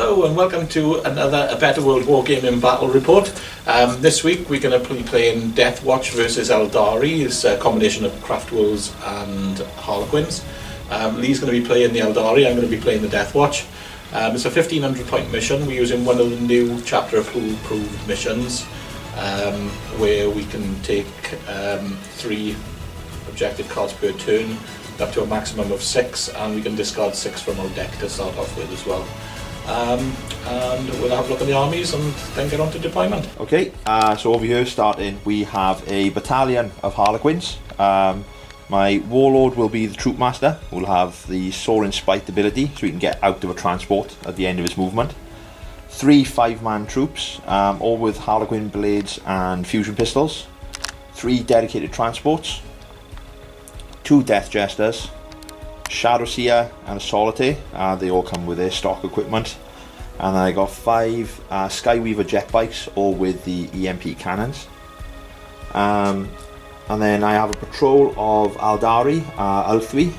Hello and welcome to another A Better World Wargaming Battle Report. This week we're going to be playing Deathwatch versus Aeldari. It's a combination of Craftworlds and Harlequins. Lee's going to be playing the Aeldari, I'm going to be playing the Deathwatch. It's a 1500 point mission. We're using one of the new chapter approved missions where we can take 3 objective cards per turn up to a maximum of 6, and we can discard 6 from our deck to start off with as well. And we'll have a look at the armies and then get on to deployment. Okay, so over here starting we have a battalion of Harlequins. My warlord will be the troop master, who will have the soaring spite ability so he can get out of a transport at the end of his movement. 3 5-man troops, all with Harlequin blades and fusion pistols. 3 dedicated transports. 2 death jesters. Shadow Seer and a Solitaire, they all come with their stock equipment. And then I got 5 Skyweaver jet bikes, all with the EMP cannons. And then I have a patrol of Aeldari, Ulthwi.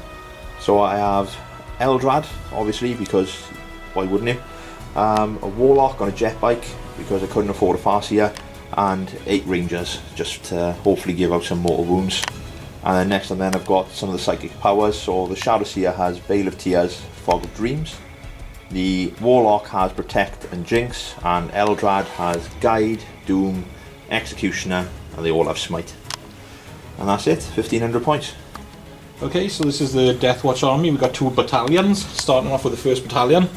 So I have Eldrad, obviously, because why wouldn't you? A Warlock on a jet bike, because I couldn't afford a Farseer, and 8 Rangers, just to hopefully give out some mortal wounds. And then next and then I've got some of the psychic powers. So the Shadow Seer has Veil of Tears, Fog of Dreams. The Warlock has Protect and Jinx, and Eldrad has Guide, Doom, Executioner, and they all have Smite. And that's it, 1500 points. Okay, so this is the Deathwatch army. We've got 2 battalions. Starting off with the first battalion,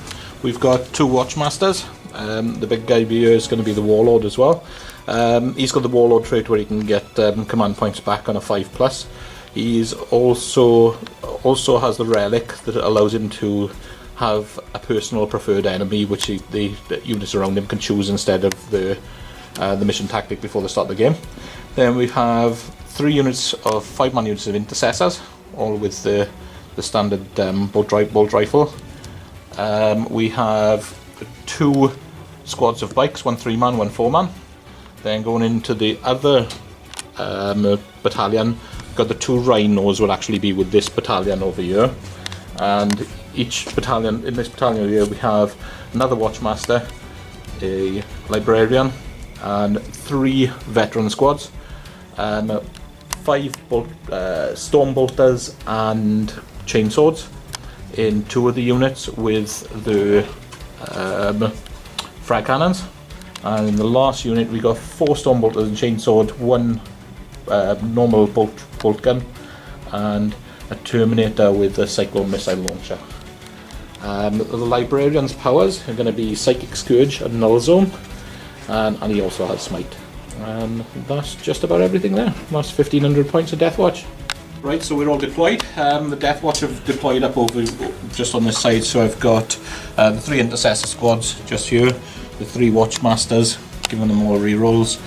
we've got 2 Watchmasters. The big guy here is going to be the Warlord as well. He's got the Warlord trait where he can get command points back on a 5+. He's also has the relic that allows him to have a personal preferred enemy, which the units around him can choose instead of the mission tactic before the start of the game. Then we have 3 units of 5-man units of intercessors, all with the standard bolt rifle. We have 2 squads of bikes, 1 3-man, 1 4-man. Then going into the other battalion, got the 2 rhinos will actually be with this battalion over here. And each battalion, in this battalion here, we have another Watchmaster, a Librarian, and 3 veteran squads. 5 storm bolters and chainswords in 2 of the units with the frag cannons. And in the last unit we got 4 storm bolters and chainsword, 1 normal bolt gun, and a Terminator with a cyclone missile launcher. The Librarian's powers are going to be Psychic Scourge and Null Zone, and he also has Smite. And that's just about everything there. That's 1500 points of Deathwatch. Right, so we're all deployed. The Deathwatch have deployed up over just on this side, so I've got the 3 Intercessor squads just here, the 3 Watchmasters, giving them all rerolls,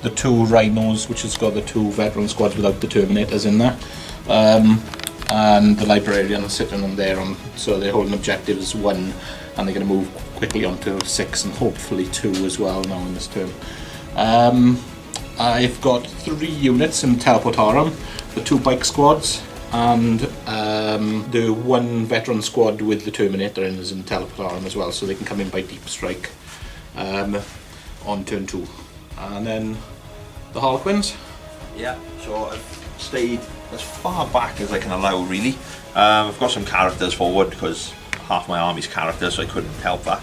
the 2 Rhinos, which has got the 2 veteran squads without the Terminators in there, and the Librarian sitting on there, so they're holding objectives 1, and they're going to move quickly on to 6 and hopefully 2 as well now in this turn. I've got 3 units in Teleport Arm, the 2 bike squads, and the 1 veteran squad with the Terminator in is in Teleport Arm as well, so they can come in by Deep Strike on turn 2. And then the Harlequins. Yeah, so I've stayed as far back as I can allow, really. I've got some characters forward because half my army's characters, so I couldn't help that.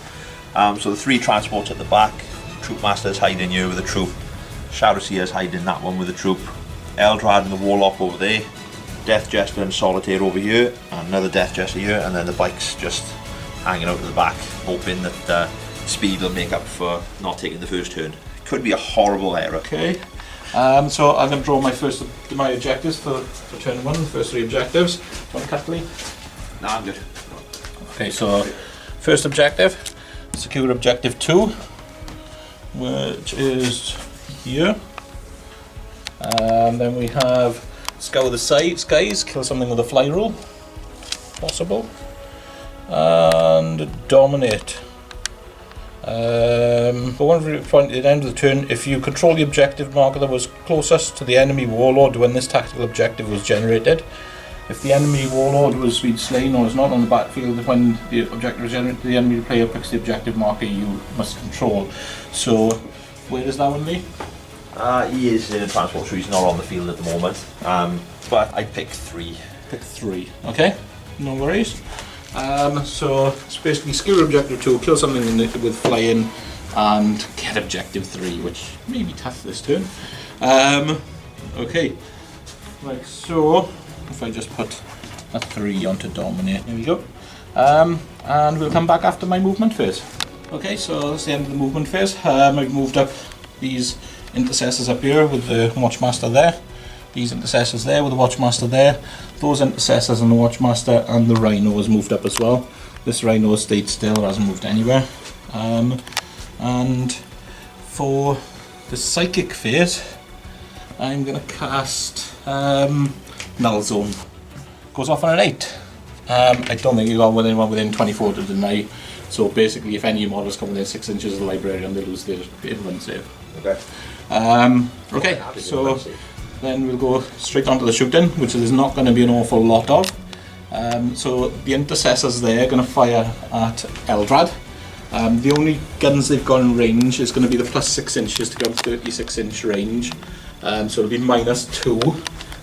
So the 3 transports at the back, Troop Master's hiding here with a troop, Shadow Seer's hiding in that one with a troop, Eldrad and the Warlock over there, Death Jester and Solitaire over here, and another Death Jester here, and then the bikes just hanging out at the back, hoping that speed will make up for not taking the first turn. Could be a horrible error. Okay, so I'm going to draw my objectives for turn 1, the first 3 objectives. Do you want to cut, Lee? No, I'm good. Okay, so first objective, secure objective 2, which is here. Then we have scour the skies, kill something with a fly roll, possible, and dominate. But one point at the end of the turn, if you control the objective marker that was closest to the enemy warlord when this tactical objective was generated, If the enemy warlord was been slain or is not on the battlefield when the objective is generated, the enemy player picks the objective marker you must control. So, where does that one be? He is in a transport, so he's not on the field at the moment. But I'd pick 3. Pick 3. Okay, no worries. So it's basically skewer objective 2, kill something with flying, and get objective 3, which may be tough this turn. Okay, right, so if I just put a 3 onto dominate, there we go. And we'll come back after my movement phase. Okay, so that's the end of the movement phase. I've moved up these intercessors up here with the Watchmaster there. These intercessors there with the Watchmaster there. Those intercessors and the Watchmaster and the Rhino has moved up as well. This Rhino has stayed still, hasn't moved anywhere. And for the Psychic phase, I'm going to cast Null Zone. Goes off on an 8. I don't think you got anyone within 24 to deny. So basically, if any models come within 6 inches of the librarian, they lose their invuln save. Okay. Okay, so then we'll go straight onto the shooting, which there's not going to be an awful lot of. So the intercessors there are going to fire at Eldrad. The only guns they've got in range is going to be the plus 6 inches to go 36 inch range. So it'll be -2.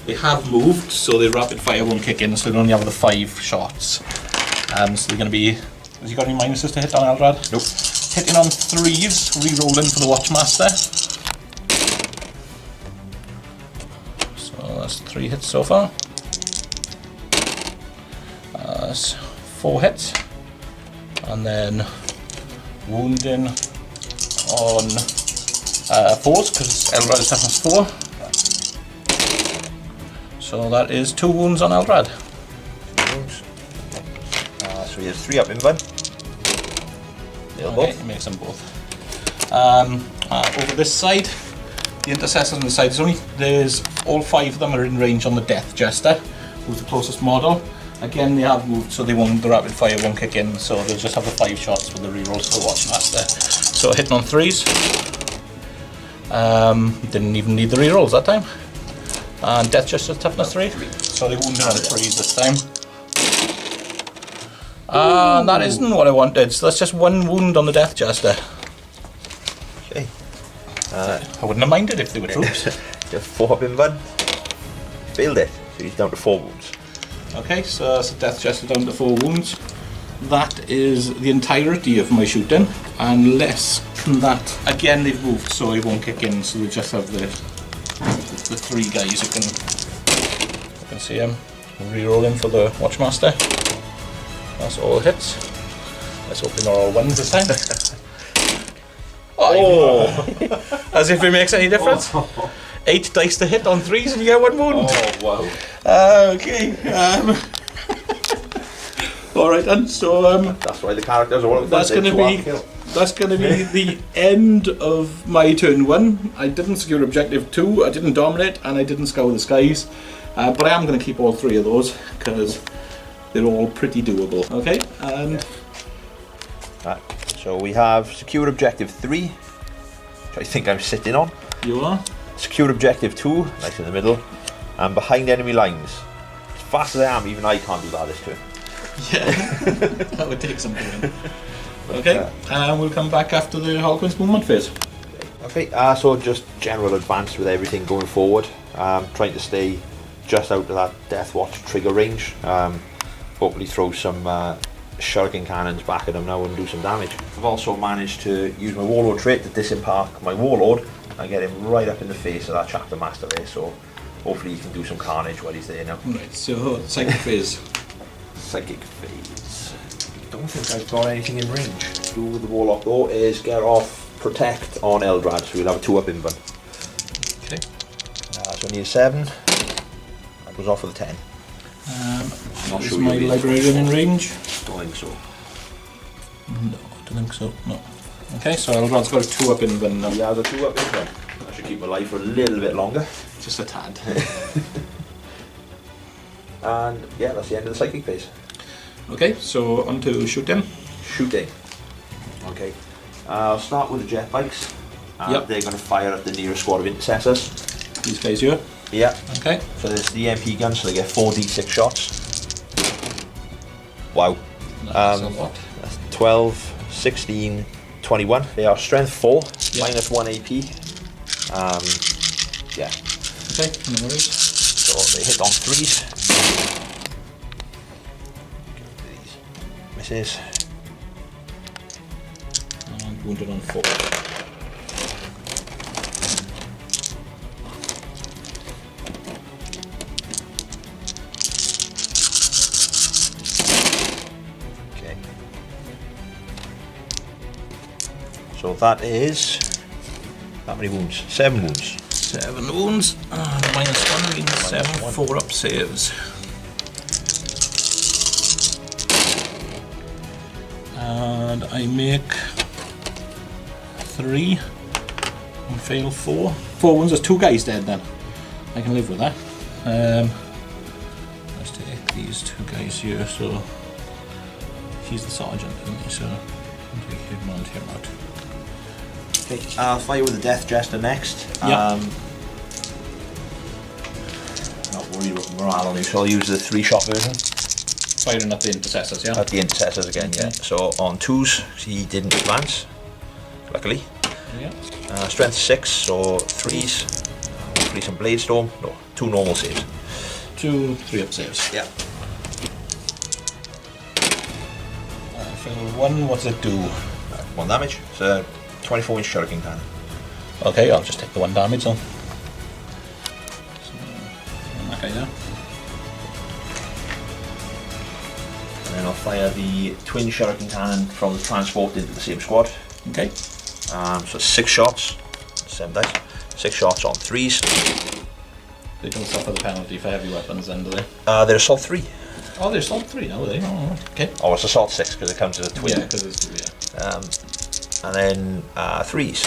They have moved, so the rapid fire won't kick in, so they only have the 5 shots. So they're going to be. Has he got any minuses to hit on Eldrad? Nope. Hitting on 3s, re-rolling for the Watchmaster. So that's 3 hits so far. That's 4 hits. And then wounding on 4s, because Eldrad is toughness 4. So that is 2 wounds on Eldrad. 2 wounds. So he has 3 up in one. Okay, he makes them both. Over this side, the intercessors on the side, there's all 5 of them are in range on the Death Jester, who's the closest model. Again, they have moved, so the rapid fire won't kick in, so they'll just have the 5 shots with the rerolls for the Watchmaster. So hitting on 3s. Didn't even need the rerolls that time. And Death Jester toughness 3, so they wounded on 3s this time. And that isn't what I wanted, so that's just 1 wound on the Death Jester. Okay. I wouldn't have minded if they were troops. Just 4 up in one. Failed it, so he's down to 4 wounds. Okay, so that's the Death Jester down to 4 wounds. That is the entirety of my shooting, and less than that. Again, they've moved, so it won't kick in, so they just have the 3 guys you can see him re-rolling for the Watchmaster. That's all hits. Let's hope they're not all 1s this time. Oh! As if it makes any difference. 8 dice to hit on 3s and you get 1 wound. Oh, wow. Okay. Alright then, so that's why the characters are all that's going to be the end of my turn 1. I didn't secure objective 2, I didn't dominate, and I didn't scour the skies. But I am going to keep all 3 of those because they're all pretty doable. Okay, and so we have secure objective 3, which I think I'm sitting on. You are. Secure objective 2, nice in the middle, and behind enemy lines. As fast as I am, even I can't do that this turn. Yeah, that would take some doing. Okay, and we'll come back after the Harlequins movement phase. Okay, so just general advance with everything going forward. Trying to stay just out of that Deathwatch trigger range. Hopefully throw some shuriken cannons back at them now and do some damage. I've also managed to use my Warlord trait to disembark my Warlord and get him right up in the face of that Chapter Master there, so hopefully he can do some carnage while he's there now. Right, so Psychic phase. Psychic phase. Don't think I've got anything in range. Do with the Warlock though is get off Protect on Eldrad, so we'll have a 2-up invuln. Okay. So I need a 7. That goes off with a 10. Not is sure my librarian in range? Don't think so. No, I don't think so, no. Okay, so Eldrad's got a 2-up invuln now. Yeah, the 2-up invuln. I should keep my life for a little bit longer. Just a tad. And yeah, that's the end of the psychic phase. Okay, so on to shooting. Shooting. Okay. I'll start with the jet bikes. Yep. They're going to fire at the nearest squad of intercessors. These guys here. Yeah. Okay. So this is the EMP gun, so they get 4d6 shots. Wow. That's a lot. 12, 16, 21. They are strength 4, Yeah. minus 1 AP. Yeah. Okay, no worries. So they hit on 3s. Misses. And wounded on 4. Okay. So that is... how many wounds? 7 wounds. 7 wounds. Minus 1 means 7. 1. 4 up saves. And I make 3 and fail 4. 4 wounds. There's 2 guys dead then. I can live with that. Let's take these 2 guys here. So he's the sergeant, isn't he? So I'll take him and him out. Okay, I'll fire with the Death Jester next. Yeah. Not worried about morale on you, so I'll use the 3-shot version. Firing at the intercessors, yeah? At the intercessors again, yeah. So on 2s, he didn't advance, luckily. Yeah. Strength 6, so 3s. Hopefully some Blade Storm. No, 2 normal saves. 2 3-up saves. Yeah. Fail 1, what's it do? 1 damage. It's a 24-inch shuriken cannon. Okay, I'll just take the 1 damage then. So, that guy there. And then I'll fire the twin shuriken cannon from the transport into the same squad. Okay. So 6 shots, 7 dice. 6 shots on 3s. They don't suffer the penalty for heavy weapons then, do they? They're assault 3. Oh, they're assault 3 now, are they? Oh, okay. Oh, it's assault 6 because it counts as a twin. Yeah, because it's 2, yeah. And then 3s.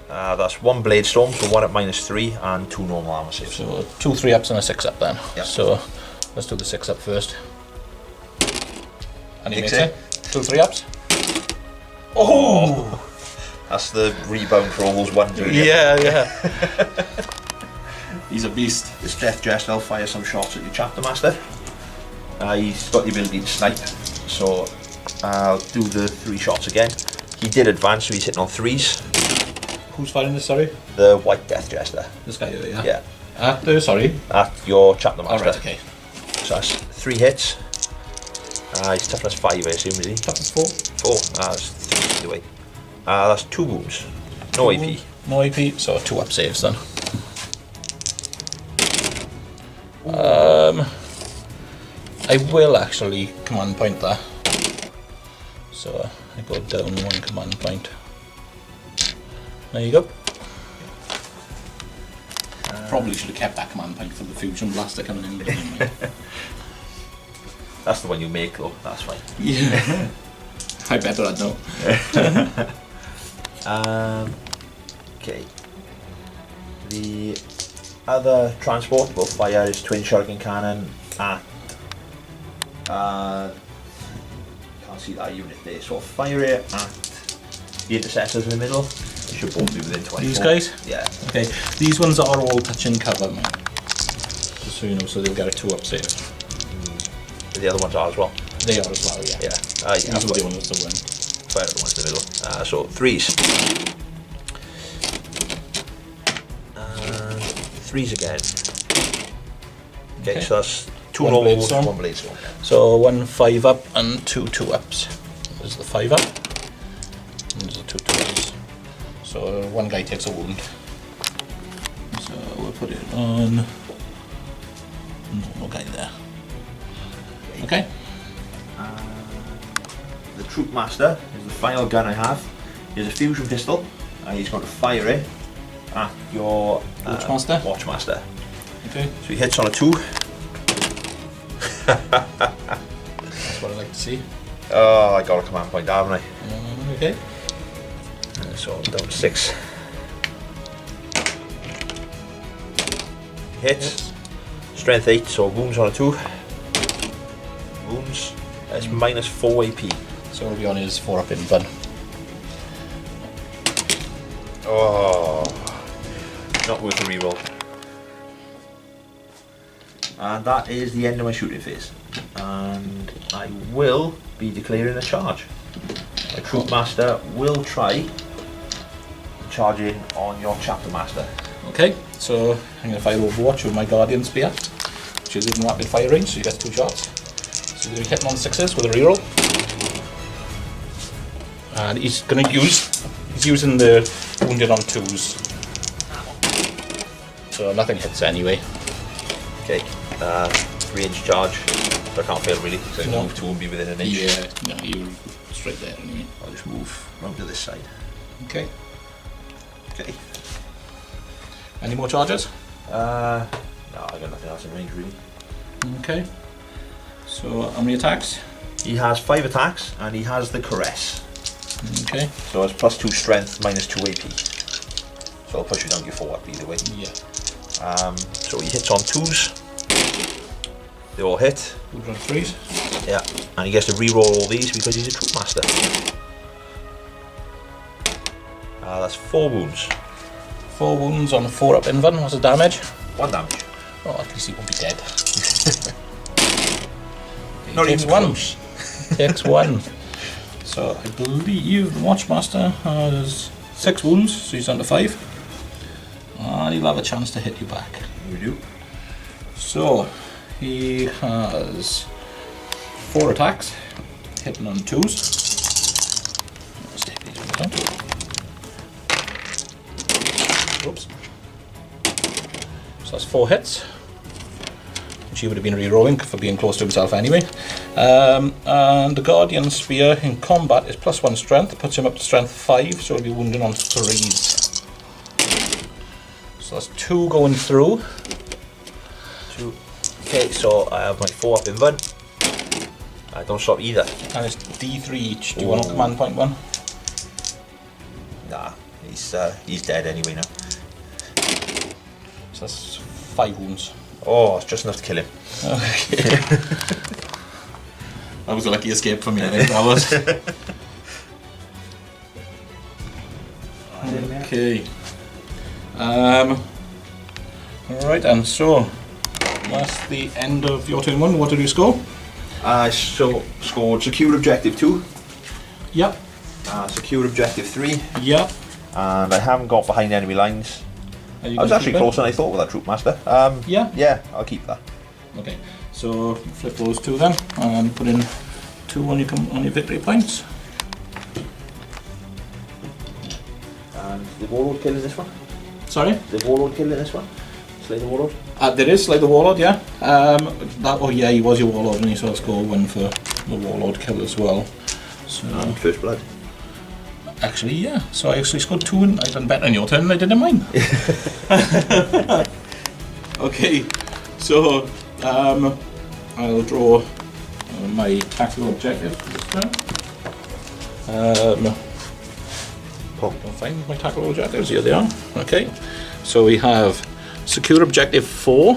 That's 1 Blade Storm, so 1 at minus 3 and 2 normal armor saves. So 2 3-ups and a 6-up then. Yep. So let's do the 6-up first. And he makes Makes it. 2 3-ups. Oh! That's the rebound for almost 1 2. Yeah, yeah. He's a beast. This Death Jester will fire some shots at your Chapter Master. He's got the ability to snipe, so I'll do the 3 shots again. He did advance, so he's hitting on 3s. Who's firing this, sorry? The White Death Jester. This guy here, yeah? Yeah. At the, sorry? At your Chapter Master. Alright, okay. So that's 3 hits. He's toughness 5, I assume, is he? Toughness 4. 4. That's 3 either way. That's 2 wounds. No AP. No AP, so 2-up saves then. I will actually command point that. So I go down 1 command point. There you go. Probably should have kept that command point for the fusion blaster coming in. But anyway. That's the one you make though, that's fine. Yeah. I better I'd know. Okay. The other transport will fire his twin shuriken cannon at can't see that unit there, so I'll fire it at the intercessors in the middle. They should both be within 24. These guys? Yeah. Okay, these ones are all touching cover, man. Just so you know, so they'll get a 2-up save. The other ones are as well. They are as well, yeah. Yeah. These are the ones to win. Fire the ones in the middle. So 3s. 3s again. Okay, so that's 2 1 normal Blade wounds, Storm. 1 Blade Storm. So 1 5-up and 2 2-ups. There's the 5-up. And there's the 2 2-ups. So 1 guy takes a wound. So we'll put it on normal guy there. Okay. The Troop Master is the final gun I have. Here's a fusion pistol. He's going to fire it at your Watchmaster? Watchmaster. Okay. So he hits on a 2. That's what I like to see. Oh, I got a command point, haven't I? Okay. So I'm down to 6. Hits. Strength 8, so wounds on a 2. Wounds. That's minus 4 AP. So it'll be on his 4-up in fun. Oh, not worth a reroll. And that is the end of my shooting phase. And I will be declaring a charge. My Troop Master will try charging on your Chapter Master. Okay, so I'm going to fire Overwatch with my Guardian Spear, which is in rapid fire range, so you get 2 shots. So you're going to be hitting on 6s with a reroll. And he's using the wounded on 2s. So nothing hits anyway. Okay, 3-inch charge, so I can't fail really, so I move to and be within an inch. Yeah, no, you're straight there anyway. I'll just move round to this side. Okay. Okay. Any more charges? No, I got nothing else in range really. Okay. So how many attacks? He has 5 attacks and he has the Caress. Okay. So it's +2 strength, -2 AP. So I'll push you down to your 4 up either way. Yeah. So he hits on 2s. They all hit. We'll run 3s. Yeah. And he gets to re-roll all these because he's a Troop Master. That's 4 wounds. 4 wounds on 4 up Invan. What's the damage? 1 damage. Oh, at least he won't be dead. Not takes even 1. close. Takes 1. So I believe the Watchmaster has 6 wounds, so he's down to 5. And he'll have a chance to hit you back. You do. So he has 4 attacks, hitting on 2s. Let's take these ones out. Oops. So that's 4 hits, which he would have been re-rolling for being close to himself anyway. And the Guardian Spear in combat is +1 strength, puts him up to strength 5, so he'll be wounded on 3s. So that's 2 going through. 2. Okay, so I have my 4 up in one. I don't stop either. And it's D3 each. Do you want a command point one? Nah, he's dead anyway now. So that's 5 wounds. Oh, it's just enough to kill him. Okay. That was a lucky escape for me, I think that was. Okay. Alright then, so that's the end of your turn 1. What did you score? I scored Secure Objective 2, Yep. Secure Objective 3, Yep. and I haven't got behind enemy lines. Are you I was gonna actually keep it? closer than I thought with that Troop Master. Yeah? Yeah, I'll keep that. Okay, so flip those 2 then, and put in 2 on your victory points. And the Warlord kill in this one? Sorry? The Warlord kill in this one? Slay the Warlord? There is Slay the Warlord, yeah. Oh yeah, he was your Warlord, and he saw score 1 for the Warlord kill as well. So And First Blood. actually, yeah. So I actually scored 2, and I done better in your turn than I did in mine. Okay, so I'll draw my tactical objective for this turn. Don't find my tactical objectives. Here they are. Okay, so we have Secure Objective 4,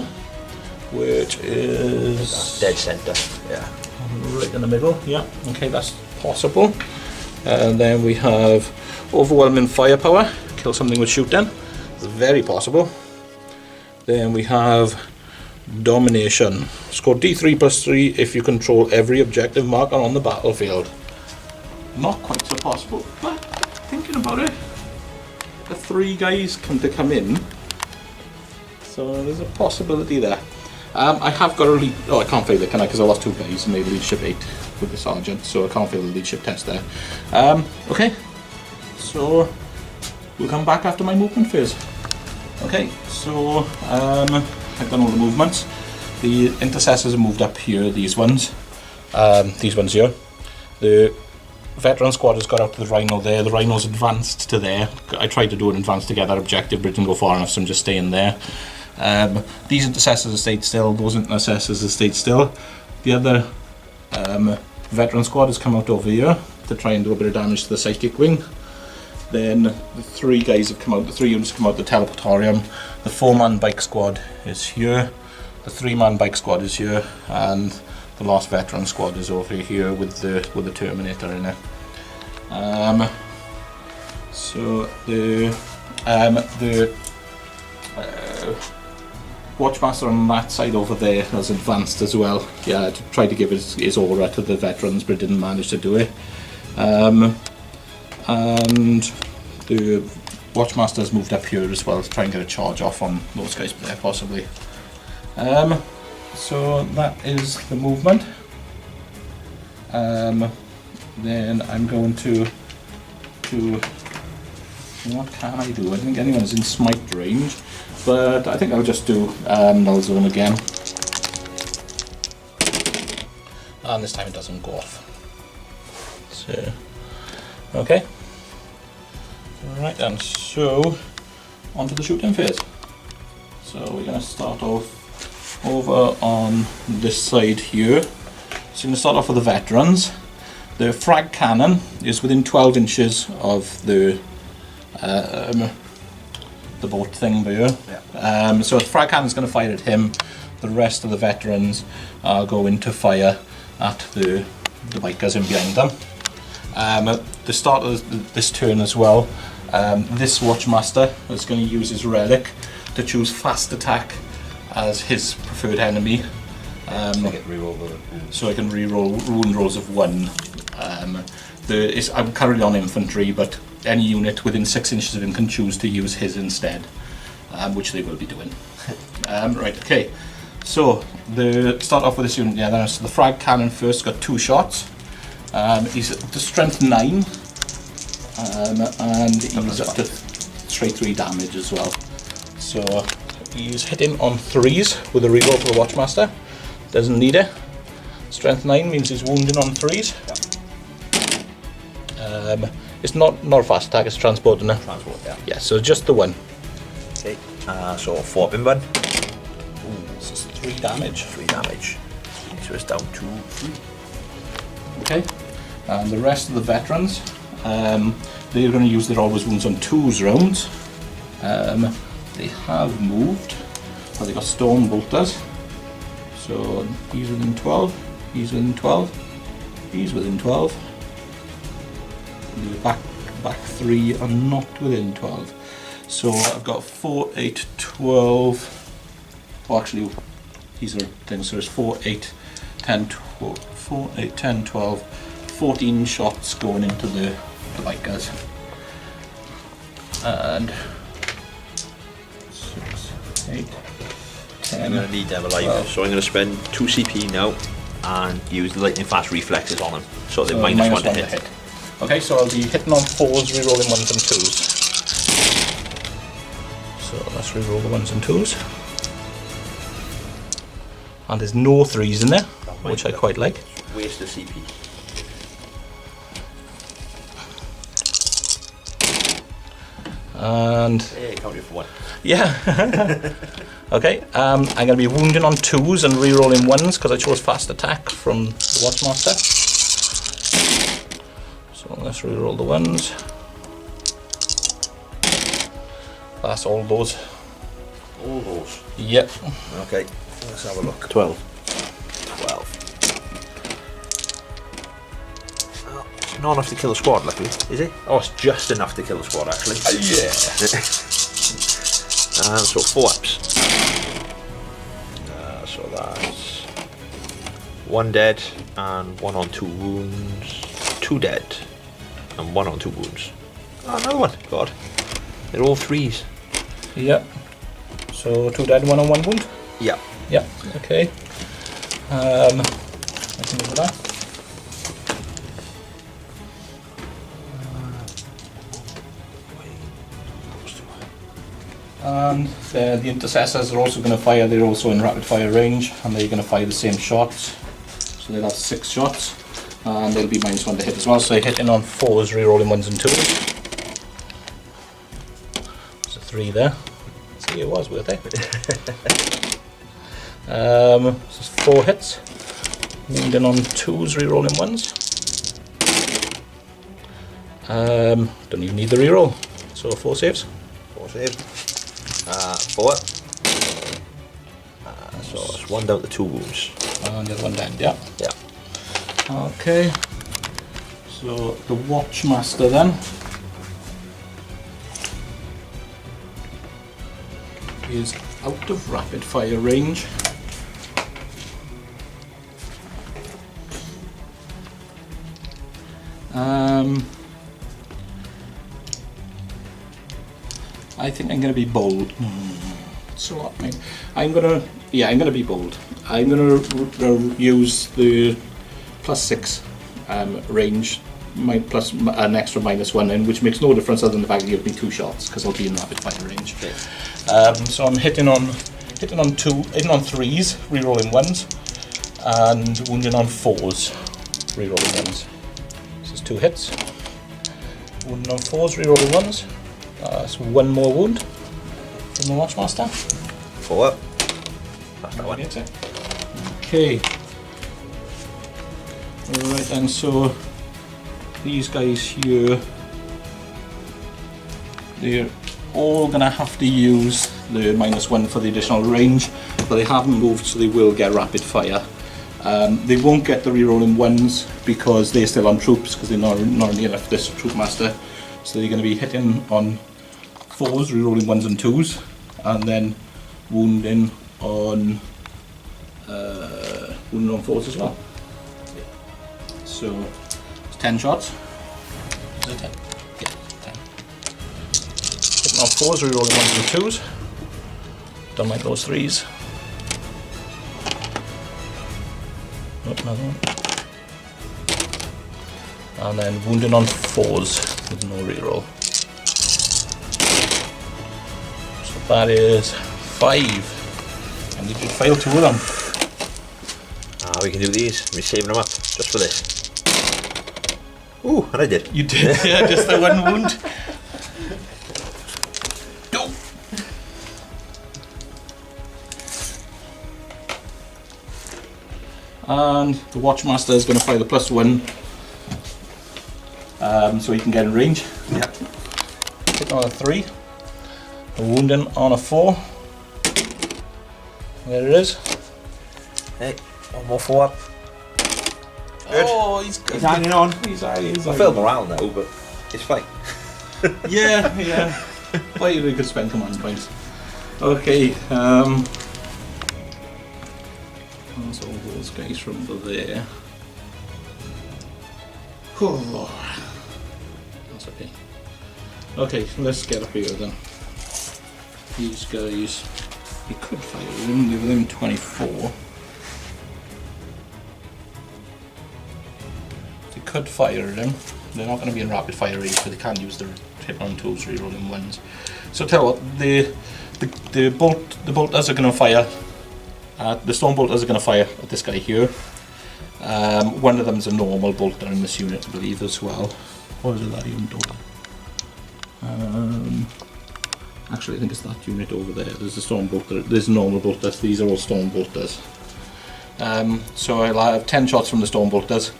which is Dead centre. Yeah. right in the middle. Yeah. Okay, that's possible. And then we have Overwhelming Firepower. Kill something with shoot. Then it's very possible. Then we have Domination. Score D3 + 3 if you control every objective marker on the battlefield. Not quite so possible, but thinking about it, the 3 guys to come in, so there's a possibility there. I have got a lead. Oh, I can't fail it, can I? Because I lost 2 guys and made leadership 8 with the sergeant, so I can't fail the leadership test there. Okay, so we'll come back after my movement phase. Okay, so I've done all the movements. The intercessors have moved up here, these ones here. The veteran squad has got out to the rhino there. The rhino's advanced to there. I tried to do an advance together objective, but it didn't go far enough, so I'm just staying there. These intercessors have stayed still. Those intercessors have stayed still. The other veteran squad has come out over here to try and do a bit of damage to the psychic wing. Then the 3 guys have come out, the 3 units have come out the teleportorium. The 4-man bike squad is here. The 3-man bike squad is here, and the last veteran squad is over here with the Terminator in it. So the Watchmaster on that side over there has advanced as well. Yeah, to try to give his aura to the veterans, but didn't manage to do it. And the Watchmaster's moved up here as well to try and get a charge off on those guys there, possibly. So that is the movement. Then I'm going to what can I do? I think anyone's in smite range, but I think I'll just do null zone again. And this time it doesn't go off. So, okay. Right then, so onto the shooting phase. So we're going to start off over on this side here. So we're going to start off with the veterans. The frag cannon is within 12 inches of the boat thing there. Yeah. So the frag cannon is going to fire at him. The rest of the veterans are going to fire at the bikers in behind them. At the start of this turn as well, this Watchmaster is going to use his relic to choose fast attack as his preferred enemy. So I can re-roll wound rolls of 1. I'm currently on infantry, but any unit within 6 inches of him can choose to use his instead, which they will be doing. Right, okay. So start off with this unit. Yeah, so the frag cannon first got 2 shots. He's at the strength 9, and he's up to straight 3 damage as well. So he's hitting on 3s with a reroll for the Watchmaster. Doesn't need it. Strength 9 means he's wounding on 3s. Yeah. It's not a fast attack, it's transport, isn't it? Transport, yeah. Yeah, so just the 1. Okay, so 4 bin 1. This is 3 damage. 3 damage. So it's down to 3. Okay, and the rest of the veterans, they're going to use their always wounds on 2s rounds. They have moved, but they got stone bolters. So he's within 12, he's within 12, he's within 12. The back 3 are not within 12. So I've got 4, 8, 12. Well, actually, these are things. So there's 4, 8, 10, 12, 4, 8, 10, 12, 14 shots going into the bikers. And 6, 8, 10. I'm going to need them alive, so I'm going to spend 2 CP now and use the lightning fast reflexes on them. So they're minus 1 to hit. Okay, so I'll be hitting on 4s, rerolling 1s and 2s. So let's reroll the 1s and 2s. And there's no 3s in there, which I quite like. Waste the CP. And hey, counted for 1. yeah. Okay, I'm going to be wounding on 2s and rerolling 1s because I chose fast attack from the Watchmaster. So let's reroll the 1s. That's all those. All those? Yep. Okay, let's have a look. 12. Oh, it's not enough to kill a squad, luckily, is it? Oh, it's just enough to kill a squad, actually. Yeah. So 4 ups. So that's 1 dead and 1 on 2 wounds. 2 dead and 1 on 2 wounds. Oh, another one. God, they're all 3s. Yep. So 2 dead, 1 on 1 wound. Yep. Yep. Okay. I can do that. And the intercessors are also going to fire. They're also in rapid fire range, and they're going to fire the same shots. So they'll have 6 shots, and they'll be minus 1 to hit as well. So they're hitting on 4s, rerolling 1s and 2s. There's a 3 there. See, it was worth it. So it's 4 hits. Wounding on 2s, rerolling 1s. Don't even need the reroll. So 4 saves. 4 saves. 4. So it's 1 down to 2 wounds. And the other 1 dead, yeah. Yeah. Okay. So the Watchmaster then. Is out of rapid fire range. I think I'm going to be bold. So I'm going to be bold. I'm going to use the +6 range, plus an extra -1, in which makes no difference other than the fact that you give me 2 shots because I'll be in rapid fire range. Okay. So I'm hitting on 3s, re-rolling 1s, and wounding on 4s, re-rolling 1s. This is 2 hits. Wounding on 4s, re-rolling 1s. That's 1 more wound from the Watchmaster. 4. That's that one. Okay. Alright then, so these guys here, they're all going to have to use the -1 for the additional range, but they haven't moved, so they will get rapid fire. They won't get the re-rolling 1s because they're still on troops, because they're not near enough this troop master. So they're going to be hitting on 4s, re-rolling 1s and 2s, and then wounding on 4s as well. So it's 10 shots. Is it 10? Yeah, 10. Hitting on 4s, re-rolling 1s and 2s. Don't like those 3s. Oh, another one. And then wounding on 4s with no reroll. So that is 5. And you did fail 2 of them. We can do these. We're saving them up just for this. Ooh, and I did. You did, yeah, just the 1 wound. Go! And the Watchmaster is going to fire the +1, so he can get in range. Yep. Hitting on a 3, a wounding on a 4. There it is. Hey, 1 more 4. Good. Oh, he's good. He's hanging on. He's I feel morale now, but it's fine. Yeah. Well, you could spend command points. Okay, that's all those guys from there. Oh, that's okay. Okay, let's get up here then. These guys, you could fire them, give them 24. You could fire them. They're not going to be in rapid fire range, so they can't use their hit on 2s, re-rolling 1s. So tell you what, the bolters are going to fire. The stone bolters are going to fire at this guy here. One of them is a normal bolter in this unit, I believe, as well. Or is it that unit over? Actually, I think it's that unit over there. There's a stone bolter. There's normal bolters. These are all stone bolters. So I'll have 10 shots from the stone bolters.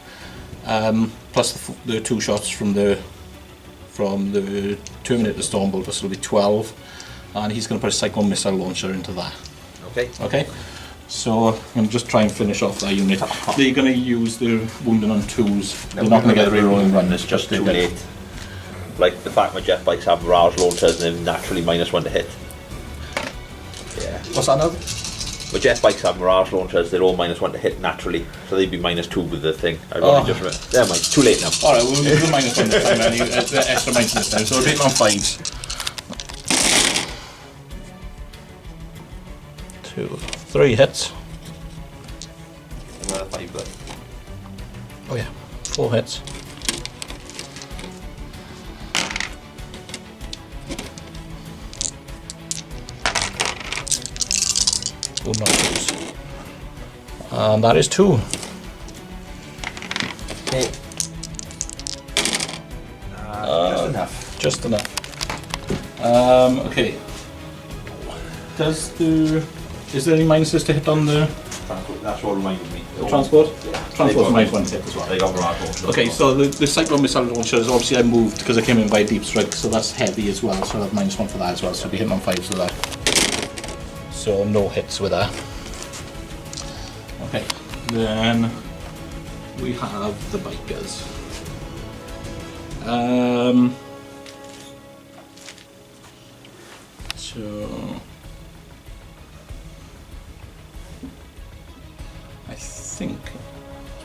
Plus the 2 shots from the Terminator Storm Bolter, so it'll be 12, and he's going to put a Cyclone Missile Launcher into that. Okay. So I'm going to just try and finish off that unit. They're going to use the wounding on 2s. They're not going to get a re-rolling 1. It's just too late. Like the fact my jet bikes have barrage launchers and they're naturally -1 to hit. Yeah. What's that now? My jet bikes have barrage launchers, they're all -1 to hit naturally, so they'd be -2 with the thing. I've only just remembered. Never mind, too late now. Alright, we'll do the -1 this time, and the extra -1 this time, so we're hitting on 5s. 2, 3 hits. Another 5 good. Oh yeah, 4 hits. Good numbers. And that is 2. Okay. Just enough. Just enough. Okay. Is there any minuses to hit on the That's what reminded me. transport? Yeah. Transport's -1 to hit as well. They got barrage launchers. Okay, so the Cyclone Missile Launcher is obviously I moved because I came in by Deep Strike, so that's heavy as well, so I'll have -1 for that as well, so I'll be hitting on 5s with that. So no hits with that. Okay, then we have the bikers. So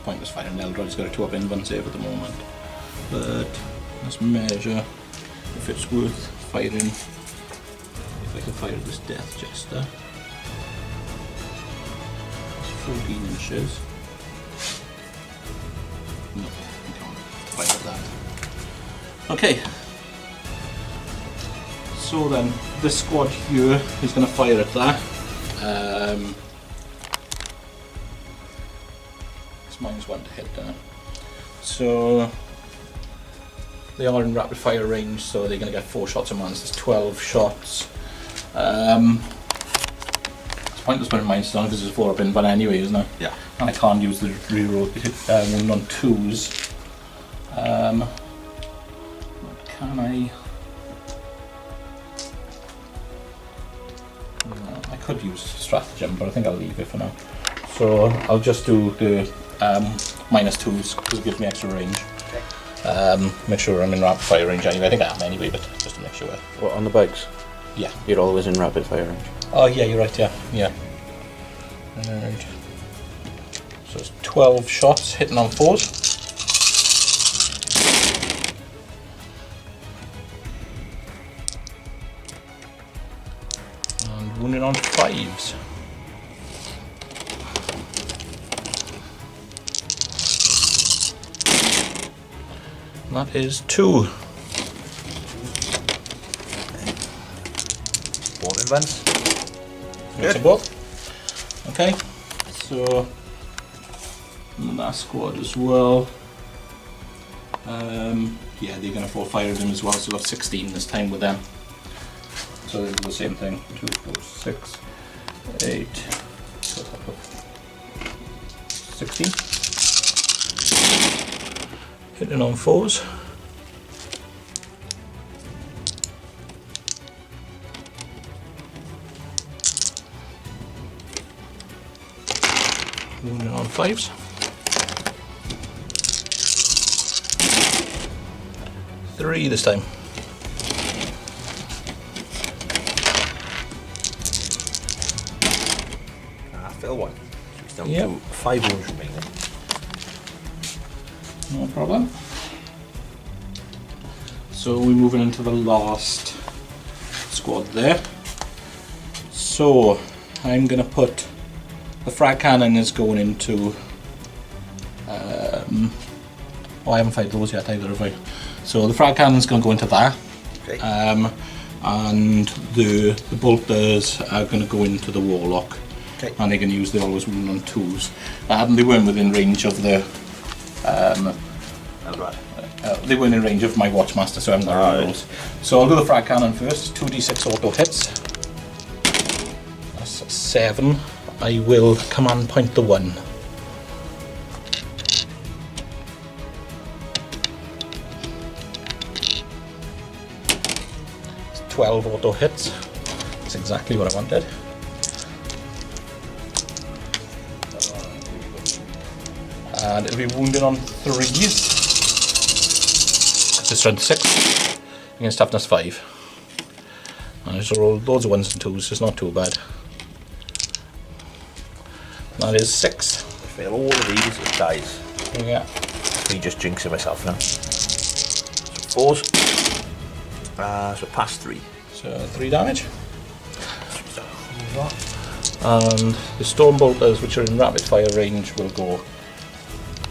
pointless firing an Eldar. He's got a 2-up invuln save at the moment. But let's measure if it's worth firing. If I can fire this Death Jester. It's 14 inches. No, we can't fire that. Okay. So then, this squad here is going to fire at that. It's -1 to hit there. So they are in rapid fire range, so they're going to get 4 shots a man. So there's 12 shots. It's pointless putting mines down because it's 4-up invuln anyway, isn't it? Yeah. And I can't use the reroll wound on 2s. Can I? I could use stratagem, but I think I'll leave it for now. So I'll just do the -2s because it gives me extra range. Make sure I'm in rapid fire range anyway. I think I am anyway, but just to make sure. What, on the bikes? Yeah. You're always in rapid fire range. Oh yeah, you're right. Yeah. Right. So it's 12 shots hitting on 4s. And wounding on 5s. That is 2. Both invulns. Mix them both. Okay, so that squad as well. Yeah, they're going to fall fire them as well, so we've got 16 this time with them. So they do the same thing. 2, 4, 6, 8, 16. Hitting on 4s. Wounding on 5s. 3 this time. Fill 1. So it's down Yep. to 5 wounds remaining. No problem. So we're moving into the last squad there. So I'm going to put the frag cannon is going into. Oh, I haven't fired those yet either, have I? So the frag cannon is going to go into that. Okay. And the bolters are going to go into the warlock. Okay. And they can use the always wound on 2s. They weren't within range of the. Eldar. They weren't in range of my Watchmaster, so I haven't got any rolls. So I'll do the frag cannon first. 2d6 auto hits. That's 7. I will command point the 1. 12 auto hits. That's exactly what I wanted. And it'll be wounded on 3s. It's strength 6 against toughness 5. And I just roll loads of 1s and 2s, it's not too bad. That is 6. Fail all of these, it dies. Yeah. Me just jinxing myself now. So 4s. So past 3. So 3 damage. And the storm bolters, which are in rapid fire range, will go.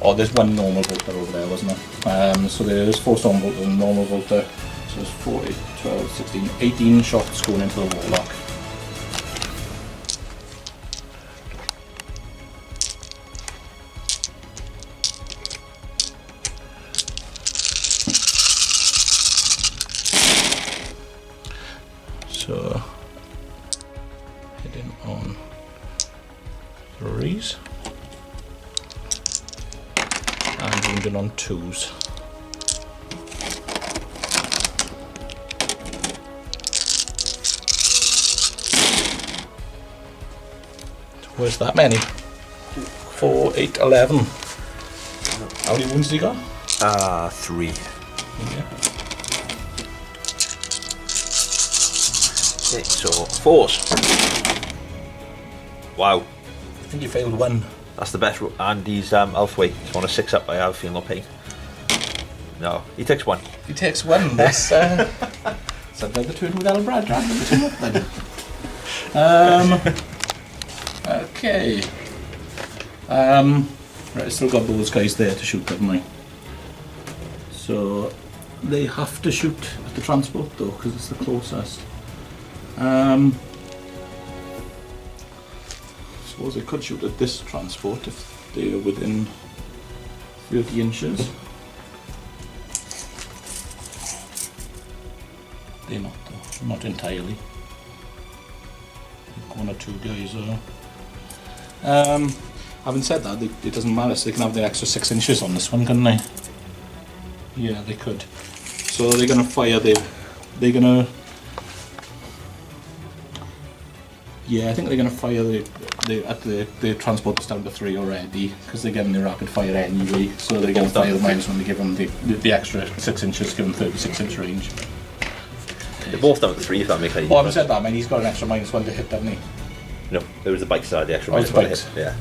Oh, there's one normal bolter over there, wasn't there? So there's 4 storm bolters and a normal bolter. So there's 4, 8, 12, 16, 18 shots going into the warlock. So hitting on 3s and wounding on 2s. Where's that many? 4, 8, 11. How many wounds do you got? 3. Yeah. Okay, so 4s. Wow. I think you failed 1. That's the best. And he's Elfway. He's on a 6-up. I have feel no pain. No, he takes 1. He takes 1. That's so the turn with Elbrad. Okay. Right, still got those guys there to shoot, haven't I? So they have to shoot at the transport though, because it's the closest. Suppose they could shoot at this transport if they are within 30 inches. They're not though, not entirely. One or two guys are. Having said that, it doesn't matter, so they can have the extra 6 inches on this one, couldn't they? Yeah, they could. So they're going to fire they're going to... Yeah, I think they're going to fire the transport that's down to 3 already, because they're getting the rapid fire anyway, so they're going to fire the mines when they give them the extra 6 inches, give them 36 inch range. They're both down to 3 if that makes any Well, having said that, man, he's got an extra -1 to hit, doesn't he? No, there was the bike side, the extra Oh, it's -1 to bikes. hit. Yeah.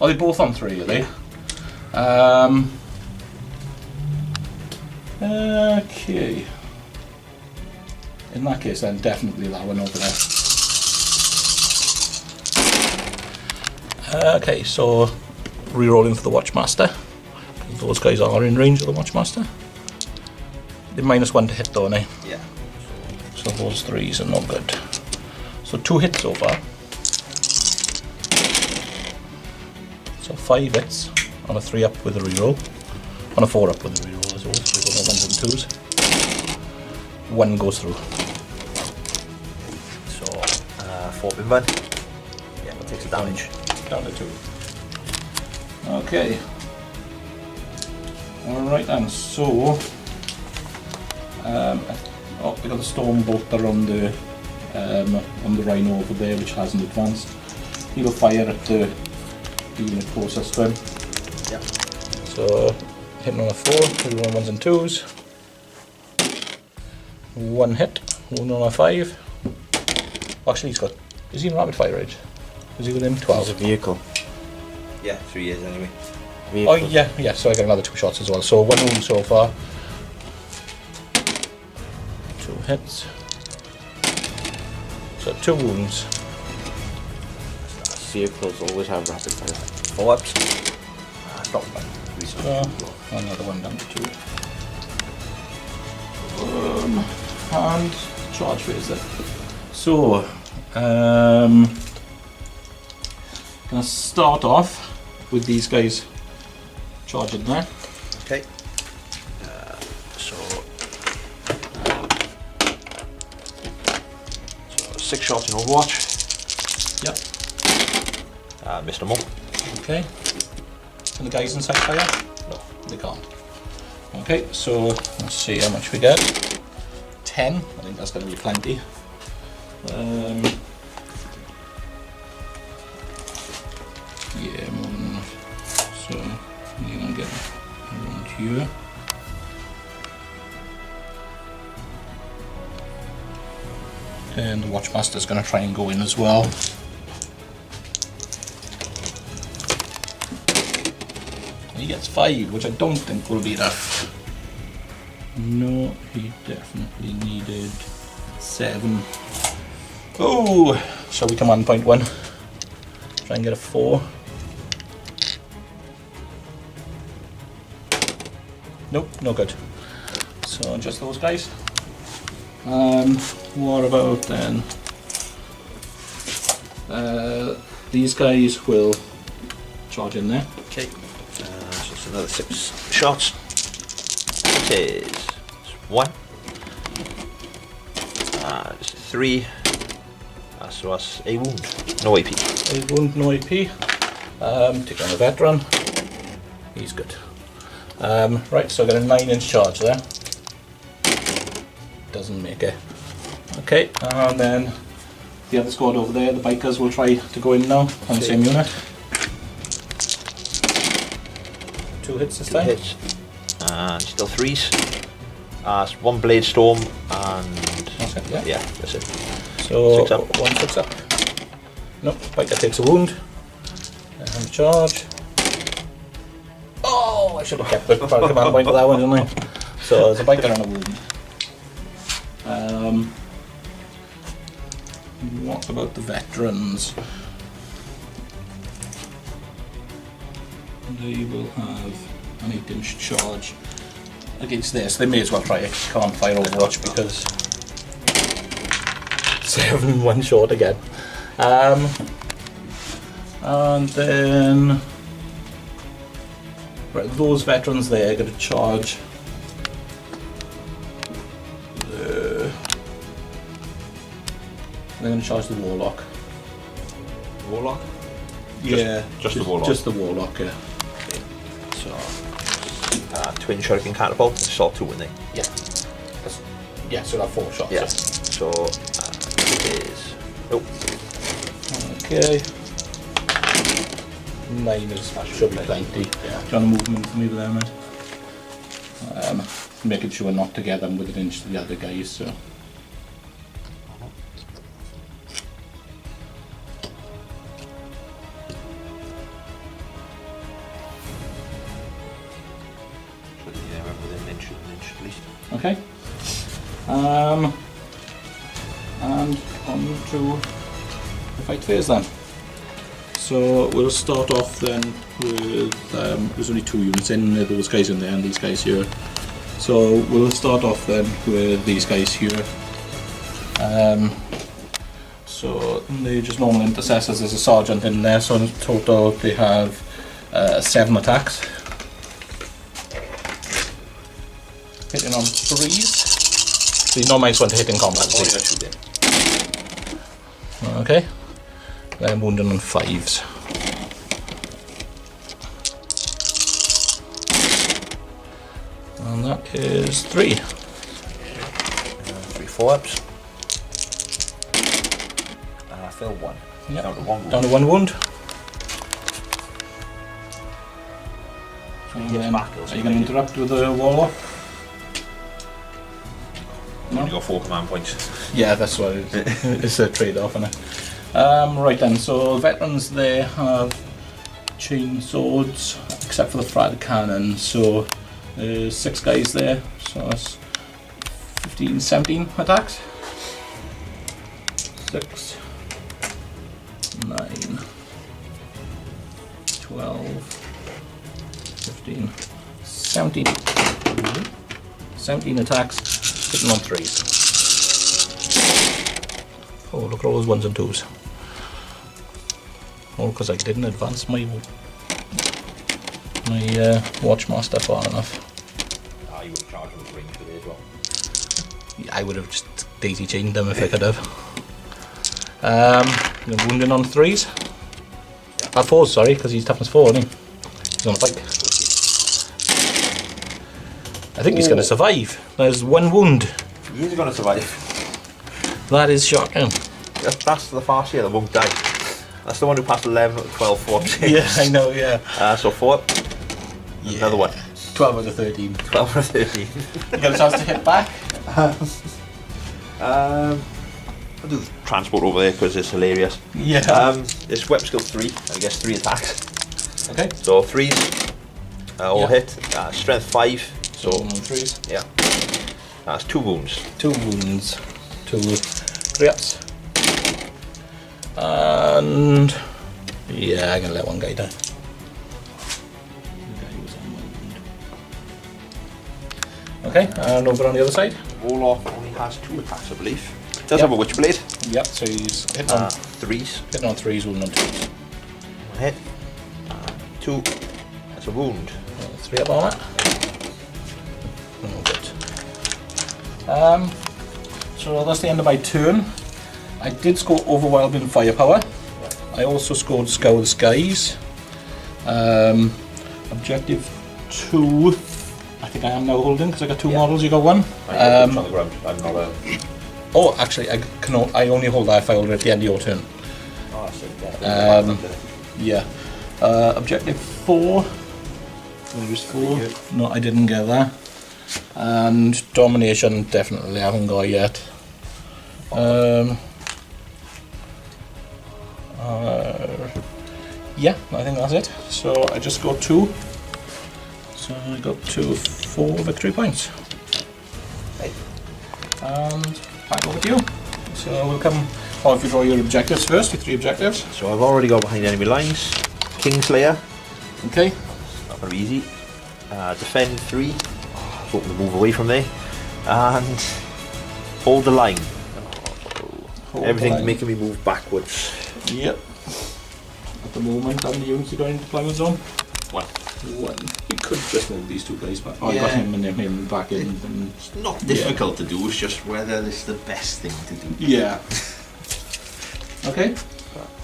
Oh, they're both on 3, are they? Okay. In that case, then definitely that one over there. Okay, so re-rolling for the Watchmaster. Those guys are in range of the Watchmaster. They're -1 to hit, though, aren't they? Yeah. So those 3s are not good. So 2 hits so far. So 5 hits on a 3-up with a reroll. On a 4-up with a reroll as well. So we've got 1s and 2s. 1 goes through. So, 4 bin bun. Yeah, that takes the damage. Down to 2. Okay. Alright then, so... oh, we got the storm bolter on the rhino over there, which hasn't advanced. He'll fire at the unit closest to him. Yeah. So hitting on a 4, we'll run 1s and 2s. 1 hit, 1 on a 5. Actually, is he in rapid fire range? Is he within 12? It's a vehicle. Yeah, 3 years anyway. Oh yeah, so I got another 2 shots as well. So 1 wound so far. 2 hits. So 2 wounds. Vehicles always have rapid fire. 4 ups. Drop one. Another one down to 2. And charge phase then. So, gonna start off with these guys charging there. Okay. So 6 shots in Overwatch. Yep. Missed them all. Okay. Can the guys inside fire? No, they can't. Okay, so let's see how much we get. 10. I think that's going to be plenty. Yeah, more than enough. So you're going to get around here. And the Watchmaster's going to try and go in as well. He gets 5, which I don't think will be enough. No, he definitely needed 7. Oh, shall we command point 1? Try and get a 4. Nope, no good. So just those guys. What about then? These guys will charge in there. Okay. So it's another 6 shots. It is 1. It's 3. So that's a wound. No AP. A wound, no AP. Take on a veteran. He's good. Right, so I got a 9-inch charge there. Doesn't make it. Okay, and then the other squad over there, the bikers, will try to go in now on the same unit. 2 hits this 2 time. hits. And still 3s. It's 1 blade storm and That's it, yeah. yeah, that's it. So 6 up. 1 6 up. Nope, biker takes a wound. And charge. Oh, I should have kept the command point for that one, shouldn't I? So there's a biker and a wound. What about the veterans? They will have an 8-inch charge against this. They may as well try it. Can't fire Overwatch because 7-1 short again. And then right, those veterans there are going to charge. They're going to charge the Warlock. Warlock? Yeah, just the Warlock. Just the Warlock, yeah. So, twin shuriken catapult, shot 2 in there. Yeah. Yeah, so that's 4 shots. Yeah. So, it is. Oh. Okay. 9 is should be plenty. Yeah. Do you want to move them for me there, mate? Making sure not to get them with an inch to the other guys, so. Okay. And on to the fight phase then. So we'll start off then with, there's only 2 units in, those guys in there and these guys here. So we'll start off then with these guys here. So they're just normal intercessors, there's a sergeant in there, so in total they have 7 attacks. Hitting on 3s. So he's not nice one to hit in combat. Okay. Then wounding on 5s. And that is 3. 3 4-ups. And I fill 1. Yep. Down to 1 wound. Down to 1 wound. So he gets back. Are you going to interrupt with the Warlock? You've only got 4 command points. Yeah, that's what it is. It's a trade-off, isn't it? Right then, so veterans there have chain swords, except for the frag cannon. So there's 6 guys there, so that's 15, 17 attacks. 6, 9, 12, 15, 17. 17 attacks, hitting on 3s. Oh, look at all those 1s and 2s. All because I didn't advance my Watchmaster far enough. You would charge him with range for it as well. Yeah, I would have just daisy chained them if I could have. Wounding on 3s. Yeah. 4s, sorry, because he's toughness 4, isn't he? He's on a fight. I think he's going to survive. There's 1 wound. He is going to survive. That is shocking. That's the fast here that won't die. That's the one who passed 11, 12, 14. Yeah, I know, yeah. So 4. Yeah. Another one. 12 out of 13. 12 out of 13. You got a chance to hit back? I'll do the transport over there because it's hilarious. Yeah. It's weapon skill 3, I guess 3 attacks. Okay. So 3s all hit. Strength 5. So 3s. Yeah. That's 2 wounds. 2 wounds. 2 3-ups. And yeah, I'm gonna let 1 guy die. Okay, and over on the other side. Warlock only has 2 attacks, I believe. Does have a Witchblade. Yep, so he's hitting on 3s. Hitting on 3s, wounding on 2s. 1 hit. 2. That's a wound. 3 up on it. Oh, good. So that's the end of my turn. I did score overwhelming firepower. I also scored Scour the Skies. Objective 2. I think I am now holding because I got 2 models. You got 1. On the ground. I'm not a. Oh, actually, I only hold that if I hold it at the end of your turn. Oh, I see. Yeah. Objective 4. Where is 4? No, I didn't get that. And domination, definitely haven't got yet. Yeah, I think that's it. So I just got 2. So I got 4 victory points. Hey. And back over to you. So we'll come. Or if you draw your objectives first, your 3 objectives. So I've already got behind enemy lines. Kingslayer, Okay. not very easy. Defend 3. I was hoping to move away from there. And hold the line. Hold Everything's the line. making me move backwards. Yep. At the moment, how many units you got in deployment zone? 1. 1. You could just move these 2 places back. Oh, you Yeah. got him and him back in. And It's not difficult to do, it's just whether it's the best thing to do. yeah. Okay.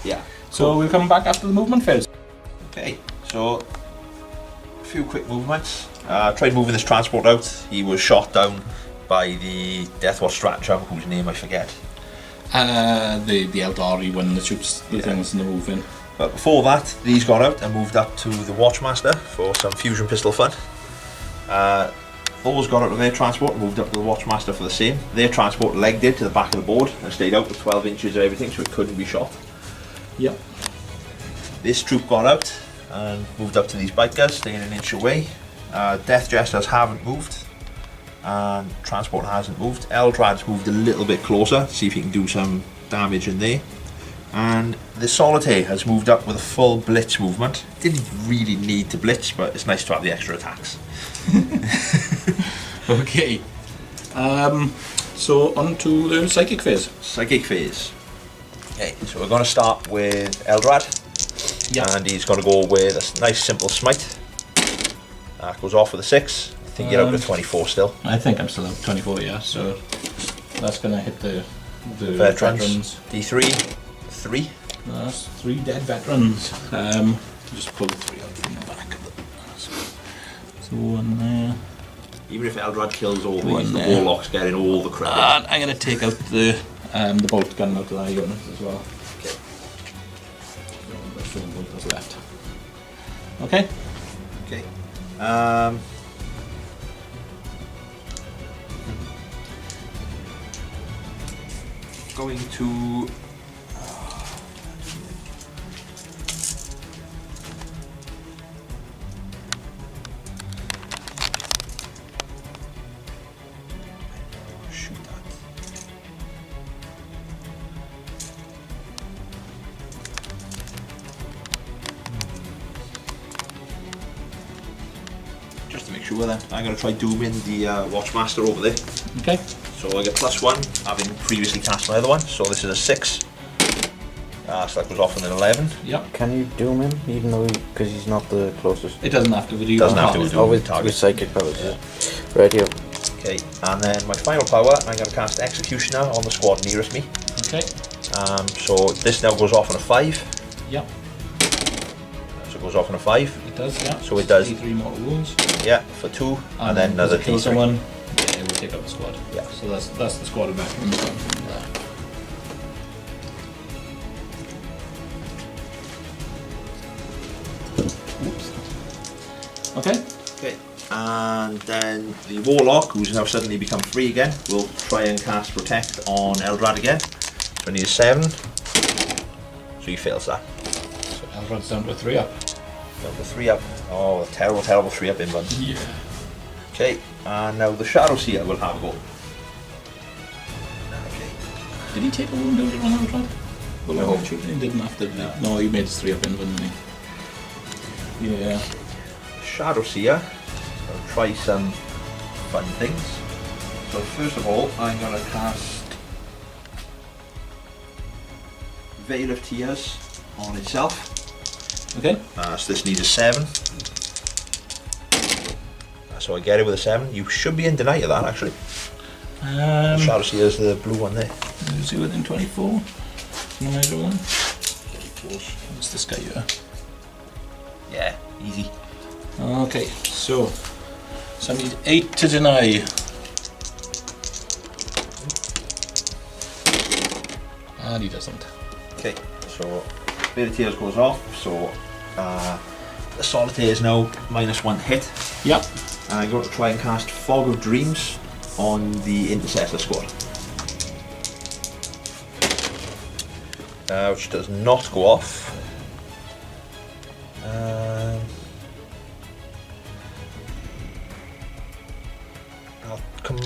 Yeah. So we'll come back after the movement phase. Okay, so a few quick movements. Tried moving this transport out. He was shot down by the Deathwatch stratagem, whose name I forget. The Aeldari when the troops, the things in the moving. But before that, these got out and moved up to the Watchmaster for some fusion pistol fun. Those got out of their transport and moved up to the Watchmaster for the same. Their transport legged it to the back of the board and stayed out with 12 inches of everything, so it couldn't be shot. Yep. This troop got out and moved up to these bikers, staying an inch away. Death Jesters haven't moved, and transport hasn't moved. Eldrad's moved a little bit closer, see if he can do some damage in there. And the Solitaire has moved up with a full blitz movement. Didn't really need to blitz, but it's nice to have the extra attacks. Okay. So on to the psychic phase. Psychic phase. Okay, so we're going to start with Eldrad. Yeah. And he's going to go with a nice simple smite. Goes off with a 6. I think you're out to 24 still. I think I'm still at 24, yeah. So that's gonna hit the Veterans. D3, 3. That's 3 dead veterans. Just pull the 3 out from the back of it. So 1 there. Even if Eldrad kills all One these, the there. Warlock's getting all the credit. And I'm gonna take out the bolt gun out of that unit as well. Okay. So the stone bolt that's left. Okay. Okay. Going to. Shoot that. Just to make sure then, I'm going to try dooming the Watchmaster over there. Okay. So I get +1, having previously cast my other one, so this is a 6. So that goes off in an 11. Yep. Can you doom him, even though because he's not the closest? It doesn't have to be. Doesn't have to be. Oh, with target. psychic powers. Yeah. Right here. Okay, and then my final power, I'm going to cast Executioner on the squad nearest me. Okay. So this now goes off on a 5. Yep. So it goes off on a 5. It does. Yeah. So it does. 3 mortal wounds. Yeah, for 2, and then another kill D3. someone. Yeah, we'll take out the squad. Yeah. So that's the squad of veterans done from there. Oops. Okay. Okay, and then the Warlock, who's now suddenly become free again, will try and cast Protect on Eldrad again. So I need a 7. So he fails that. So Eldrad's down to a 3 up. Down to 3 up. Oh, a terrible, terrible 3 up inbound. Yeah. Okay, and now the Shadow Seer will have a go. Okay. Did he take a wound out on Eldrad? Well, No. he didn't have to. No, he made his 3 up in, didn't he? Yeah. Shadow Seer. I'll try some fun things. So first of all, I'm going to cast Veil of Tears on itself. Okay. So this needs a 7. So I get it with a 7. You should be in deny of that actually. Shadow Seer is the blue one there. Is he within 24? Can I measure one? What's this guy here? Yeah, easy. Okay, so I need 8 to deny. And he doesn't. Okay, so Veil of Tears goes off. So the Solitaire is now -1 hit. Yep. And I'm going to try and cast Fog of Dreams on the Intercessor squad. Which does not go off.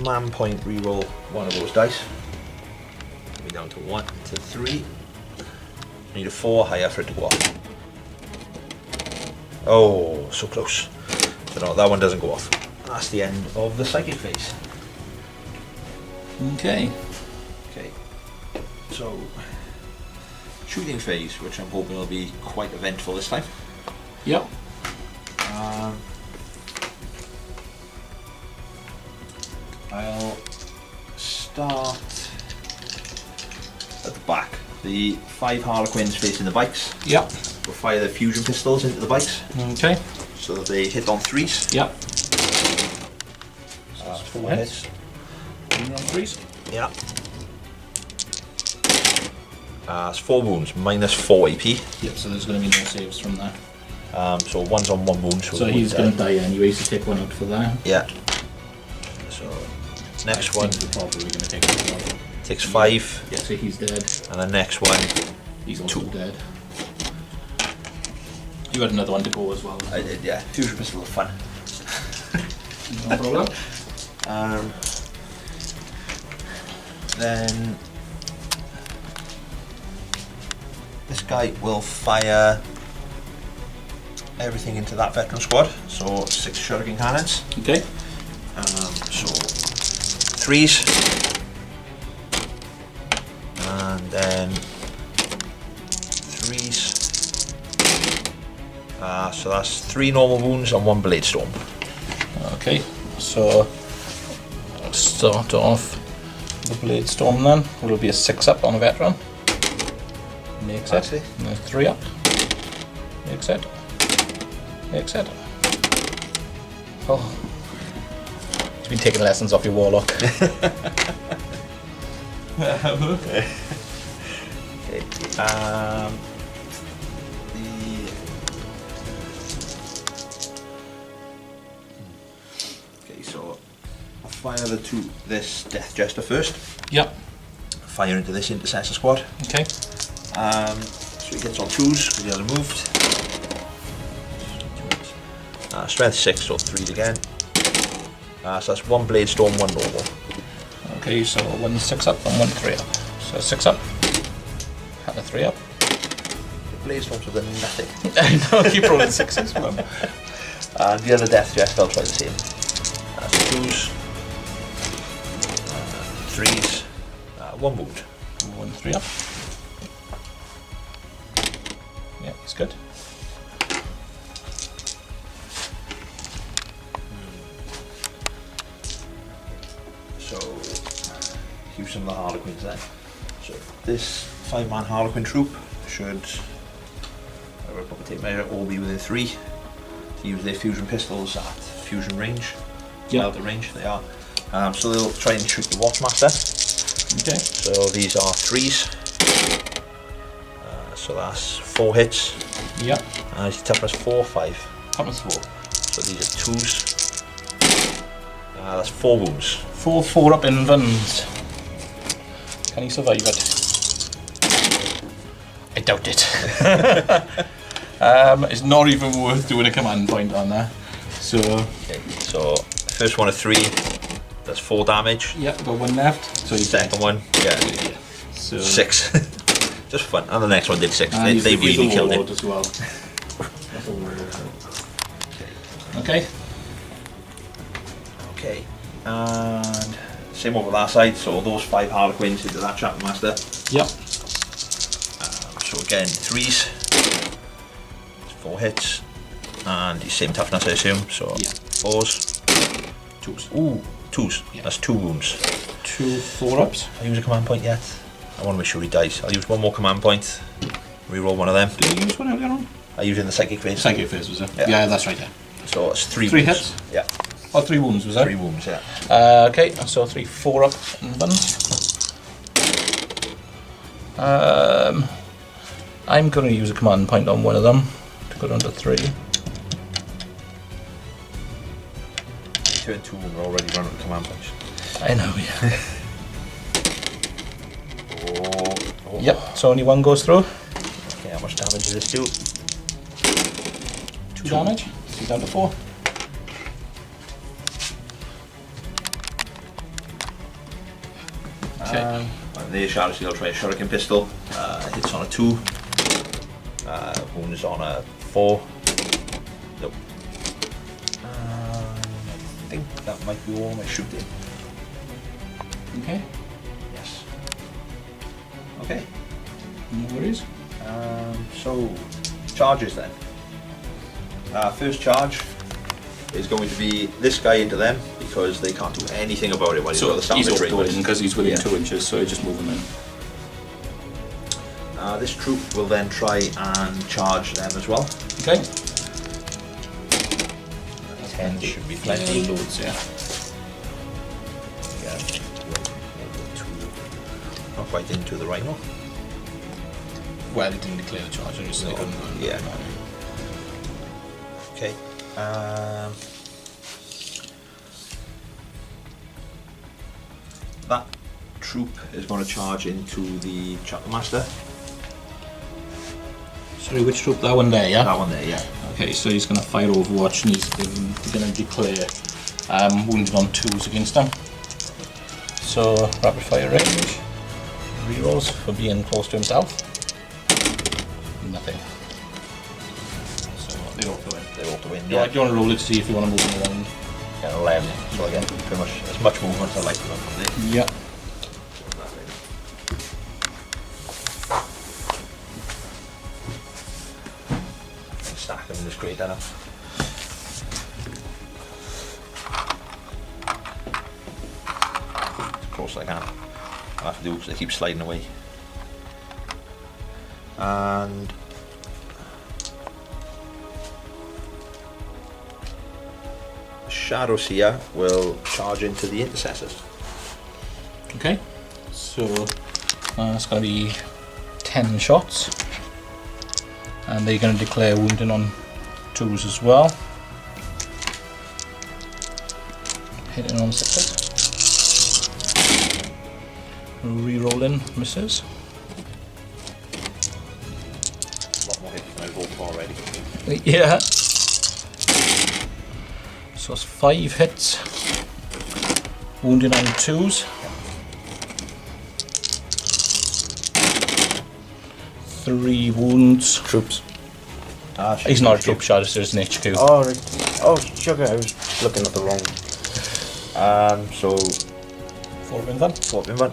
command point reroll one of those dice. Be down to 1 to 3. Need a 4 higher for it to go off. Oh, so close. So no, that one doesn't go off. That's the end of the psychic phase. Okay. Okay. So shooting phase, which I'm hoping will be quite eventful this time. Yep. I'll start at the back. The 5 Harlequins facing the bikes. Yep. We'll fire the fusion pistols into the bikes Okay. so that they hit on 3s. Yep. So that's 4 4 hits. hits. And you're on 3s. Yeah. It's 4 wounds, minus 4 AP. Yep, so there's going to be no saves from there. So one's on 1 wound. So he's going to die anyway, so take 1 out for that. Yeah. So next one We're probably going to take 1 out. takes 5. Yeah, so he's dead. And the next one, He's also 2. dead. You had another one to go as well. I did, yeah. Fusion pistol was fun. No problem. Then this guy will fire everything into that veteran squad. So 6 shuriken cannons. Okay. So 3s. And then 3s. So that's 3 normal wounds and 1 blade storm. Okay, so I'll start off the blade storm then. It'll be a 6 up on a veteran. Makes it. Actually. And a 3 up. Makes it. Makes it. Oh. You've been taking lessons off your warlock. Okay. Okay, so I'll fire this Death Jester first. Yep. Fire into this Intercessor squad. Okay. So he gets on 2s because he hasn't moved. Strength 6, so 3 again. So that's 1 blade storm, 1 normal. Okay, so 1 6 up and 1 3 up. So 6 up and a 3 up. The blade storms have done nothing. I know, keep rolling 6s for them. And the other Death Jester will try the same. That's 2s, 3s, 1 wound. 1 3 up. Yeah, he's good. So use some of the Harlequins then. So this 5-man Harlequin troop should, I will probably take measure, all be within 3 to use their fusion pistols at fusion range. Yeah. Out the range they are. So they'll try and shoot the Watchmaster. Okay. So these are 3s. So that's 4 hits. Yep. And his toughness 4, 5. Toughness 4. So these are 2s. That's 4 wounds. 4 up in Vans. Can he survive it? I doubt it. It's not even worth doing a command point on that. So. Okay, so first one of 3. That's 4 damage. Yep, got 1 left. So he's Second one, yeah, So 6. Just fun. And the next one did 6. and They he's really a killed him. warlord as well. Okay. Okay. And same over that side. So those 5 Harlequins into that Chapter Master. Yep. So again, 3s. 4 hits. And the same toughness, I assume. So Yeah. 4s. 2s. Ooh, 2s. Yeah. That's 2 wounds. 2 4 ups. Have I use a command point yet? I want to make sure he dies. I'll use 1 more command point. Reroll one of them. Did you use one earlier on? I use it in the psychic phase. Psychic phase, was it? Yeah. Yeah, that's right, yeah. So it's 3 3 wounds. hits? Yeah. Oh, 3 wounds, was that? 3 wounds, yeah. Okay, so 3 4 up in Vans. I'm going to use a command point on one of them to go down to 3. Turn 2 and we're already running with command punch. I know, yeah. Oh. Yep, so only 1 goes through. Okay, how much damage does this do? 2 damage. So down to 4. And the Shadow Steel try a Shuriken Pistol. Hits on a 2. Wounds on a 4. Nope. I think that might be all my shooting. Okay. Yes. Okay. No worries. So, charges then. First charge is going to be this guy into them because they can't do anything about it while he's got the he's standard auto range. because he's within Yeah. 2 inches, so you just move him in. This troop will then try and charge them as well. Okay. 10 should be plenty. Loads, yeah. Yeah. Not quite into the rhino. Well, he didn't declare the charge, so they No. couldn't. Yeah. Okay. That troop is going to charge into the Chapter Master. Sorry, which troop? That one there, yeah? That one there, yeah. Okay, so he's going to fire Overwatch and he's going to declare wounded on 2s against them. So, rapid fire range. Rerolls for being close to himself. Nothing. So, they all go in. They all to win. Do you want to roll it to see if you want to move them along? Yeah, 11. So again, pretty much as much movement as I like to them. Yeah. Stack them in this crate then. As close as I can. I have to do because they keep sliding away. And the Shadow Seer will charge into the Intercessors. Okay. So, it's going to be 10 shots. And they're going to declare wounding on 2s as well. Hitting on 6s. Re-rolling misses. A lot more hits than I rolled for already. Yeah. So it's 5 hits. Wounding on 2s. 3 wounds. Troops. He's not a troop shot, there's an HQ. Oh, right. Oh, sugar, I was looking at the wrong. So 4 of them. 4 Vinvan.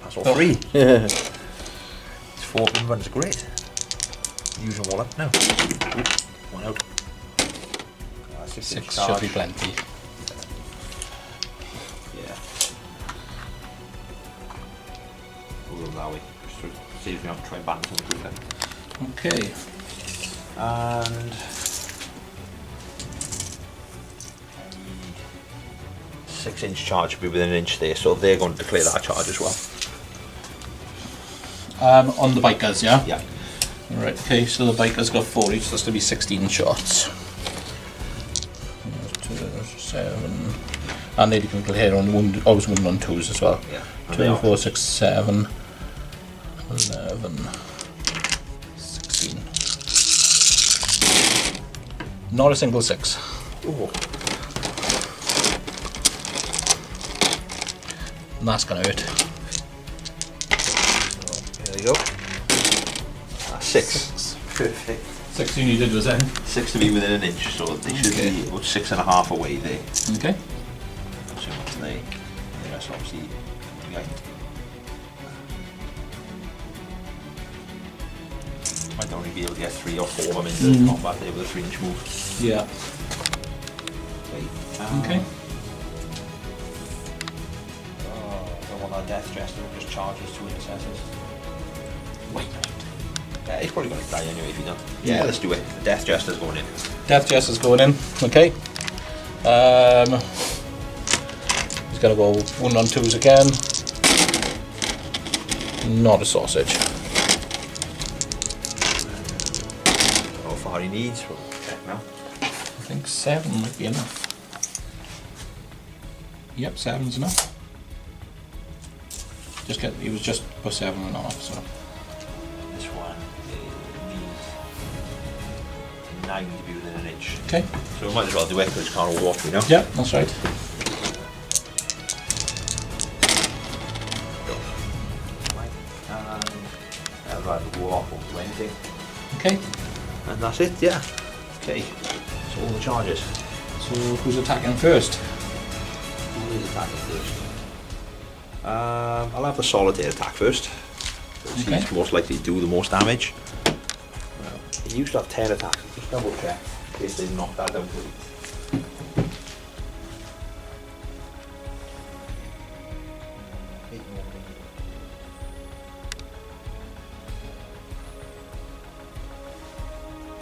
That's all 3. Yeah. 4 Vinvan is great. Use them all up now. Oop, 1 out. 6 should be plenty. Yeah. We'll go that way. Saves me have to try and balance on the group then. Okay. And 6-inch charge will be within an inch there, so they're going to declare that charge as well. On the bikers, yeah? Yeah. Right, okay, so the bikers got 4 each, so that's going to be 16 shots. 7. And they can declare on wound, always wounded on 2s as well. Yeah. 2, 4, 6, 7, 11, 16. Not a single 6. Ooh. And that's going to hurt. There you go. 6. Perfect. 6 you needed was then. 6 to be within an inch, so they should be about 6.5 away there. Okay. So much there. The rest obviously behind. Might only be able to get 3 or 4 of them into combat there with a 3-inch move. Yeah. Okay. Oh, I don't want that Death Jester, it just charges 2 Intercessors. Wait. Yeah, he's probably going to die anyway if he don't. Yeah, let's do it. The Death Jester's going in. Death Jester's going in. Okay. He's going to go 1 on 2s again. Not a sausage. How far he needs, we'll check now. I think 7 might be enough. Yep, 7's enough. He was just put 7.5, so. This one needs 9 to be within an inch. Okay. So we might as well do it because it's can't all watch me now. Yeah, that's right. wall off, won't do anything. Okay. And that's it, yeah. Okay, so all the charges. So who's attacking first? Who is attacking first? I'll have the solitaire attack first. Okay. He's most likely to do the most damage. He used to have 10 attacks. Just double check in case they knocked that down.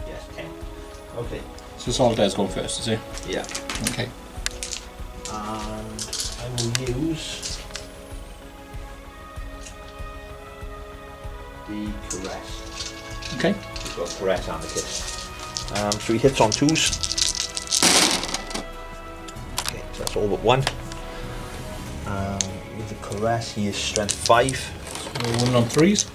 Yes, 10. Okay. So Soldier's going first, is he? Yeah. Okay. And I will use the caress. Okay. He's got caress and the kiss. So he hits on 2s. Okay, so that's all but 1. With the caress, he is strength 5. So 1 on 3s.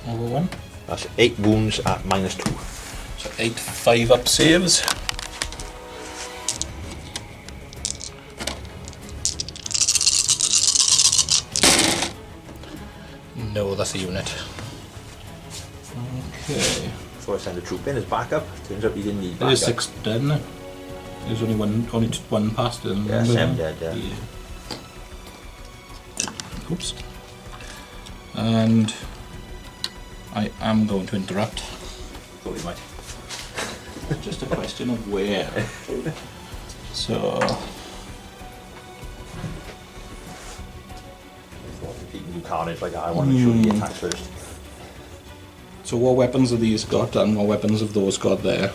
Over 1. That's 8 wounds at -2. So 8 5-up saves. No, that's a unit. Okay. Before I send the troop in as backup, turns out he didn't need There is backup. 6 dead now. There's only one past him. Yeah, 7 dead, yeah. Oops. And I am going to interrupt. Thought he might. Just a question of where. So If he can do carnage like that, I want to make sure he attacks first. So what weapons have these got and what weapons have those got there?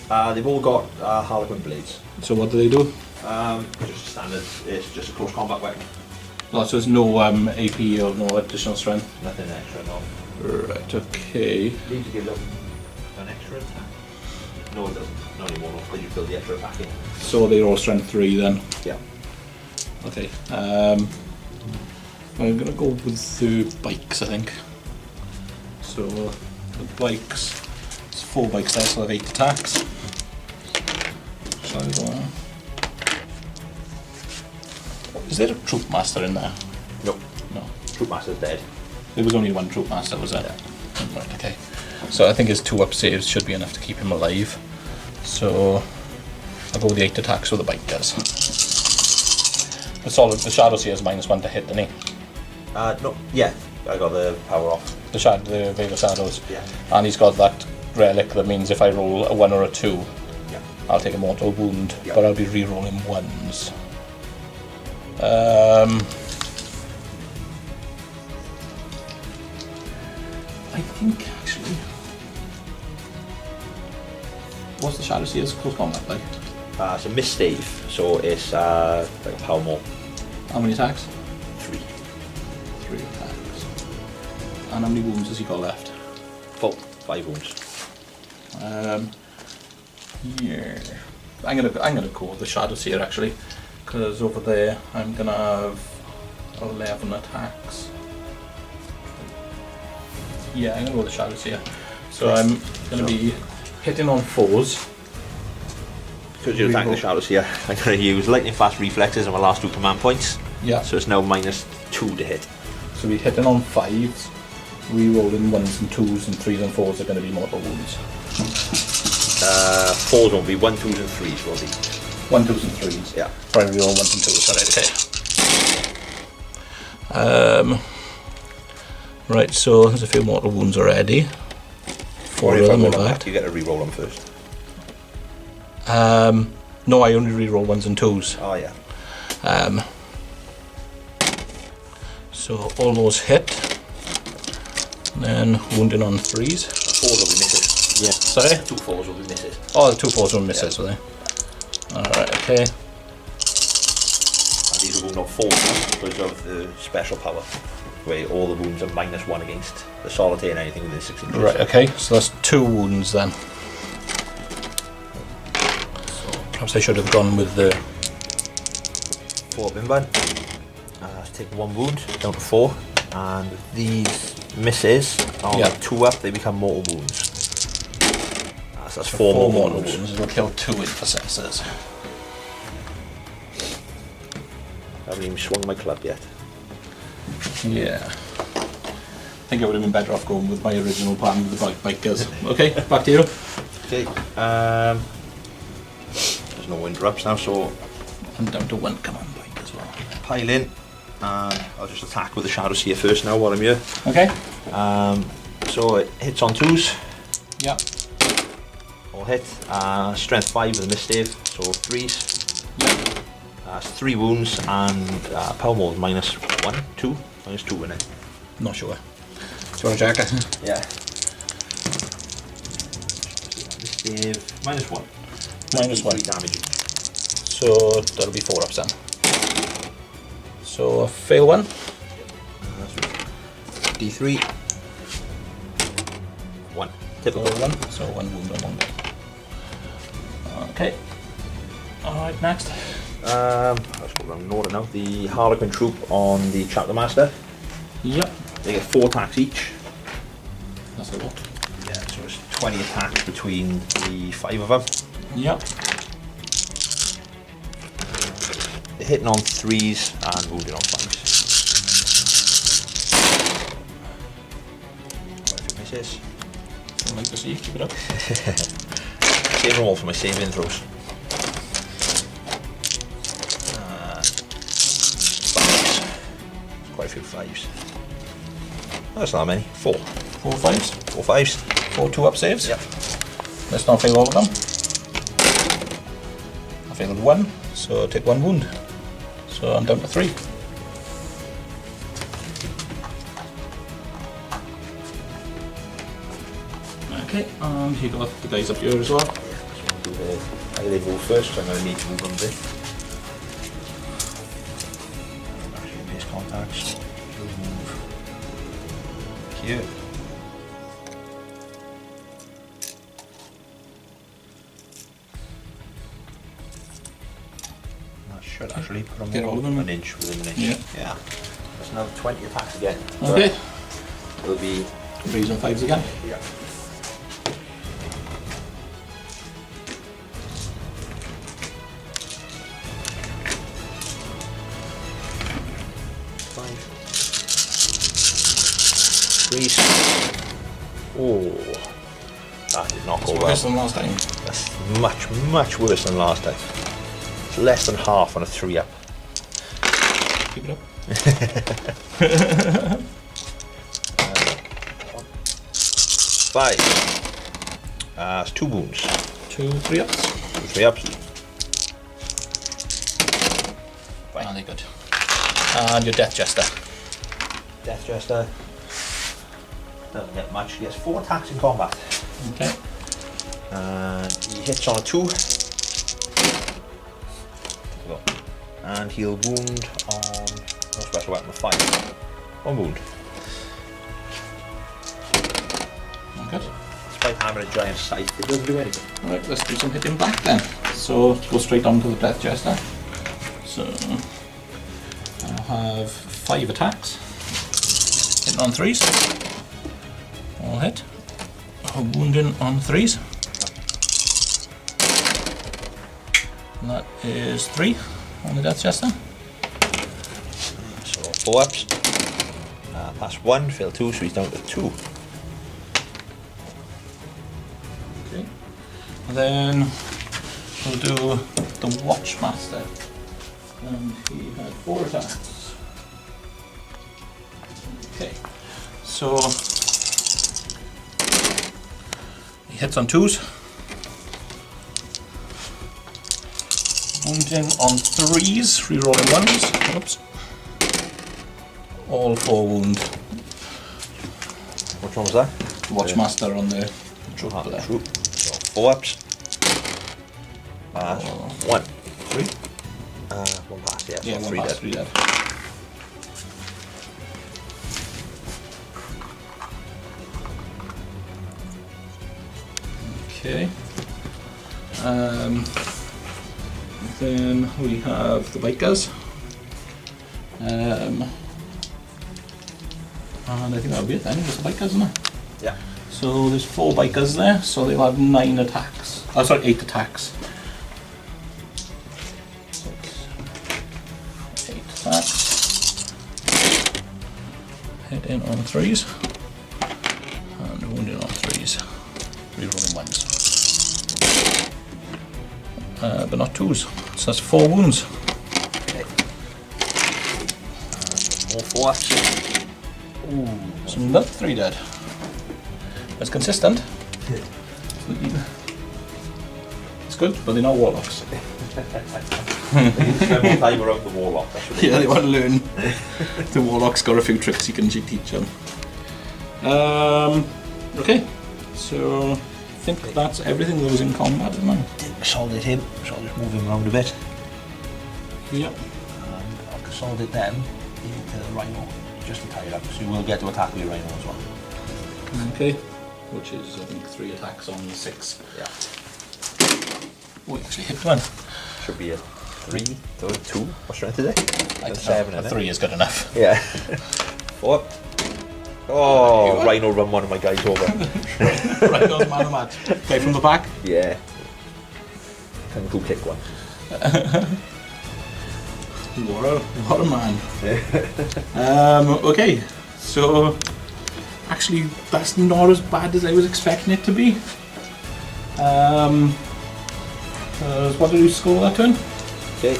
They've all got Harlequin blades. So what do they do? Just standard, it's just a close combat weapon. Oh, so there's no AP or no additional strength? Nothing extra, no. Right, okay. Need to give them an extra attack. No, it doesn't. Not anymore, because you build the extra attack in. So they're all strength 3 then? Yeah. Okay. I'm going to go with the bikes, I think. So the bikes, it's 4 bikes there, so I have 8 attacks. Shall I go on? Is there a troop master in there? No. No. Troop master's dead. There was only one troop master, was there? Yeah. Right, okay. So I think his 2-up saves should be enough to keep him alive. So I'll go with the 8 attacks so the bike does. The Shadow Seer's -1 to hit, didn't he? No, yeah. I got the power off. The Veil of Shadows. Yeah. And he's got that relic that means if I roll a 1 or a 2, Yeah. I'll take a mortal wound, Yeah. but I'll be re-rolling 1s. I think actually, what's the Shadow Seer's close combat like? It's a misstave, so it's like a power more. How many attacks? 3. 3 attacks. And how many wounds has he got left? 5 wounds. Yeah. I'm gonna go with the Shadow Seer actually, because over there I'm gonna have 11 attacks. Yeah, I'm gonna go with the Shadow Seer. So I'm gonna be hitting on 4s. Because you're attacking the shadows here, I'm going to use lightning fast reflexes on my last 2 command points. Yeah. So it's now -2 to hit. So we're hitting on 5s, re-rolling 1s and 2s, and 3s and 4s are going to be mortal wounds. 4s won't be, 1, 2s and 3s will be. 1, 2s and 3s. Yeah. Right, re-roll 1s and 2s, alright, okay. Right, so there's a few mortal wounds already. 4 of them in fact. You get to re-roll them first. No, I only re-roll 1s and 2s. Oh yeah. So all those hit. Then wounding on 3s. 4s will be misses. Yeah. Sorry? 2 4s will be misses. Oh, the 2 4s were misses, were they? Alright, okay. And these will wound on 4s because of the special power, where all the wounds are -1 against the solitaire and anything within 6 inches. Right, okay, so that's 2 wounds then. Perhaps I should have gone with the 4 Bimban. Take 1 wound, down to 4. And with these misses, on Yeah. 2 up, they become mortal wounds. So that's 4 more mortal wounds. It'll kill 2 intercessors. I haven't even swung my club yet. Yeah. I think I would have been better off going with my original plan with the bikers. Okay, back to you. Okay. There's no interrupts now, so I'm down to 1. Come on, bike as well. pile in, and I'll just attack with the shadows here first now while I'm here. Okay. So it hits on 2s. Yeah. All hit. Strength 5 with a miss save, so 3s. Yeah. That's 3 wounds, and power mode minus 1, 2, minus 2 in it. Not sure. Do you want to check it? Yeah. Miss save minus 1. Minus 1. 3 damage. So that'll be 4 ups then. So fail 1. D3. 1. Typical. Fail 1. So 1 wound on 1 day. Okay. Alright, next. Let's go around in order now. The Harlequin troop on the Chapter Master. Yep. They get 4 attacks each. That's a lot. Yeah, so it's 20 attacks between the 5 of them. Yep. They're hitting on 3s and wounding on 5s. Quite a few misses. I'd like to see you keep it up. Save them all for my saving throws. 5s. There's quite a few 5s. That's not many. 4. 4 5s. 4 5s. 4 2-up saves. Yep. Let's not fail all of them. I failed 1, so take 1 wound. So I'm down to 3. Okay, and you got the guys up here as well. Do the how they move first, so I'm going to need to move them a bit. Actually, base contacts. Move here. That should actually put them Get all of them. an inch within an inch. Yeah. That's now 20 attacks again. Okay. It'll be 3s and 5s again. yeah. Oh, that did not go well. Worse than last time. That's much, much worse than last time. It's less than half on a 3-up. Keep it up. 5. It's 2 wounds. 2 3-ups. 2 3-ups. Ah, they're good. And your Death Jester. Death Jester. Doesn't get much. He has 4 attacks in combat. Okay. He hits on a 2. And he'll wound on no special weapon of 5. 1 wound. Good. Despite having a giant scythe, it doesn't do anything. Alright, let's do some hitting back then. So go straight on to the Death Jester. So I'll have 5 attacks. Hitting on 3s. All hit. Wounding on 3s. And that is 3 on the Death Jester. So 4 ups. Pass 1, fail 2, so he's down to 2. Okay. And then we'll do the Watchmaster. And he had 4 attacks. Okay. So he hits on 2s. Wounding on 3s, rerolling 1s. Oops. All 4 wound. Which one was that? Watchmaster on the troop there. Troop. So 4 ups. 1. 3? 1 pass, yeah. Yeah, So 1 3 pass, dead. 3 dead. Okay. Then we have the bikers. And I think that'll be it then, just the bikers, isn't it? Yeah. So there's 4 bikers there, so they'll have 9 attacks. Oh, sorry, 8 attacks. 8 attacks. hitting on 3s. And wounding on 3s. Rerolling 1s. But not 2s. So that's 4 wounds. Okay. More 4s. Ooh. So another 3 dead. That's consistent. It's good, but they're not warlocks. They need to spend more time around the warlock. That's what Yeah, they want to learn. The warlock's got a few tricks you can teach them. Okay, so I think that's everything that was in combat, isn't it? Consolidate him, so I'll just move him around a bit. Yep. And I'll consolidate them into the rhino, just to tie it up, so you will get to attack with your rhino as well. Okay, which is I think 3 attacks on 6. Yeah. Oh, you actually hit one. Should be a 3, 2. What strength is it? I don't 7, know, a isn't 3 is good enough. Yeah. 4. Oh, Rhino run one of my guys over. Rhino's man of the match. Play from the back. Yeah. Kung Fu kick one. What a man. Okay, so actually that's not as bad as I was expecting it to be. What did you score that turn? Okay,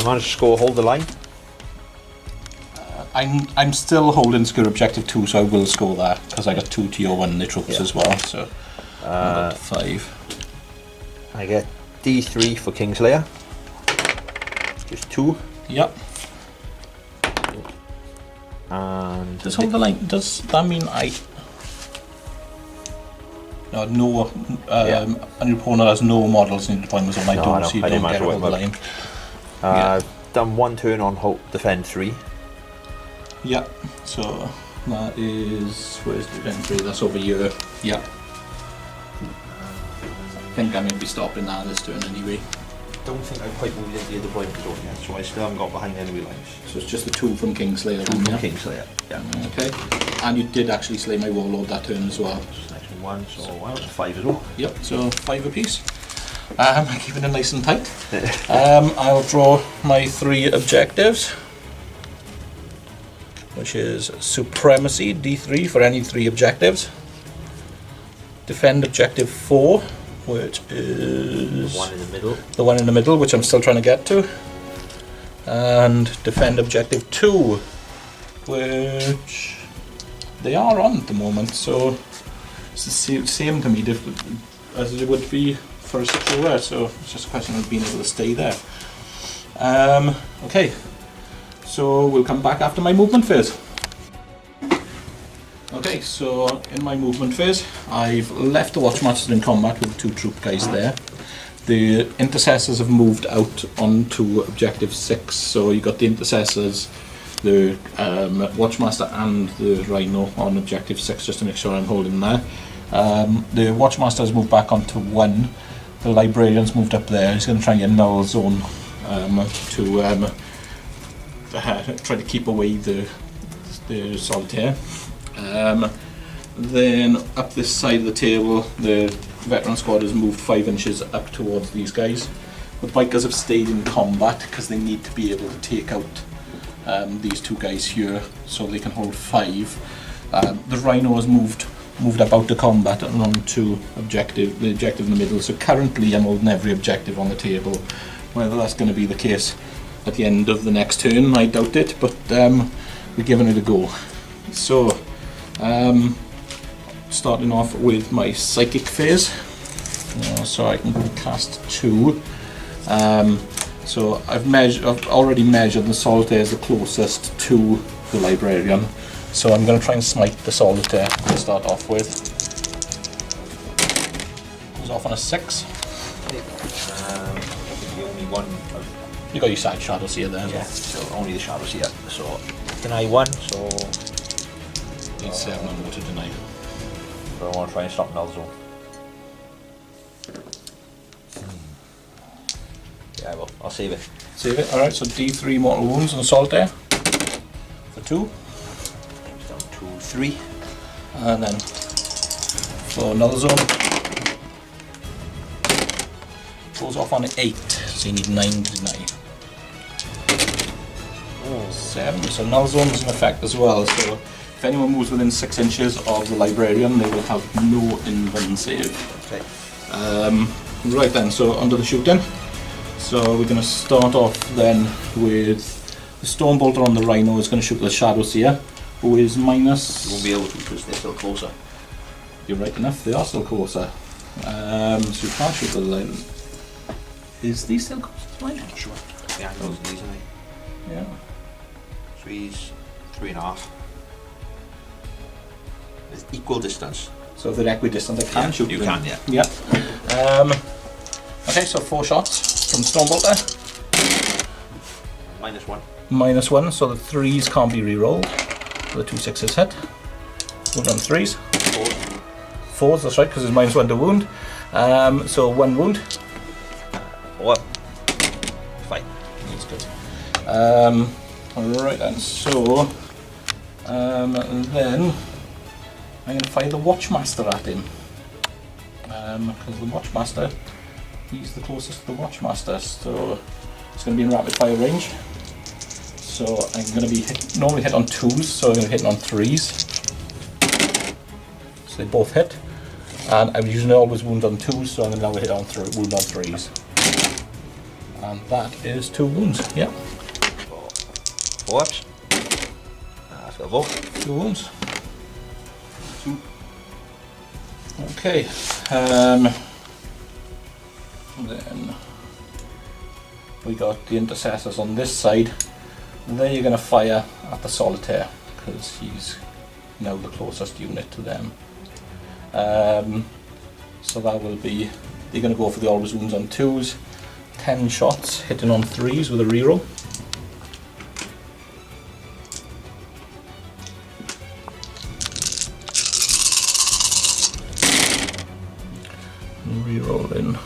managed to score hold the line. I'm still holding secure objective 2, so I will score that because I got 2 tier 1 in the troops as well. So I got 5. I get D3 for Kingslayer. Just 2. Yep. And Does hold the line? Does that mean no? And your opponent has no models in deployments on my No, door, no, so you I don't didn't get matter hold the what line. done 1 turn on defend 3. Yep. So that is where's the defend 3? That's over here. Yep. I think I'm going to be stopping that this turn anyway. Don't think I've quite moved into the deployment zone yet, so I still haven't got behind enemy lines. So it's just the 2 from Kingslayer. 2 then, from yeah? Kingslayer. Yeah. Okay. And you did actually slay my warlord that turn as well. Section 1, so well, that's 5 as well. Yep, so 5 apiece. Keeping it nice and tight. I'll draw my 3 objectives, which is Supremacy, D3 for any 3 objectives. Defend objective 4, which is The one in the middle. the one in the middle, which I'm still trying to get to. And defend objective 2, which they are on at the moment, so it's the same to me as it would be for a secure, so it's just a question of being able to stay there. Okay, so we'll come back after my movement phase. Okay, so in my movement phase, I've left the Watchmaster in combat with the 2 troop guys there. The intercessors have moved out onto objective 6, so you got the intercessors, the Watchmaster and the Rhino on objective 6, just to make sure I'm holding there. The Watchmaster has moved back onto 1. The Librarian's moved up there. He's going to try and get null zone to try to keep away the solitaire. Then up this side of the table, the veteran squad has moved 5 inches up towards these guys. The bikers have stayed in combat because they need to be able to take out these 2 guys here, so they can hold 5. The Rhino has moved up out of combat and onto the objective in the middle. So currently I'm holding every objective on the table. Whether that's going to be the case at the end of the next turn, I doubt it, but we're giving it a go. So starting off with my psychic phase, so I can cast 2. So I've already measured the solitaire as the closest to the librarian, so I'm going to try and smite the solitaire to start off with. Goes off on a 6. The only one. You got your side shadows here there. Yeah, so only the shadows here. So deny 1, so Need 7 on water tonight. I want to try and stop null zone. Yeah, well, I'll save it. Save it. Alright, so D3 mortal wounds on solitaire for 2. It's down 2, 3. And then for another zone. Goes off on 8, so you need 9 to deny. 7, so null zone is in effect as well, so If anyone moves within 6 inches of the librarian, they will have no invuln save. Okay. Right then, so onto the shooting. So we're going to start off then with the Stormbolter on the Rhino is going to shoot the Shadow Seer, who is minus... You won't be able to because they're still closer. You're right enough, they are still closer. So you can't shoot the line. Is these still closer to mine? Not sure. Yeah, I know these, aren't they? Yeah. 3.5. It's equal distance. So if they're equidistant, I can shoot you them. can, yeah. Yeah. Okay, so 4 shots from Stormbolter. -1. -1, so the 3s can't be re-rolled. So the 2 6s hit. We've done 3s. 4s, that's right, because it's -1 to wound. So 1 wound. 4. Fine. That's good. Right then, so then I'm going to fire the Watchmaster at him. Because the Watchmaster, he's the closest to the Watchmaster, so it's going to be in rapid fire range. So I'm going to be normally hit on 2s, so I'm going to hit on 3s. So they both hit. And I was usually always wound on 2s, so I'm going to now hit on wound on 3s. And that is 2 wounds, yeah. 4 ups. Still 4. 2 wounds. Okay. Then we got the intercessors on this side. Then you're going to fire at the Solitaire because he's now the closest unit to them. So that will be, they're going to go for the always wounds on 2s, 10 shots hitting on 3s with a reroll. Reroll in.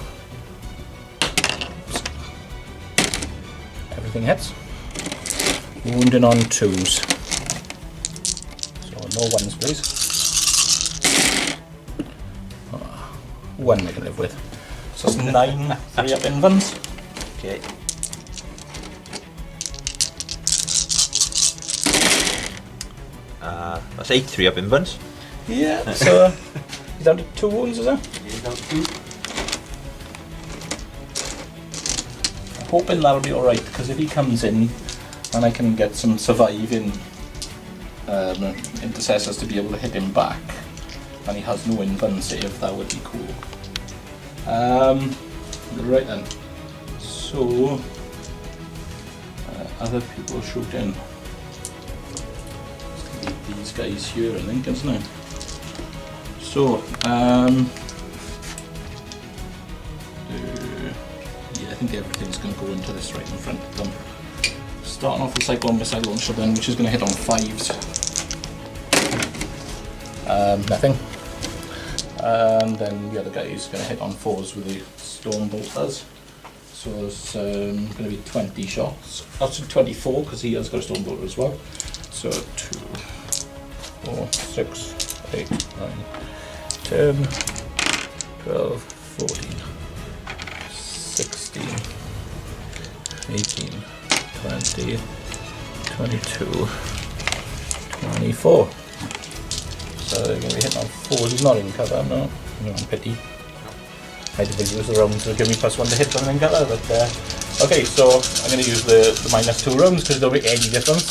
Everything hits. Wounding on 2s. So no 1s please. 1 I can live with. So it's 9 3 up invuns. Okay. That's 8 3 up invuns. Yeah, so he's down to 2 wounds, is it? He's down to 2. I'm hoping that'll be alright, because if he comes in and I can get some surviving intercessors to be able to hit him back, and he has no invuln save, that would be cool. Right then, so other people shooting. It's going to be these guys here, I think, isn't it? So, yeah, I think everything's going to go into this right in front of them. Starting off with Cyclone Missile Launcher then, which is going to hit on 5s. Nothing. And then the other guy is going to hit on 4s with the Storm Bolters. So there's going to be 20 shots. Actually 24 because he has got a Storm Bolter as well. So 2, 4, 6, 8, 9, 10, 12, 14, 16, 18, 20, 22, 24. So they're going to be hitting on 4s. He's not in cover, no. No, I'm pity. I did use the rounds to give me +1 to hit them in cover, but okay, so I'm going to use the -2 rounds because there'll be any difference.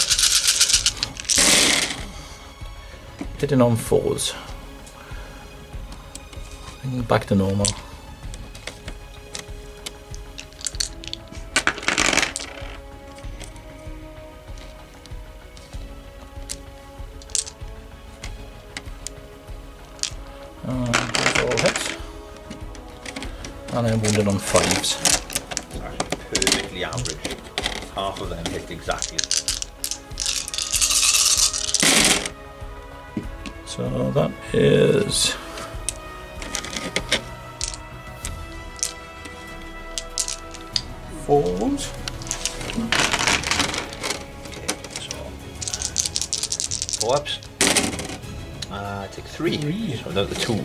Hitting on 4s. Back to normal. Those all hits. And I'm wounded on 5s. Perfectly average. Half of them hit exactly. So that is 4 wounds. Okay, so 4 ups. I take 3. So no, the 2.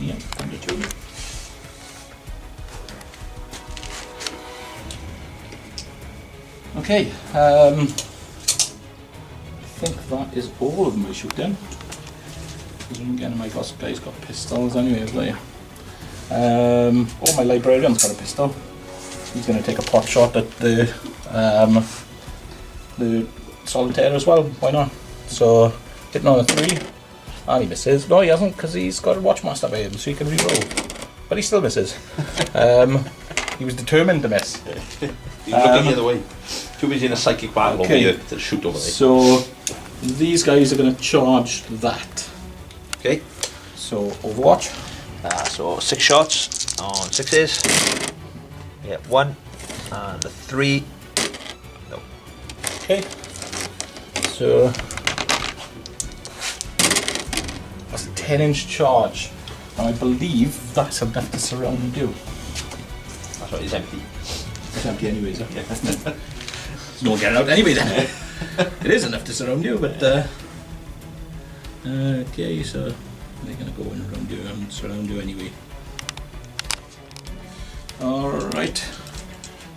Yeah, under 2. Okay, think that is all of my shooting. Again, my guy's got pistols anyway, as well. Oh, my librarian's got a pistol. He's going to take a pot shot at the solitaire as well. Why not? So, hitting on a 3, and he misses. No, he hasn't, because he's got a watchmaster by him, so he can re-roll. But he still misses. He was determined to miss. He's looking the other way. Too busy in a psychic battle over here to shoot over there. So, these guys are going to charge that. Okay. So, Overwatch. So 6 shots on 6s. Yeah, 1 and a 3. No. Okay. So that's a 10-inch charge. And I believe that's enough to surround you. That's right, it's empty. It's empty anyways, okay. There's no getting out anyway then. It is enough to surround you, but okay, so they're gonna go in around you and surround you anyway. Alright.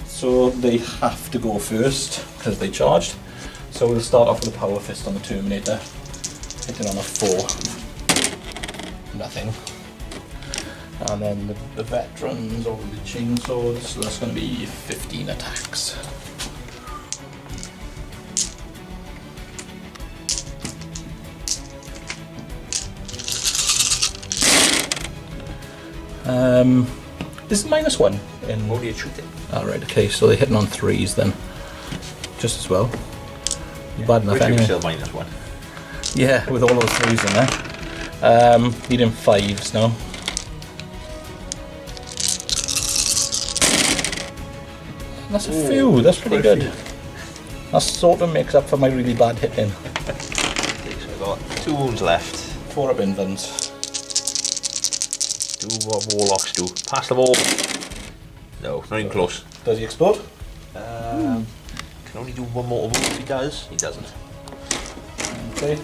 So they have to go first because they charged. So we'll start off with a power fist on the Terminator. Hitting on a 4. Nothing. And then the veterans or the chainswords, so that's going to be 15 attacks. This is -1 in What are you shooting? Alright, okay, so they're hitting on 3s then. Just as well. Bad enough anyway. Still -1. Yeah, with all those 3s in there. Needing 5s now. That's a few, that's pretty good. That sort of makes up for my really bad hitting. Okay, so I've got 2 wounds left. 4 up invents. Do what warlocks do. Pass the ball. No, not even close. Does he explode? Can only do 1 mortal wound if he does. He doesn't. Okay.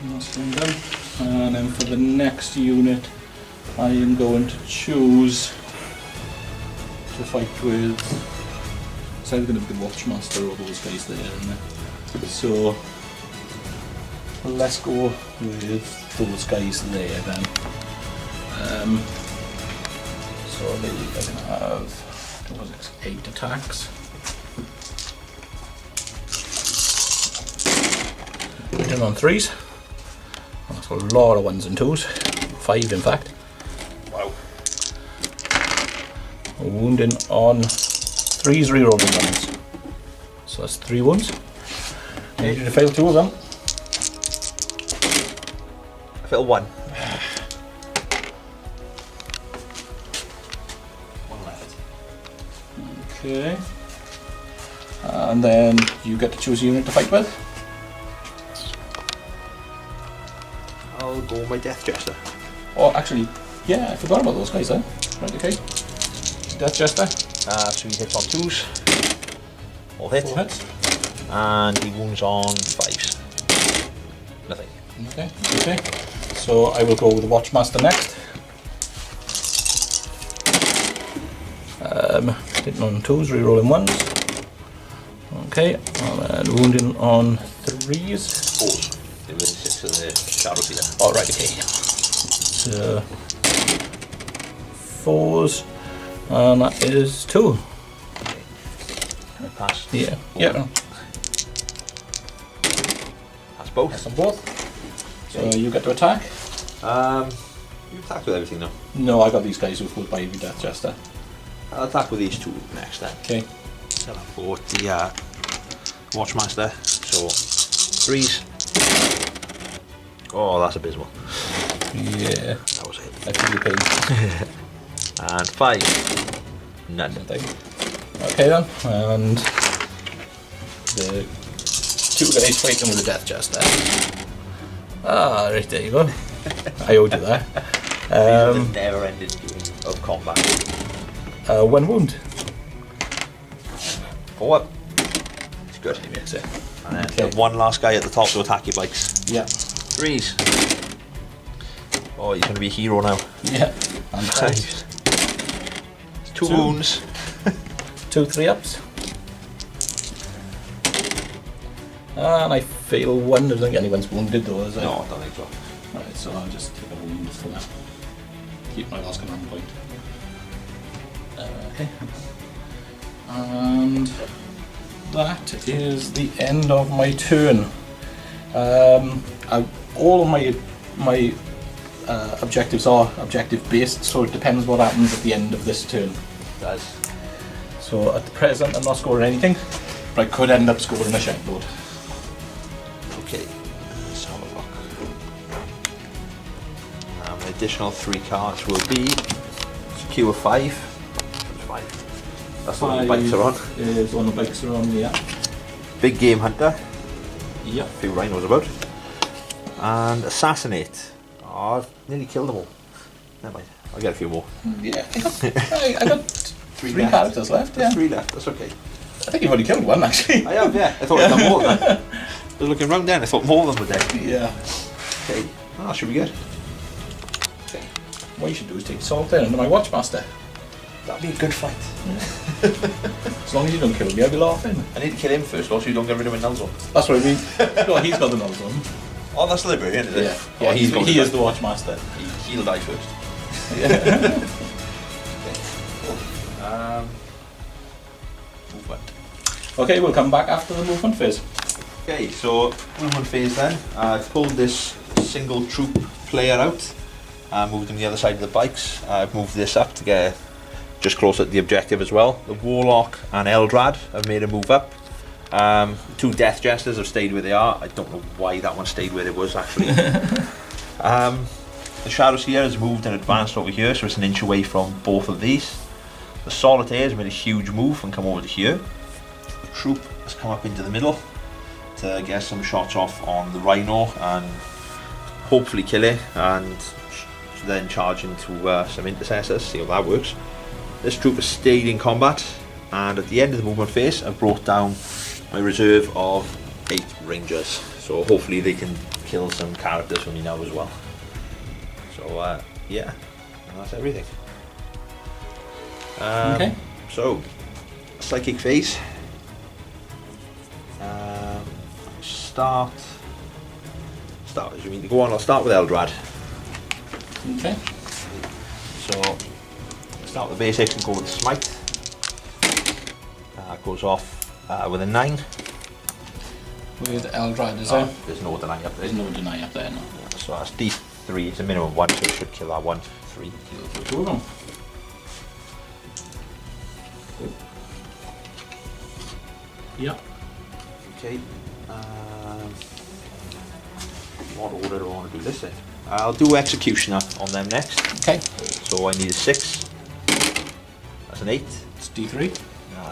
That's one done. And then for the next unit, I am going to choose to fight with. So I'm going to be the Watchmaster or those guys there. Isn't it? So let's go with those guys there then. So they're going to have 8 attacks. Hitting on 3s. That's a lot of 1s and 2s. 5 in fact. Wow. Wounding on 3s, rerolling 1s. So that's 3 wounds. I need you to fail 2 of them. I failed 1. 1 left. Okay. And then you get to choose a unit to fight with. I'll go my Death Jester. Oh, actually, yeah, I forgot about those guys then. Right, okay. Death Jester. So he hits on 2s. All hit. 4 hits. And he wounds on 5s. Nothing. Okay, okay. So I will go with the Watchmaster next. Hitting on 2s, rerolling 1s. Okay, and then wounding on 3s. 4s. They were 6 of the shadow sealer. Alright, okay. So 4s, and that is 2. Can I pass? Yeah, yeah. That's both. That's on both. So you get to attack. You attack with everything now. No, I got these guys who would buy me Death Jester. I'll attack with these 2 next then. Okay. So I've got the Watchmaster. So 3s. Oh, that's abysmal. Yeah. That was it. I feel your pain. And 5. None. Okay then, and the 2 guys fighting with the Death Jester. Ah, right, there you go. I owed you that. These are the never-ending game of combat. 1 wound. 4. It's good. That's it. And then Okay. the 1 last guy at the top to attack your bikes. Yeah. 3s. Oh, he's going to be a hero now. Yeah. And 5s. 2 2. wounds. 2 3-ups. And I fail 1. I don't think anyone's wounded though, is it? No, I don't think so. Right, so I'll just take a wound for that. Keep my last command point. Okay. And that is the end of my turn. All of my objectives are objective based, so it depends what happens at the end of this turn. It does. So at the present I'm not scoring anything, but I could end up scoring a shipload. Okay, let's have a look. The additional 3 cards will be secure 5. 5. That's what the bikes are on. Is on the bikes are on, yeah. Big Game Hunter. Yep. A few rhinos about. And Assassinate. Oh, I've nearly killed them all. Never mind, I'll get a few more. Yeah, I got 3 characters left, yeah. 3 left, that's okay. I think you've already killed one actually. I have, yeah. I thought I'd done more than that. I was looking around there and I thought more of them were dead. Yeah. Okay, that should be good. Okay. What you should do is take Salt in under my Watchmaster. That'd be a good fight. As long as you don't kill me, I'll be laughing. I need to kill him first, or so you don't get rid of my nulls on. That's what I mean. No, he's got the nose on. Oh, that's the Librarian, is it? Yeah, Oh, he is the Watchmaster. He'll die first. Yeah. Movement. Okay, we'll come back after the movement phase. Okay, so movement phase then. I've pulled this single troop player out. Moved him to the other side of the bikes. I've moved this up to get just closer to the objective as well. The Warlock and Eldrad have made a move up. 2 Death Jesters have stayed where they are. I don't know why that one stayed where it was actually. The Shadow Seer has moved and advanced over here, so it's an inch away from both of these. The Solitaire has made a huge move and come over to here. The Troop has come up into the middle to get some shots off on the Rhino and hopefully kill it, and then charge into some intercessors, see how that works. This troop has stayed in combat, and at the end of the movement phase I've brought down my reserve of 8 Rangers, so hopefully they can kill some characters for me now as well. So yeah, and that's everything. Okay. So, psychic phase. Start as you mean to go on. I'll start with Eldrad. Okay. So, start with the basics and go with Smite. Goes off with a 9. With Eldrad, is there? There's no deny up there. There's no deny up there, no. So that's D3, it's a minimum of 1, so it should kill that 1, 3. Kill 2 of them. Yep. Okay. What order do I want to do this in? I'll do Executioner on them next. Okay. So I need a 6. That's an 8. It's D3.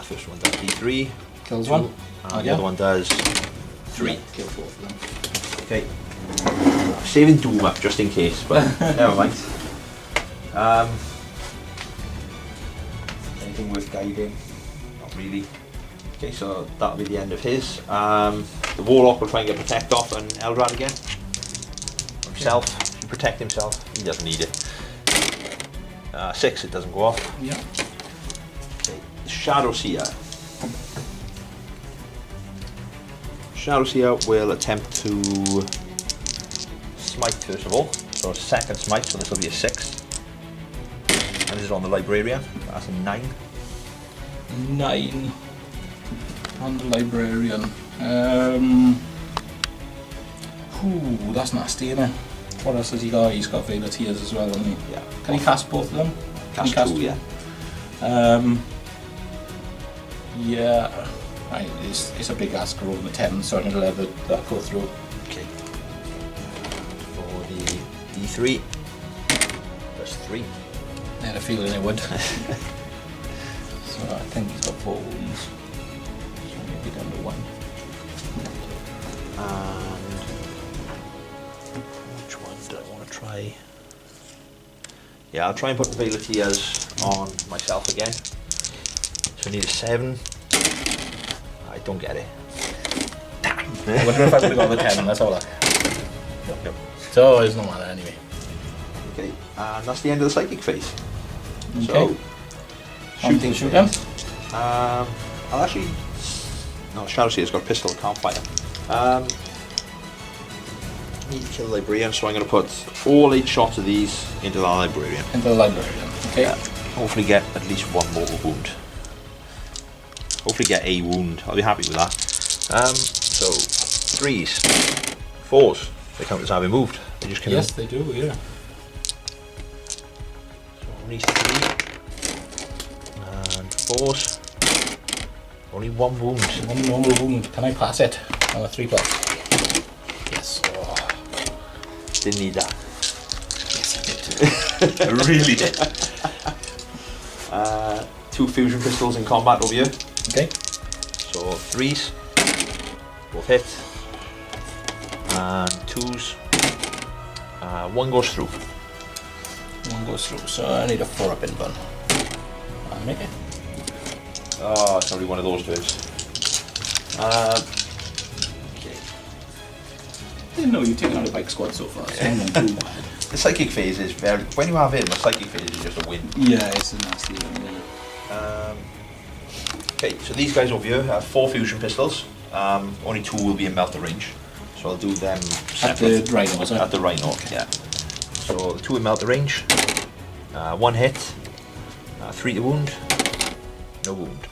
First one does D3. Kills 2, 1. And the other one does 3. Yeah, kill 4 of them. Okay. I'm saving Doom up just in case, but never mind. Anything worth guiding? Not really. Okay, so that'll be the end of his. The Warlock will try and get Protect off on Eldrad again. Himself. To protect himself. He doesn't need it. 6, it doesn't go off. Yeah. Okay. The Shadow Seer. Shadow Seer will attempt to smite first of all. So a second smite, so this will be a 6. And this is on the Librarian. That's a 9. 9 on the Librarian. Ooh, that's nasty, isn't it? What else has he got? He's got Veil of Tears as well, hasn't he? Yeah. Can he cast both of them? Cast 2, yeah. Yeah. Right, it's a big ask roll with 10, so I'm going to let that go through. Okay. For the D3, that's 3. I had a feeling it would. So I think he's got 4 wounds. So maybe down to 1. And which one do I want to try? Yeah, I'll try and put the Veil of Tears on myself again. So I need a 7. I don't get it. I wonder if I would have got the 10, let's have a look. Yep. So it's no matter anyway. Okay, and that's the end of the psychic phase. Okay. So, shooting shooting. I'll actually... No, Shadow Seer's got a pistol, can't fire. Need to kill the librarian, so I'm going to put all 8 shots of these into the librarian. Into the librarian. Okay. Yeah. Hopefully get at least 1 mortal wound. Hopefully get a wound. I'll be happy with that. So 3s, 4s. They count as having moved. They just Yes, they do. Yeah. So only 3 and 4s. Only 1 wound. One normal wound. Can I pass it on a 3+? Yes. Oh. Didn't need that. Yes, I did. I really did. 2 fusion pistols in combat over here. Okay. So 3s, both hit, and 2s. 1 goes through. One goes through. So I need a 4-up in bun. I'll make it. Oh, it's only one of those turns. Okay. Didn't know you'd taken out a bike squad so far. So I'm not too bad. The psychic phase is very. When you have him, the psychic phase is just a win. Yeah, it's a nasty one. Yeah. Okay, so these guys over here have 4 fusion pistols. Only 2 will be in melter range, so I'll do them separate. At the rhino, was it? At the rhino, yeah. So the 2 in melter range, 1 hit, 3 to wound, no wound.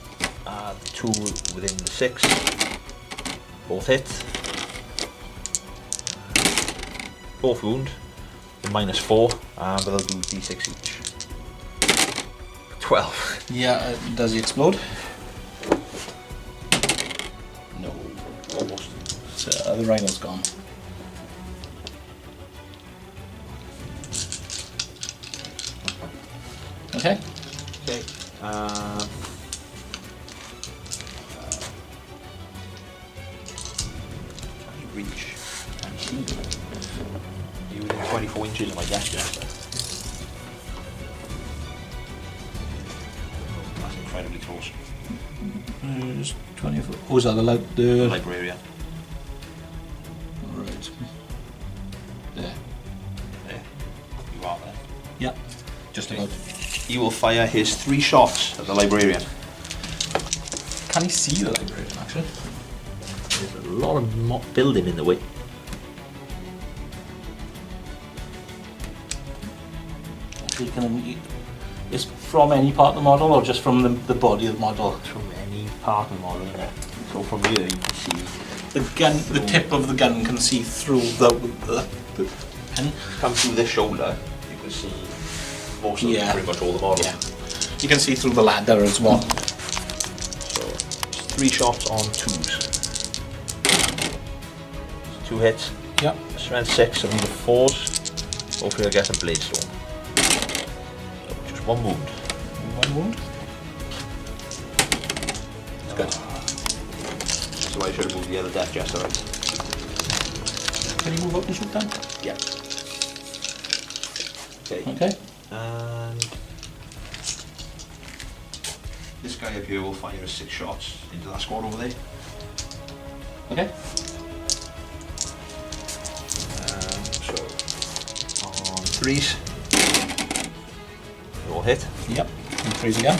The 2 within the 6, both hit, 4th wound, the -4, but they'll do d6 each. 12. Yeah, does he explode? No. Almost. So the rhino's gone. Okay. Okay. Can you reach? You within 24 inches of my desk, Jester. That's incredibly close. There's 24. Oh, is that the Librarian. Right. There. There. You are there. Yeah. Just about. He will fire his 3 shots at the librarian. Can he see the librarian actually? There's a lot of building in the way. Actually, is from any part of the model or just from the body of the model? From any part of the model. So from here you can see The gun, the tip of the gun can see through the pen. come through this shoulder. You can see most of pretty much all the model. Yeah. You can see through the ladder as well. So it's 3 shots on 2s. 2 hits. Yep. Strength 6, I need the 4s. Hopefully I'll get some blade storm. So just 1 wound. 1 wound. It's good. So I should have moved the other death jester right. Can you move up and shoot down? Yeah. Okay. Okay. And this guy up here will fire his 6 shots into that squad over there. Okay. So on 3s, they all hit. Yep. And 3s again.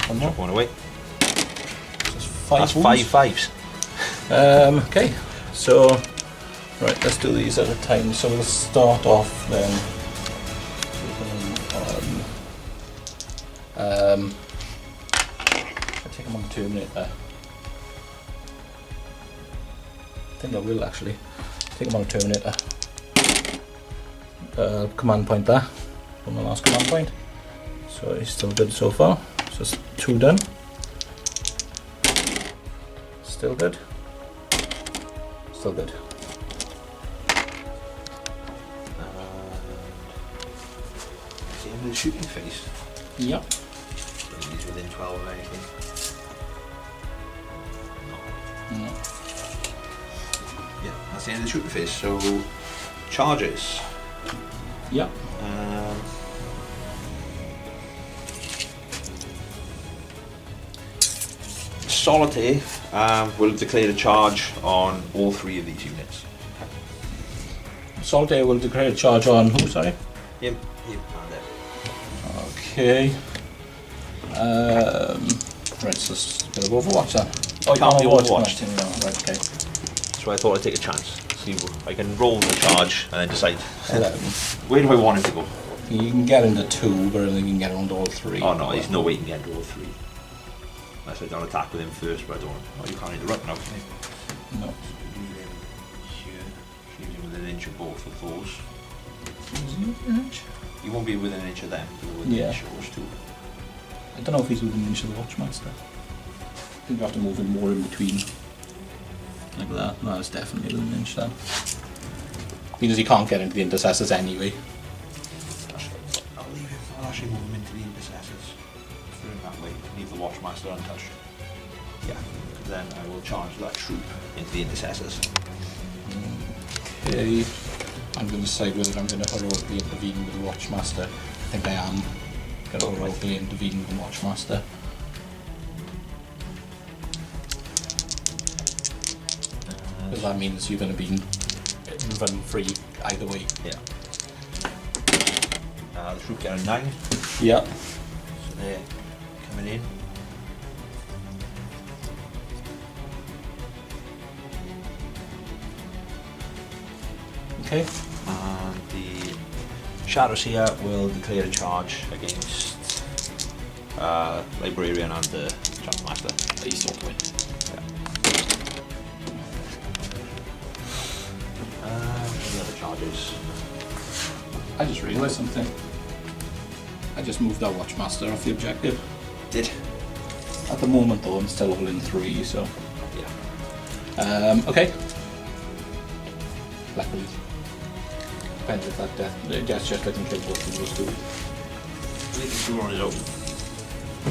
One more. One away. That's 5 That's wounds. 5 5s. Okay. So, right, let's do these at a time. So we'll start off then. I'll take him on Terminator. I think I will actually. Take him on a Terminator. Command point there. On the last command point. So he's still good so far. So it's 2 done. Still good. Still good. It's the end of the shooting phase. Yep. He's within 12 of anything. No. Yeah, that's the end of the shooting phase. So charges. Yep. Solitaire will declare a charge on all 3 of these units. Solitaire will declare a charge on who, sorry? Him, and there. Okay. Right, so it's a bit of Overwatch then. Oh, you can't be Overwatched. Right, okay. That's why I thought I'd take a chance. See, if I can roll the charge and then decide 11. where do I want him to go. You can get into 2, but I don't think you can get around all 3. Oh no, there's no way you can get into all 3. Unless I don't attack with him first, but I don't. Oh, you can't interrupt now, can you? No. Leave him here. Leave him within an inch of both of those. Is he within an inch? You won't be within an inch of them, but within an inch of those two. I don't know if he's within an inch of the Watchmaster. I think you have to move him more in between. Like that. No, it's definitely within an inch then. Because he can't get into the intercessors anyway. I'll leave him. I'll actually move him into the intercessors. Through him that way. Leave the Watchmaster untouched. Yeah. Then I will charge that troop into the intercessors. Okay. I'm going to decide whether I'm going to heroically intervene with the Watchmaster. I think I am going to heroically intervene with the Watchmaster. Because that means you're going to be run free either way. Yeah. The troop get a 9. Yeah. So they're coming in. Okay. And the Shadows here will declare a charge against Librarian and the Chapmaster. Please don't win. Any other charges? I just realised something. I just moved our Watchmaster off the objective. Did? At the moment though, I'm still holding 3, so... Yeah. Okay. Luckily. Depends if that just let him kill both of those two. Making sure on his own. I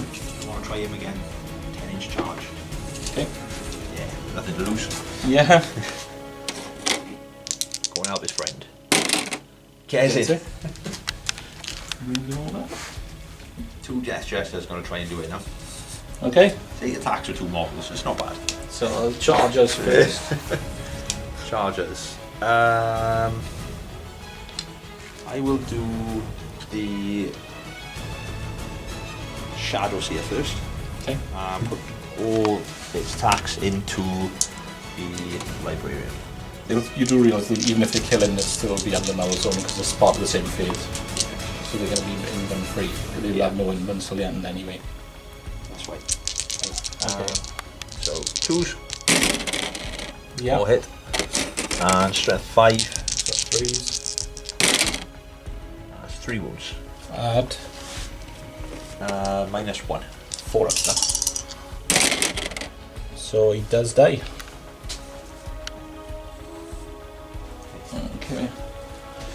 want to try him again. 10-inch charge. Okay. Yeah, nothing to lose. Yeah. Go and help his friend. Cares it. Two Death Jesters going to try and do it now. Okay. He attacks with 2 models, it's not bad. So chargers first. Chargers. I will do the Shadows here first. Okay. Put all its attacks into the Librarian. You do realise that even if they're killing, they'll still be under null zone because they're part of the same phase. So they're going to be invuln free. They'll have no invuln till the end anyway. That's right. Okay. So 2s. Yeah. All hit. And strength 5. So 3s. That's 3 wounds. Add -1. 4 up now. So he does die. Okay.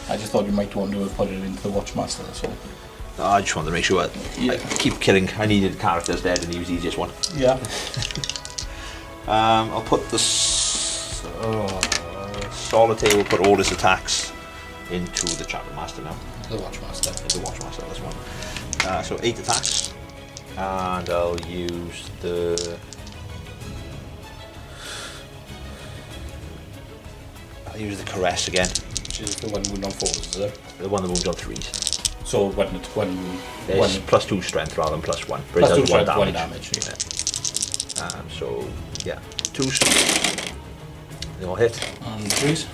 I just thought you might want to have put it into the Watchmaster, that's all. I just wanted to make sure I keep killing. I needed characters dead and he was the easiest one. Yeah. I'll put the Solitaire will put all his attacks into the Chapter Master now. The Watchmaster. Into the Watchmaster, this one. So 8 attacks. And I'll use the... I'll use the Caress again. Which is the one wound on 4s, is it? The one that wounds on 3s. So when There's +2 strength rather than +1. But plus it 2 does strength, 1 damage. damage. Yeah. So, yeah. 2s. They all hit. And 3s.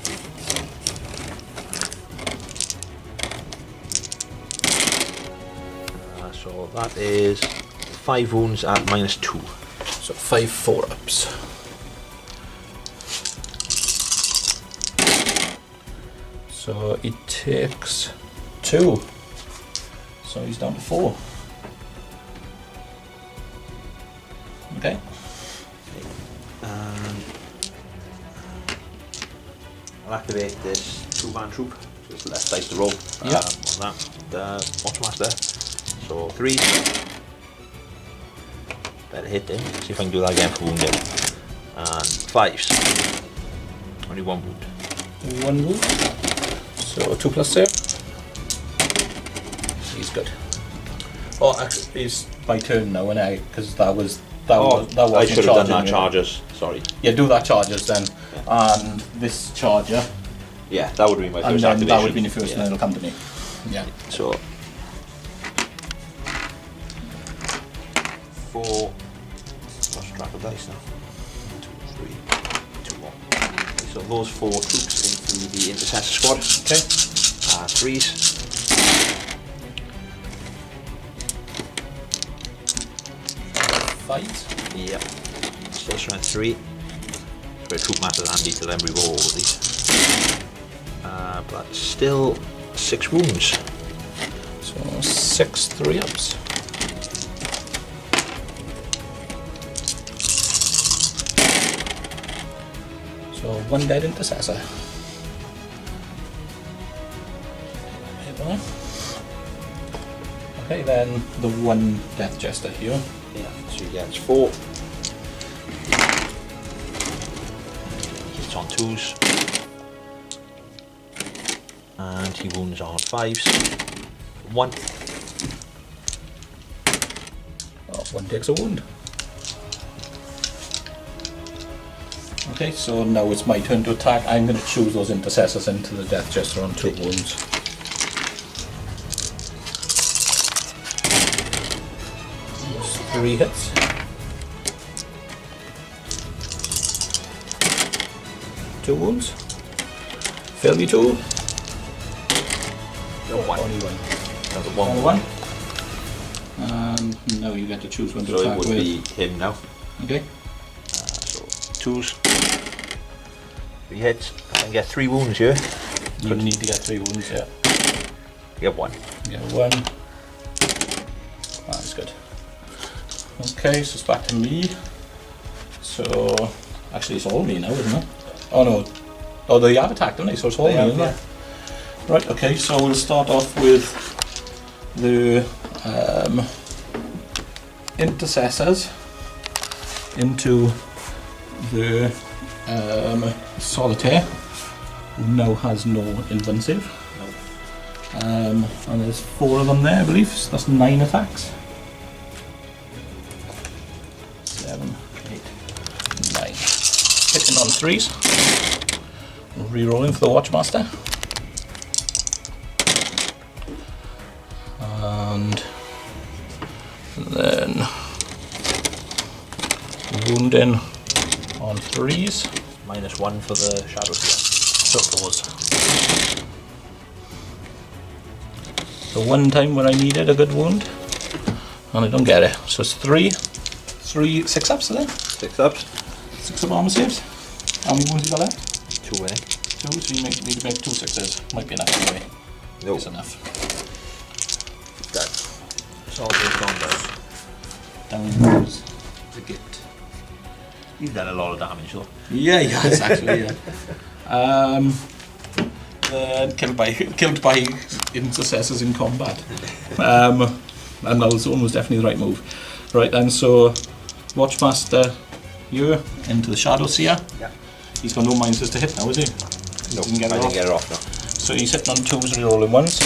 So that is 5 wounds at -2. So 5 4-ups. So it takes 2. So he's down to 4. Okay. I'll activate this 2-man troop. So it's less dice to roll Yeah. on that. The Watchmaster. So 3. Better hit him. See if I can do that again for wounding. And 5s. Only 1 wound. 1 wound. So 2 plus save. He's good. Oh, actually, it's my turn now, and because that was I should have done that you. charges. Sorry. Yeah, do that charges then, and this charger, Yeah, that would be my and first then activation. that would be the first, Yeah. and then it'll come to me. Yeah. So 4, dice now. 1, 2, 3, 2 more. Okay, so those 4 troops into the intercessor squad. Okay. 3s. Fight. Yep. Still strength 3. So troop master's handy to then reroll all of these. But still 6 wounds. So 6 3-ups. So 1 dead intercessor. Okay, then the 1 death jester here. Yeah, so he gets 4. Hits on 2s. And he wounds on 5s. 1. Oh, 1 takes a wound. Okay, so now it's my turn to attack. I'm going to choose those intercessors into the death jester on 2 wounds. That's 3 hits. Two wounds. Fail me 2. One. Only 1. Another Only 1. 1. And now you get to choose when to So attack it would with. be him now. Okay. So 2s. 3 hits. I can get 3 wounds here. You need to get 3 wounds, yeah. Get 1. You get 1. That's good. Okay, so it's back to me. So, actually it's all me now, isn't it? Oh no. Oh, they have attacked, don't they? So it's all me, isn't it? Right, okay, so we'll start off with the intercessors into the solitaire, who now has no invincive. And there's 4 of them there, I believe, so that's 9 attacks. 7, 8, 9. Hitting on 3s. Rerolling for the Watchmaster. And then wounding on 3s. -1 for the shadow here. So those. The one time when I needed a good wound, and I don't get it. So it's 6 ups there. 6 ups. 6 of armor saves. How many wounds you got left? 2 winning. 2, so you need to make 2 6s. Might be enough anyway. Nope. It's enough. Dead. Soldiers gone down. Down goes the gift. He's done a lot of damage though. Yeah, he has actually, yeah. Killed by intercessors in combat. And that zone was definitely the right move. Right then, so Watchmaster here into the Shadow Seer. Yeah. He's got no minus to hit now, is he? No, Didn't get I it didn't off. get it off now. So he's hitting on 2s, rerolling 1s.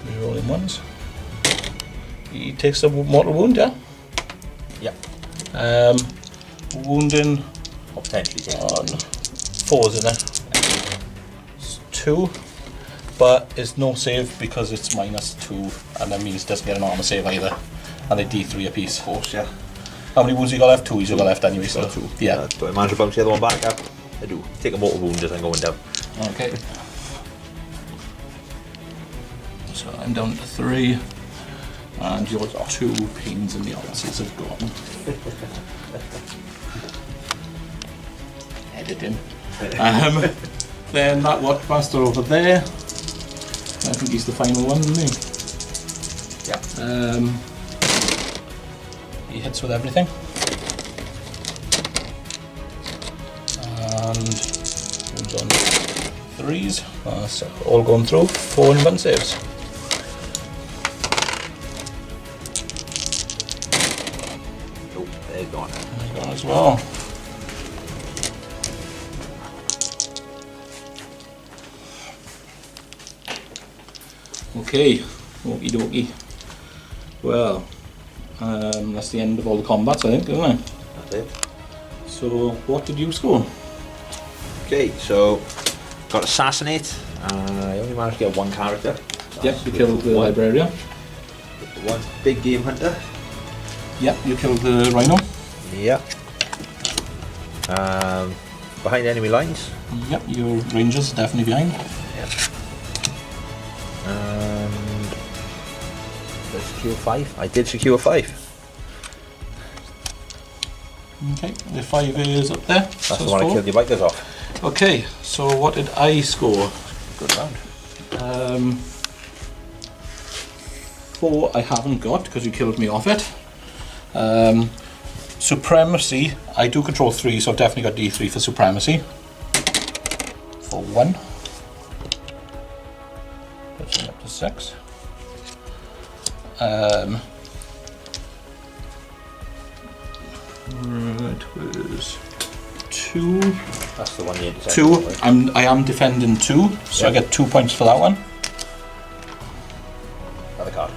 Rerolling 1s. He takes a mortal wound, yeah? Yeah. Wounding Or potentially take on 4s, isn't it? It's 2, but it's no save because it's -2, and that means it doesn't get an armor save either. And they D3 a piece. Of course, yeah. How many wounds you got left? 2 you got left anyway, so 2. yeah. Do I manage to bounce the other one back up? I do. Take a mortal wound as I'm going down. Okay. So I'm down to 3, and your 2 pains in the arses have gone. Editing. Then that Watchmaster over there. I think he's the final one, isn't he? Yeah. He hits with everything. And wounds on 3s. So all going through. 4 and 1 saves. Nope, they're gone. He's gone as well. Okay, okie dokie. Well, that's the end of all the combats, I think, isn't it? That's it. So, what did you score? Okay, so got assassinate. I only managed to get 1 character. Yep, you killed the librarian. 1 big game hunter. Yep, you killed the rhino. Yeah. Behind enemy lines. Yep, your Rangers are definitely behind. Yep. And did I secure 5? I did secure 5. Okay, the 5 is up there. That's the one I killed your bikers off. Okay, so what did I score? Good round. 4 I haven't got because you killed me off it. Supremacy, I do control 3, so I've definitely got D3 for Supremacy. For 1. Puts me up to 6. It was 2. That's the one you intercepted. 2. I am defending 2, so I get 2 points for that one. Another card.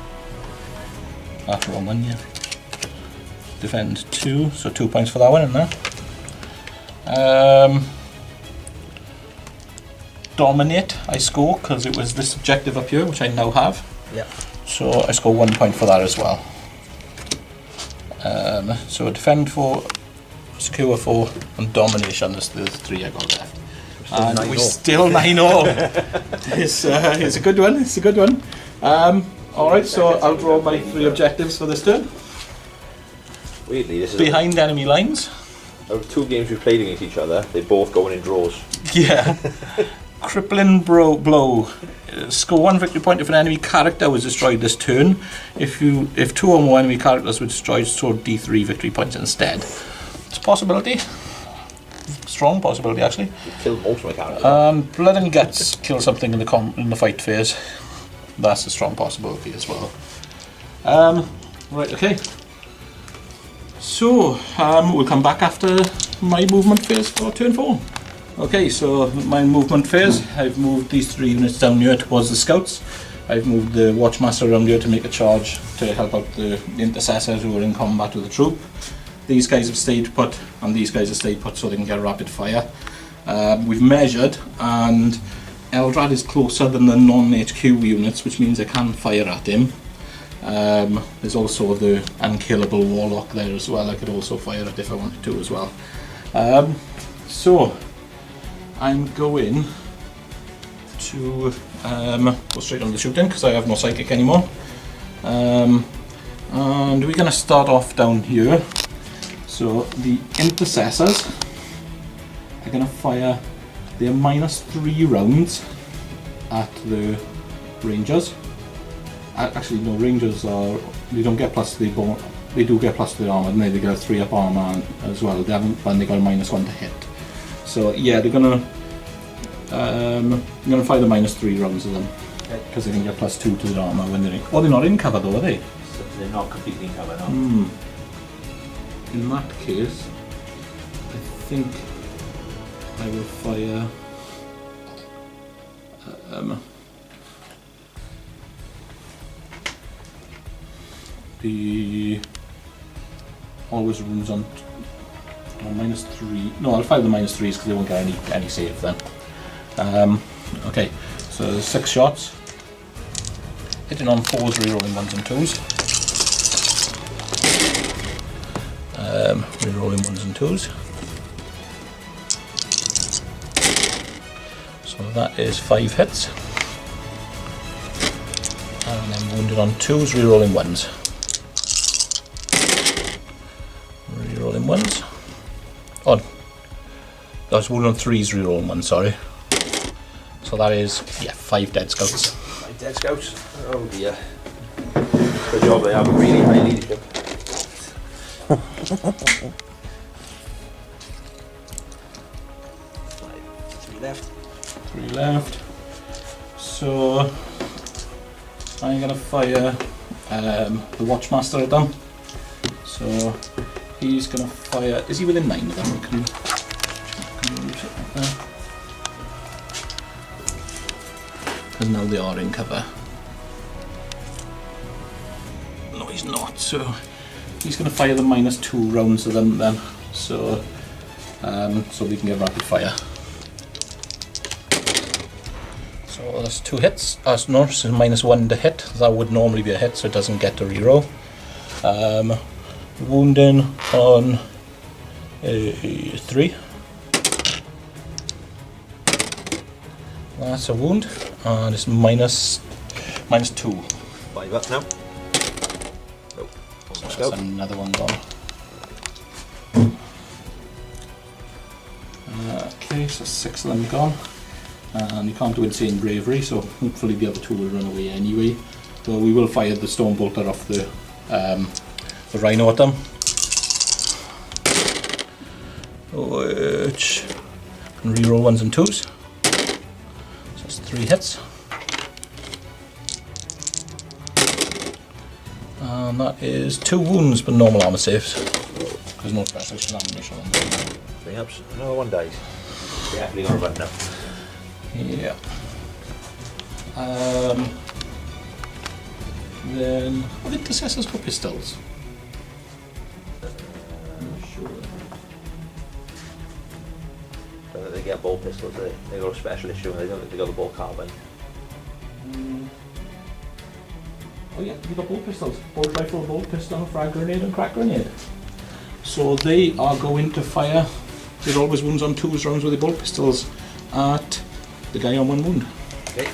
That's the wrong one, yeah. Defend 2, so 2 points for that one, isn't there? Dominate, I score because it was this objective up here, which I now have. Yeah. So I score 1 point for that as well. So defend 4, secure 4, and domination. There's the 3 I got left. And we still 9-0. It's a good one. It's a good one. Alright, so I'll draw my 3 objectives for this turn. Weirdly, this is Behind enemy lines. out of 2 games we played against each other, they're both going in draws. Yeah. Crippling blow. Score 1 victory point if an enemy character was destroyed this turn. If 2 or more enemy characters were destroyed, score D3 victory points instead. It's a possibility. Strong possibility, actually. You killed most of my characters. Blood and guts kill something in the fight phase. That's a strong possibility as well. Right, okay. So we'll come back after my movement phase for turn 4. Okay, so my movement phase, I've moved these 3 units down here towards the scouts. I've moved the Watchmaster around here to make a charge to help out the intercessors who are in combat with the troop. These guys have stayed put, and these guys have stayed put so they can get rapid fire. We've measured, and Eldar is closer than the non-HQ units, which means I can fire at him. There's also the unkillable Warlock there as well. I could also fire it if I wanted to as well. So I'm going to go straight on the shooting because I have no psychic anymore. And we're going to start off down here. So the intercessors are going to fire their -3 rounds at the Rangers. Actually, no, Rangers are, they don't get plus the bone, they do get plus the armor, and they get a 3-up armor as well. They haven't, and they got a -1 to hit. So yeah, they're gonna fire the -3 rounds of them because they can get +2 to the armor when they're in. Oh, they're not in cover though, are they? So they're not completely in cover now. In that case, I think I will fire. The always runes on -3. No, I'll fire the -3s because they won't get any save then. Okay, so 6 shots. Hitting on 4s, rerolling 1s and 2s. Rerolling 1s and 2s. So that is 5 hits. And then wounded on 2s, rerolling 1s. Rerolling 1s. Oh, that was wounded on 3s, rerolling 1s, sorry. So that is, yeah, 5 dead scouts. 5 dead scouts? Oh dear. Good job, they have a really high leadership. 3 left. 3 left. So I'm gonna fire the Watchmaster at them. So he's gonna fire. Is he within 9 of them? Can you use it like there? Because now they are in cover. No, he's not. So he's gonna fire the -2 rounds of them then. So so we can get rapid fire. So that's 2 hits. No, so -1 to hit. That would normally be a hit, so it doesn't get a reroll. Wounding on 3. That's a wound, and it's minus 2. 5 up now. Nope. Almost go. That's another one gone. Okay, so 6 of them gone. And you can't do insane bravery, so hopefully the other 2 will run away anyway. So we will fire the storm bolter off the rhino at them. Which can reroll 1s and 2s. So that's 3 hits. And that is 2 wounds, but normal armor saves. There's no special ammunition on them. 3 ups. Another one dies. Definitely gonna run now. Yeah. Then, have intercessors got pistols? I'm not sure. Don't think they get ball pistols, do they? They got a special issue and they don't think they got the ball carbine. Oh yeah, you got bolt pistols. Bolt rifle, bolt pistol, frag grenade and crack grenade. So they are going to fire, there's always wounds on 2s rounds with the bolt pistols at the guy on 1 wound. Okay.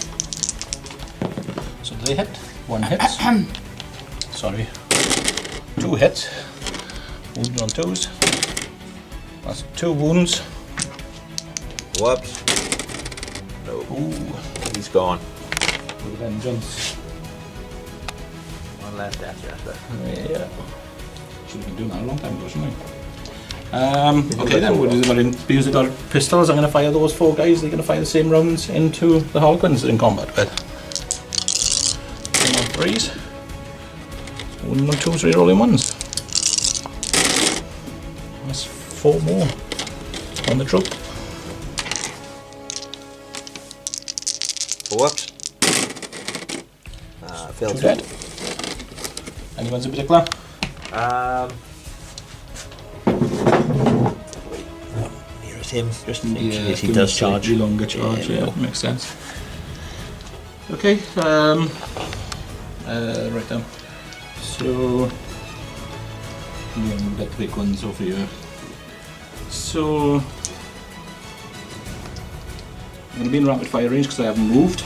So they hit. 1 hits. Sorry. 2 hits. Wounds on 2s. That's 2 wounds. Whoops. No. Ooh. He's gone. Vengeance. One left after. Yeah. Should have been doing that a long time ago, shouldn't I? Okay then, we're using our pistols. I'm going to fire those 4 guys. They're going to fire the same rounds into the Harlequins in combat with. 1 on 3s. 1 on 2s, rerolling 1s. That's 4 more on the troop. Whoops. Failed 2 dead. Anyone's in particular? Nearest him, just in Yeah, case he does charge. Longer charge, yeah, makes sense. Okay, right then. So, yeah, we've got the big ones over here. So, I'm going to be in rapid fire range because I haven't moved.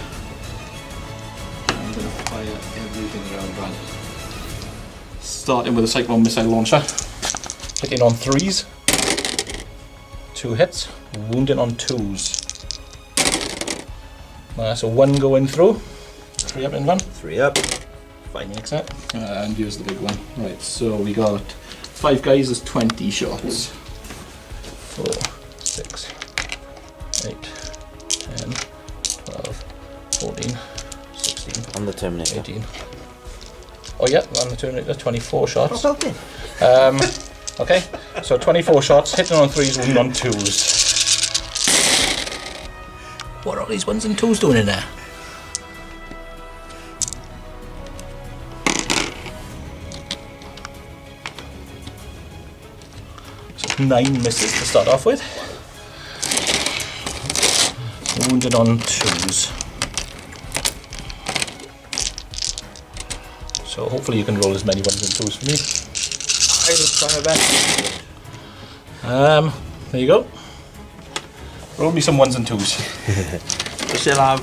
I'm going to fire everything around that. Starting with a cyclone missile launcher. Hitting on 3s. 2 hits. Wounding on 2s. So 1 going through. 3 up in one. 3 up. Fine, makes it. And here's the big one. Right, so we got 5 guys, there's 20 shots. 4, 6, 8, 10, 12, 14, 16, On the Terminator. 18. Oh yeah, on the Terminator, 24 shots. Okay. Okay, so 24 shots, hitting on 3s, wounding on 2s. What are all these 1s and 2s doing in there? So 9 misses to start off with. Wounded on 2s. So hopefully you can roll as many 1s and 2s for me. I will try my best. There you go. Roll me some 1s and 2s. We still have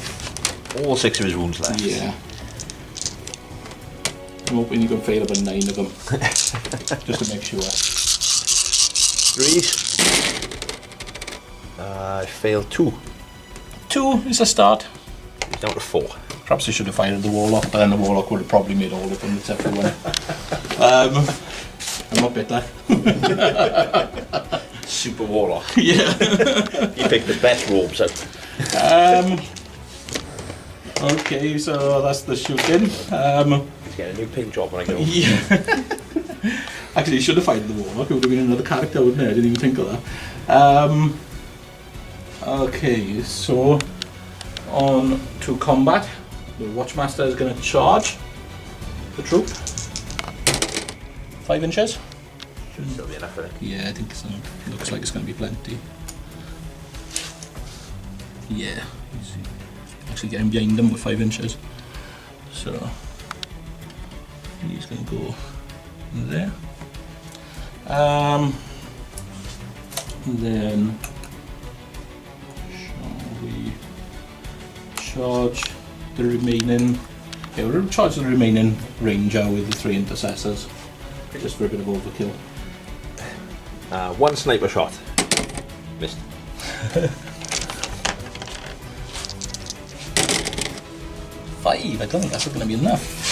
all 6 of his wounds left. Yeah. I'm hoping you can fail about 9 of them. Just to make sure. 3s. I failed 2. 2 is a start. He's down to 4. Perhaps I should have fired the Warlock, but then the Warlock would have probably made all of them except for 1. I'm not bitter. Super Warlock. Yeah. He picked the best robes out. Okay, so that's the shooting. He's getting a new paint job when I get home. Yeah. Actually, you should have fired the Warlock. It would have been another character, wouldn't it? I didn't even think of that. Okay, so on to combat. The Watchmaster is going to charge the troop. 5 inches. Should still be enough, I think. Yeah, I think so. Looks like it's going to be plenty. Yeah, he's actually getting behind them with 5 inches. So he's going to go there. And then shall we charge the remaining? Yeah, we'll charge the remaining ranger with the 3 intercessors, just for a bit of overkill. One sniper shot. Missed. 5. I don't think that's going to be enough.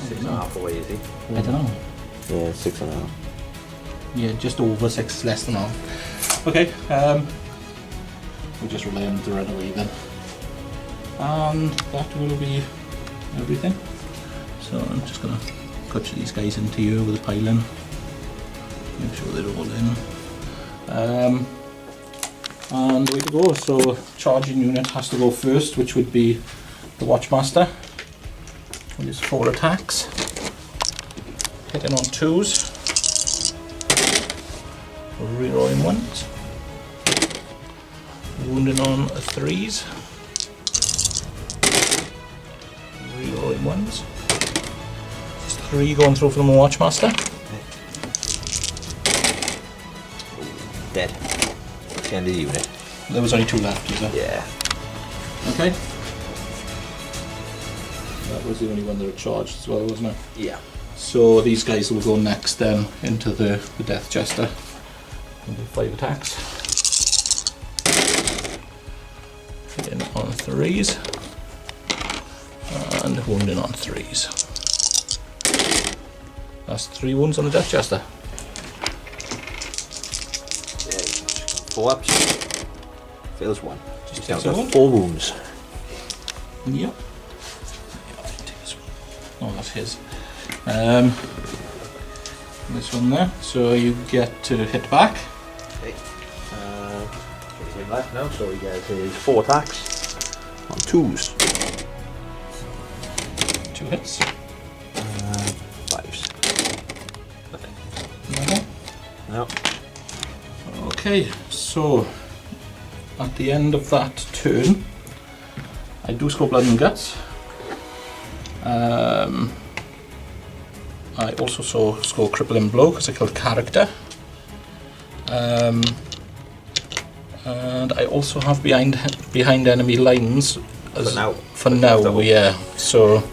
Six and a half away, is he? I don't know. Yeah, 6.5. Yeah, just over 6, less than half. Okay, we'll just rely on the run away then. And that will be everything. So I'm just going to cut these guys into here with a pile-in. Make sure they're all in. And away to go. So charging unit has to go first, which would be the Watchmaster. With his 4 attacks. Hitting on 2s. Rerolling 1s. Wounding on 3s. Rerolling 1s. Just 3 going through from the Watchmaster. Dead. That's the end of the unit. There was only 2 left, is there? Yeah. Okay. That was the only one that had charged as well, wasn't it? Yeah. So these guys will go next then into the Death Jester. And do 5 attacks. Hitting on 3s. And wounding on 3s. That's 3 wounds on the Death Jester. Yeah. 4 ups. Fails 1. Just Down takes a to wound. 4 wounds. Yep. Yeah, I'll take this one. Oh, that's his. This one there. So you get to hit back. Okay. He's in left now, so he gets his 4 attacks on 2s. 2 hits. 5s. Nothing. No. Okay, so at the end of that turn, I do score blood and guts. I also score crippling blow because I killed character. And I also have behind enemy lines as for now, yeah. So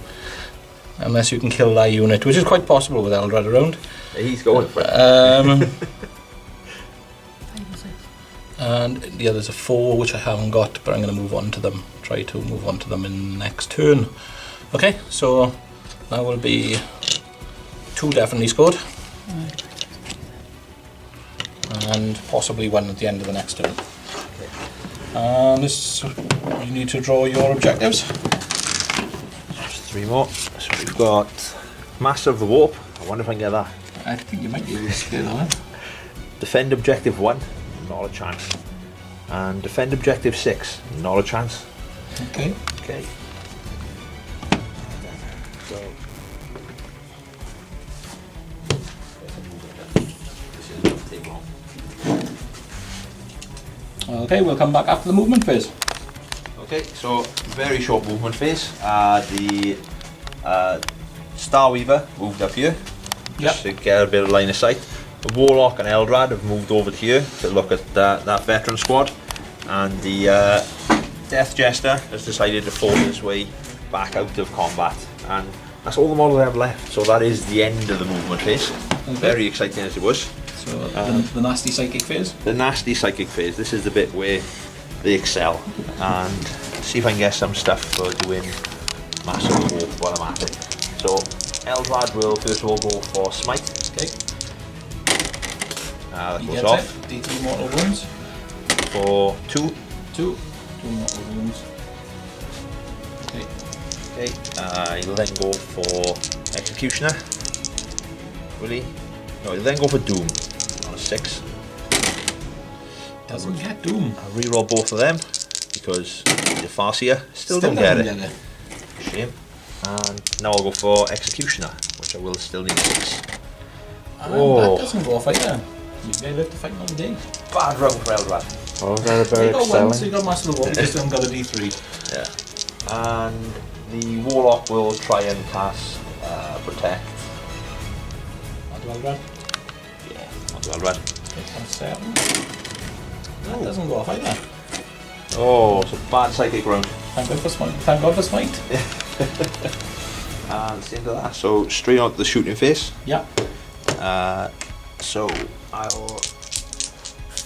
unless you can kill that unit, which is quite possible with Eldar around. He's going for it. And yeah, there's a 4 which I haven't got, but I'm going to move on to them. Try to move on to them in the next turn. Okay, so that will be 2 definitely scored. And possibly 1 at the end of the next turn. And this, you need to draw your objectives. Just 3 more. So we've got Master of the Warp. I wonder if I can get that. I think you might be able to scale that. Defend Objective 1. Not a chance. And defend Objective 6. Not a chance. Okay. Okay. So. Okay, we'll come back after the movement phase. Okay, so very short movement phase. The Starweaver moved up here. Just to get a bit of line of sight. The Warlock and Eldrad have moved over to here to look at that veteran squad, and the Death Jester has decided to force his way back out of combat, and that's all the models I have left. So that is the end of the movement phase. Okay. Very exciting as it was. So the nasty psychic phase. The nasty psychic phase. This is the bit where they excel, and see if I can get some stuff for doing massive warp while I'm at it. So Eldrad will first of all go for smite. Okay. That He goes gets off it. D3 mortal wounds. for 2. 2 mortal wounds. Okay. Okay, he'll then go for Executioner. Will he? No, he'll then go for Doom on a 6. Doesn't get Doom. I'll reroll both of them because the Farseer still don't get it. Shame. And now I'll go for Executioner, which I will still need 6. And that doesn't go off either. You guys have to fight another day. Bad round for Eldrad. Oh, that So you about got 1, so excelling? you got Master of the War, you just haven't got a D3. Yeah. And the Warlock will try and cast Protect. Onto Eldar. Well read. That doesn't go off either. Oh, it's a bad psychic round. Thank God for smite. Thank God for smite. And it's the end of that. So straight on to the shooting face. Yeah. So I'll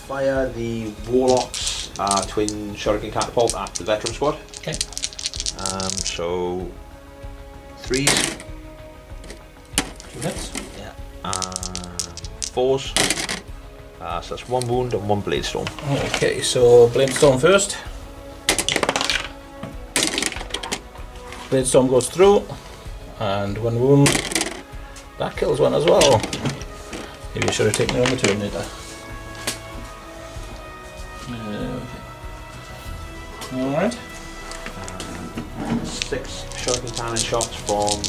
fire the Warlock's twin shuriken catapult at the veteran squad. Okay. So 3s. 2 hits. Yeah. 4s. So that's 1 wound and 1 blade storm. Okay, so Bladestorm first. Bladestorm goes through, and 1 wound. That kills 1 as well. Maybe I should have taken it on the Terminator. Okay. Alright. 6 shuriken cannon shots from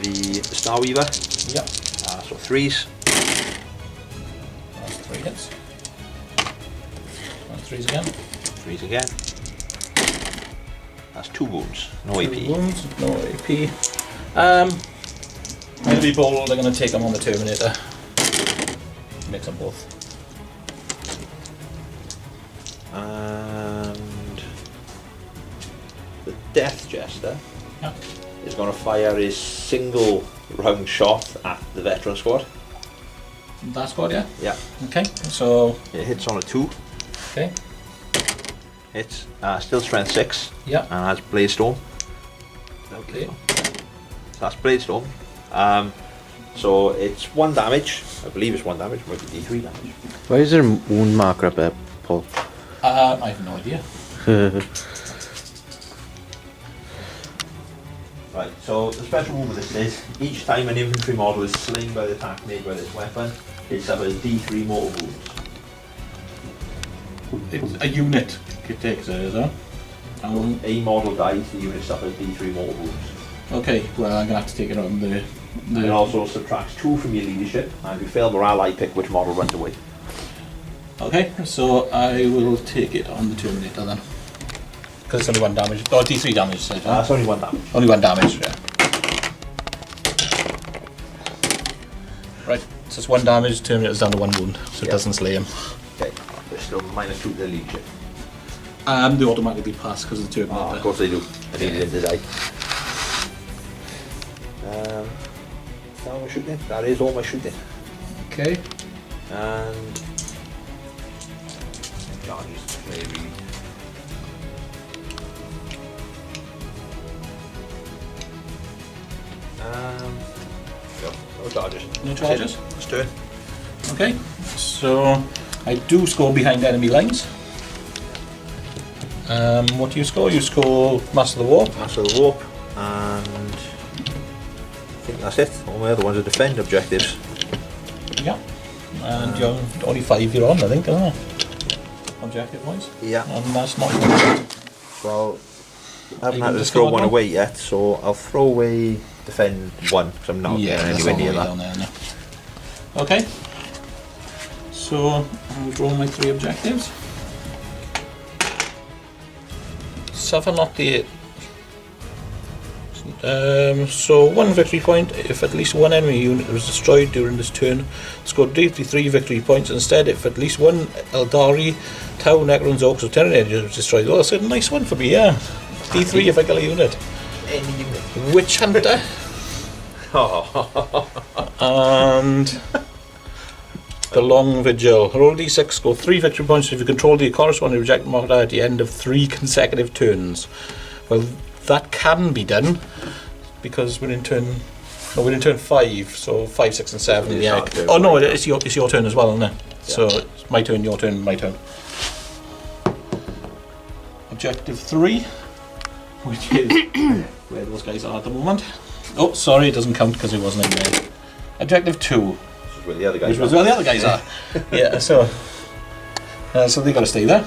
the Starweaver. Yep. So 3s. That's 3 hits. And 3s again. 3s again. That's 2 wounds. No 2 AP. wounds, no AP. I'm going to be bold, I'm going to take them on the Terminator. Mix them both. And the Death Jester Yeah. is going to fire his single round shot at the veteran squad. That squad, yeah? Yeah. Okay, so, It hits on a 2. okay. Hits. Still strength 6. Yeah. And has Blade Storm. Okay. So that's Blade Storm. So it's 1 damage. I believe it's 1 damage. Might be D3 damage. Why is there a wound marker up there, Paul? I have no idea. Right, so the special move of this is each time an infantry model is slain by the attack made by this weapon, it suffers D3 mortal wounds. It's a unit it takes it, is it? A model dies, the unit suffers D3 mortal wounds. Okay, well I'm going to have to take it on the... It also subtracts 2 from your leadership, and if you fail morale, I pick which model runs away. Okay, so I will take it on the Terminator then. Because it's only 1 damage. Oh, D3 damage, so It's only 1 damage. only 1 damage, yeah. Right, so it's 1 damage, Terminator's down to 1 wound, so it Yeah. doesn't slay him. Okay, there's still -2 to the leadership. They automatically pass because of the Terminator. Of course they do. I need it to die. Now we're shooting. That is all my shooting. Okay. And charges maybe. No charges. No charges? Let's do it. Okay, so I do score behind enemy lines. What do you score? You score Master of the Warp. Master of the Warp, and I think that's it. All my other ones are defend objectives. Yeah. And you're only 5 you're on, I think, isn't it? Objective wise. Yeah. And that's not good. Well, I haven't you had can to just throw go on one one? away yet, so I'll throw away defend 1 because I'm not getting that's anywhere all the near way that. down there now. Okay. So I'll draw my 3 objectives. Suffer not the... so 1 victory point if at least 1 enemy unit was destroyed during this turn. Score D3 victory points instead if at least 1 Eldari, Tau, Necrons, Orcs or Terminator was destroyed. Well, that's a nice one for me, yeah. D3 if I kill a unit. Any unit. Witch Hunter. And the Long Vigil. Roll D6, score 3 victory points if you control the corresponding objective marker at the end of 3 consecutive turns. Well, that can be done because we're in turn. No, we're in turn 5, so 5, 6, and 7. It's Yeah. our turn, Oh no, right? it's your turn as well, isn't it? Yeah. So it's my turn, your turn, my turn. Objective 3, which is where those guys are at the moment. Oh, sorry, it doesn't count because it wasn't in there. Objective 2, This is where the other guys which was are. where the other guys are. Yeah, so they got to stay there.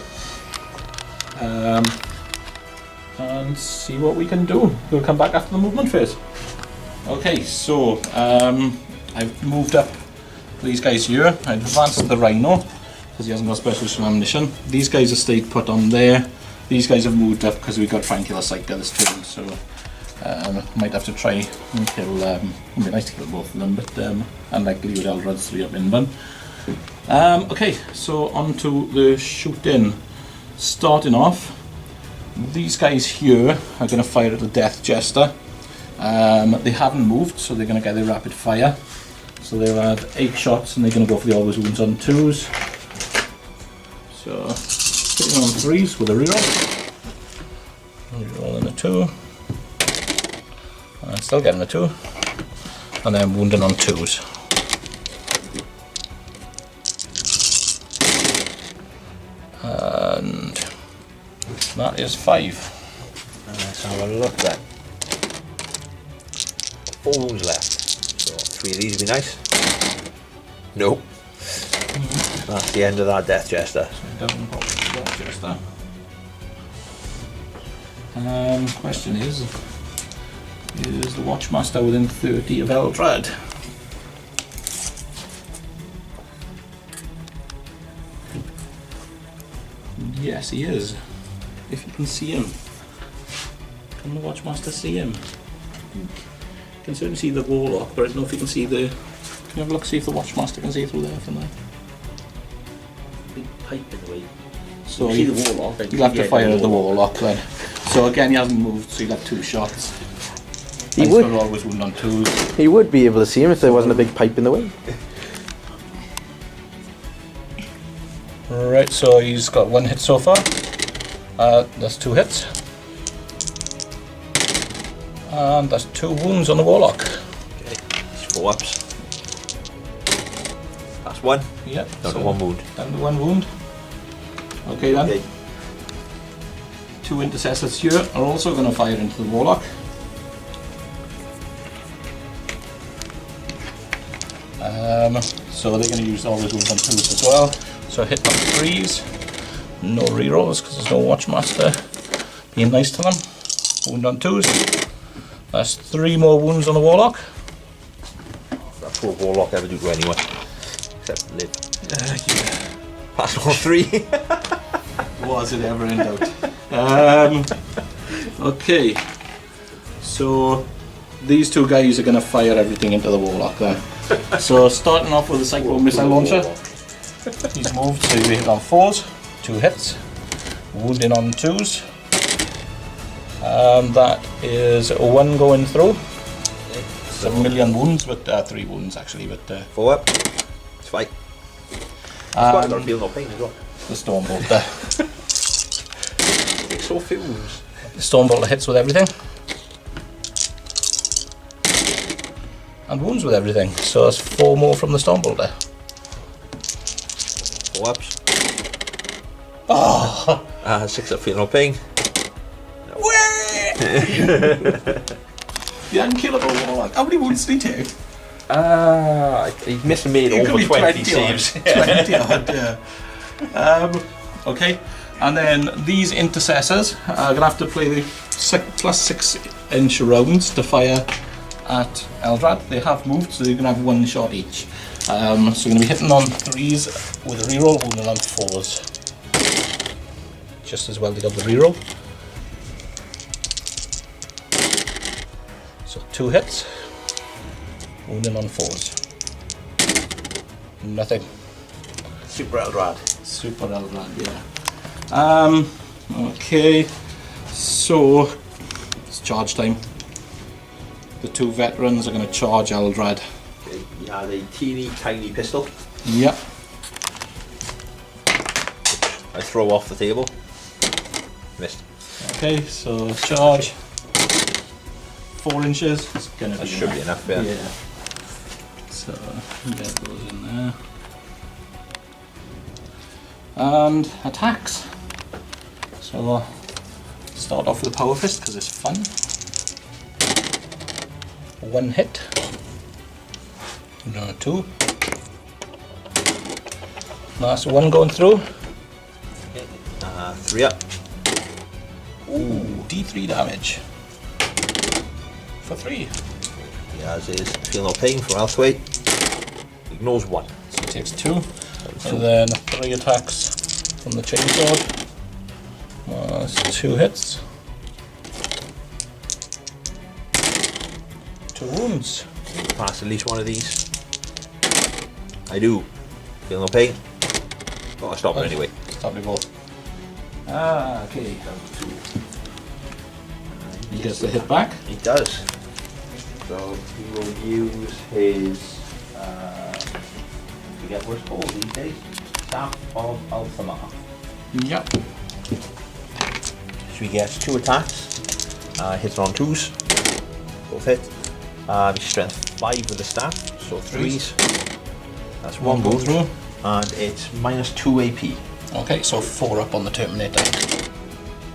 And see what we can do. We'll come back after the movement phase. Okay, so I've moved up these guys here. I advanced the Rhino because he hasn't got specialist ammunition. These guys have stayed put on there. These guys have moved up because we got Tranquilor Psyker this turn, so might have to try and kill. It'd be nice to kill both of them, but unlikely with Eldrad's 3 up in one. Okay, so on to the shooting. Starting off, these guys here are going to fire at the Death Jester. They haven't moved, so they're going to get their rapid fire. So they'll have 8 shots and they're going to go for the always wounds on 2s. So, hitting on 3s with a reroll. Rerolling a 2. And still getting a 2. And then wounding on 2s. And that is 5. Let's have a look then. 4 wounds left. So 3 of these would be nice. Nope. That's the end of that Death Jester. So it doesn't pop the Death Jester. Question is the Watchmaster within 30 of Eldar? Yes, he is. If you can see him. Can the Watchmaster see him? You can certainly see the Warlock, but I don't know if you can see the... Can you have a look, see if the Watchmaster can see through there from there? Big pipe in the way. So You see the Warlock. you'll have to fire at the Warlock then. So again, he hasn't moved, so you'll have 2 shots. He And would. he's got always wound on 2s. He would be able to see him if there wasn't a big pipe in the way. Right, so he's got 1 hit so far. That's 2 hits. And that's 2 wounds on the Warlock. Okay, it's 4 ups. That's 1. Yep. Down so to 1 wound. Down to 1 wound. Okay then. Okay. 2 intercessors here are also going to fire into the Warlock. So they're going to use all those wounds on 2s as well. So hit on 3s. No rerolls because there's no Watchmaster. Being nice to them. Wound on 2s. That's 3 more wounds on the Warlock. That poor Warlock ever do to anyone. Except live. Yeah. That's all 3. Was it ever in doubt? Okay. So these 2 guys are going to fire everything into the Warlock then. So starting off with a Cyclone Missile Launcher. He's moved, so we hit on 4s. 2 hits. Wounding on 2s. That is 1 going through. It's a million wounds, but 3 wounds actually. But 4 up. It's fine. It's got a feel no pain as well. the Stormbolt there. It's so few wounds. The Stormbolt hits with everything. And wounds with everything. So that's 4 more from the Stormbolt there. 4 ups. Oh! 6 up, feel no pain. The unkillable Warlock. How many wounds did he take? He missed and made It could over be 20 saves. 20 odd, yeah. Okay, and then these intercessors are going to have to play the plus 6 inch rounds to fire at Eldar. They have moved, so they're going to have 1 shot each. So they're going to be hitting on 3s with a reroll, wounding on 4s. Just as well they got the reroll. So 2 hits, wounding on 4s. Nothing. Super Eldar. Super Eldar, yeah. Okay, so it's charge time. The 2 veterans are going to charge Eldar. Okay, he had a teeny tiny pistol. Yep. I throw off the table. Missed. Okay, so charge. 4 inches. It's going to That be should be enough, yeah. Yeah. So get those in there. And attacks. So start off with a power fist because it's fun. 1 hit. No, 2. Last 1 going through. Okay. 3 up. Ooh, D3 damage. For 3. He has his feel no pain from elsewhere. Ignores 1. So he takes 2. And then 3 attacks from the chainsword. That's 2 hits. 2 wounds. Pass at least one of these. I do. Feel no pain. Oh, I stopped it anyway. Stop me both. Ah, okay. He gets the hit back. He does. So he will use his, I forget what it's called these days, Staff of Althamar. Yep. So he gets 2 attacks, hits on 2s, both hit. Strength 5 with the staff, so 3s. That's 1 go wound, through. and it's minus 2 AP. Okay, so 4 up on the Terminator.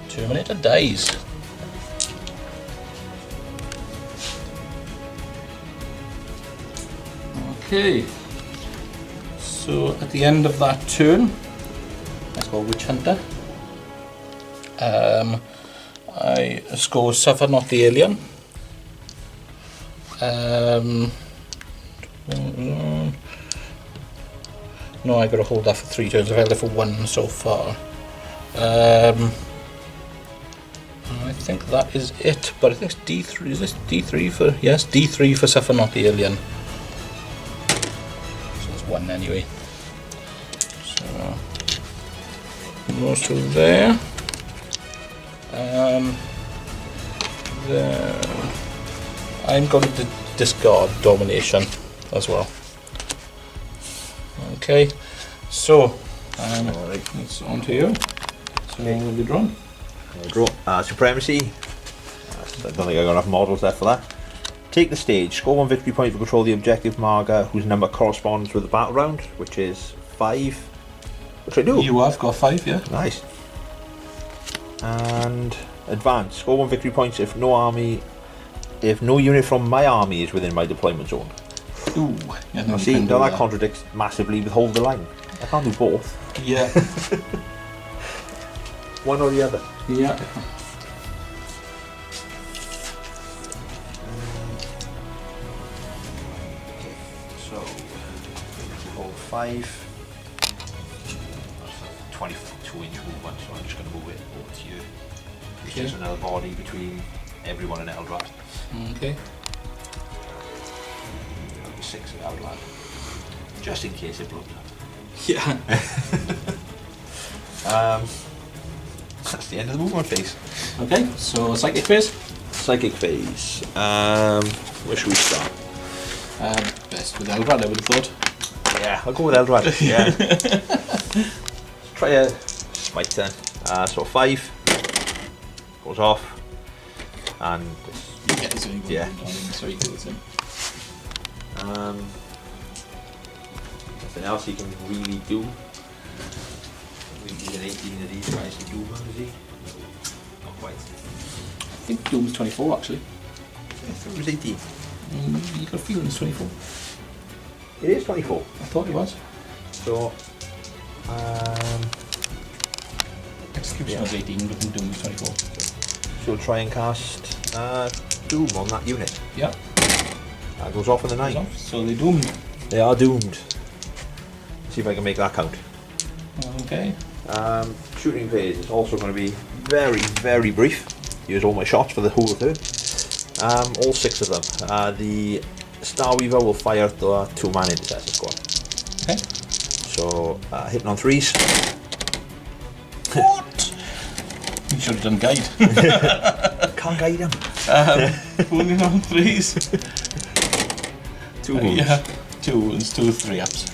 Terminator dies. Okay. So at the end of that turn, let's go Witch Hunter. I score Suffer Not the Alien. No, I gotta hold that for 3 turns. I've held it for 1 so far. I think that is it, but I think it's D3. Is this D3 for? Yes, D3 for Suffer Not the Alien. So it's 1 anyway. So goes to there. Then I'm going to discard Domination as well. Okay, so it's on to you. So will be drawn. Draw. Supremacy. I don't think I got enough models left for that. Take the stage. Score 1 victory point to control the objective marker whose number corresponds with the battle round, which is 5. Which I do. You have got 5, yeah. Nice. And advance. Score 1 victory points if no unit from my army is within my deployment zone. Ooh, yeah, no, See, now that contradicts massively with hold the line. I can't do both. Yeah. One or the other. Yeah. So, hold 5. That's a 22-inch movement, so I'm just going to move it over to you. It's Okay. just another body between everyone and Eldar. Okay. 6 of Eldar. Just in case it blows up. Yeah. That's the end of the movement phase. Okay, so psychic phase. Psychic phase. Where should we start? Best with Eldar, I would have thought. Yeah, I'll go with Eldar. Yeah. Let's try a smite then. So 5 goes off, and You get this only one Yeah. wound on him, so you do it in. Nothing else he can really do. He's an 18 of these guys to do, is he? Not quite. I think Doom's 24 actually. I thought it was 18. You got a feeling it's 24. It is 24. I thought it was. So, Execution was 18, but Doom was 24. she'll try and cast Doom on that unit. Yeah. That goes off in the 9. So they doomed. They are doomed. See if I can make that count. Okay. Shooting phase is also going to be very, very brief. Use all my shots for the whole turn. All 6 of them. The Star Weaver will fire the 2-man intercessor squad. Okay. So hitting on 3s. What? You should have done guide. Can't guide him. Wounding on 3s. 2 wounds. Yeah. 2 wounds, 2 3-ups.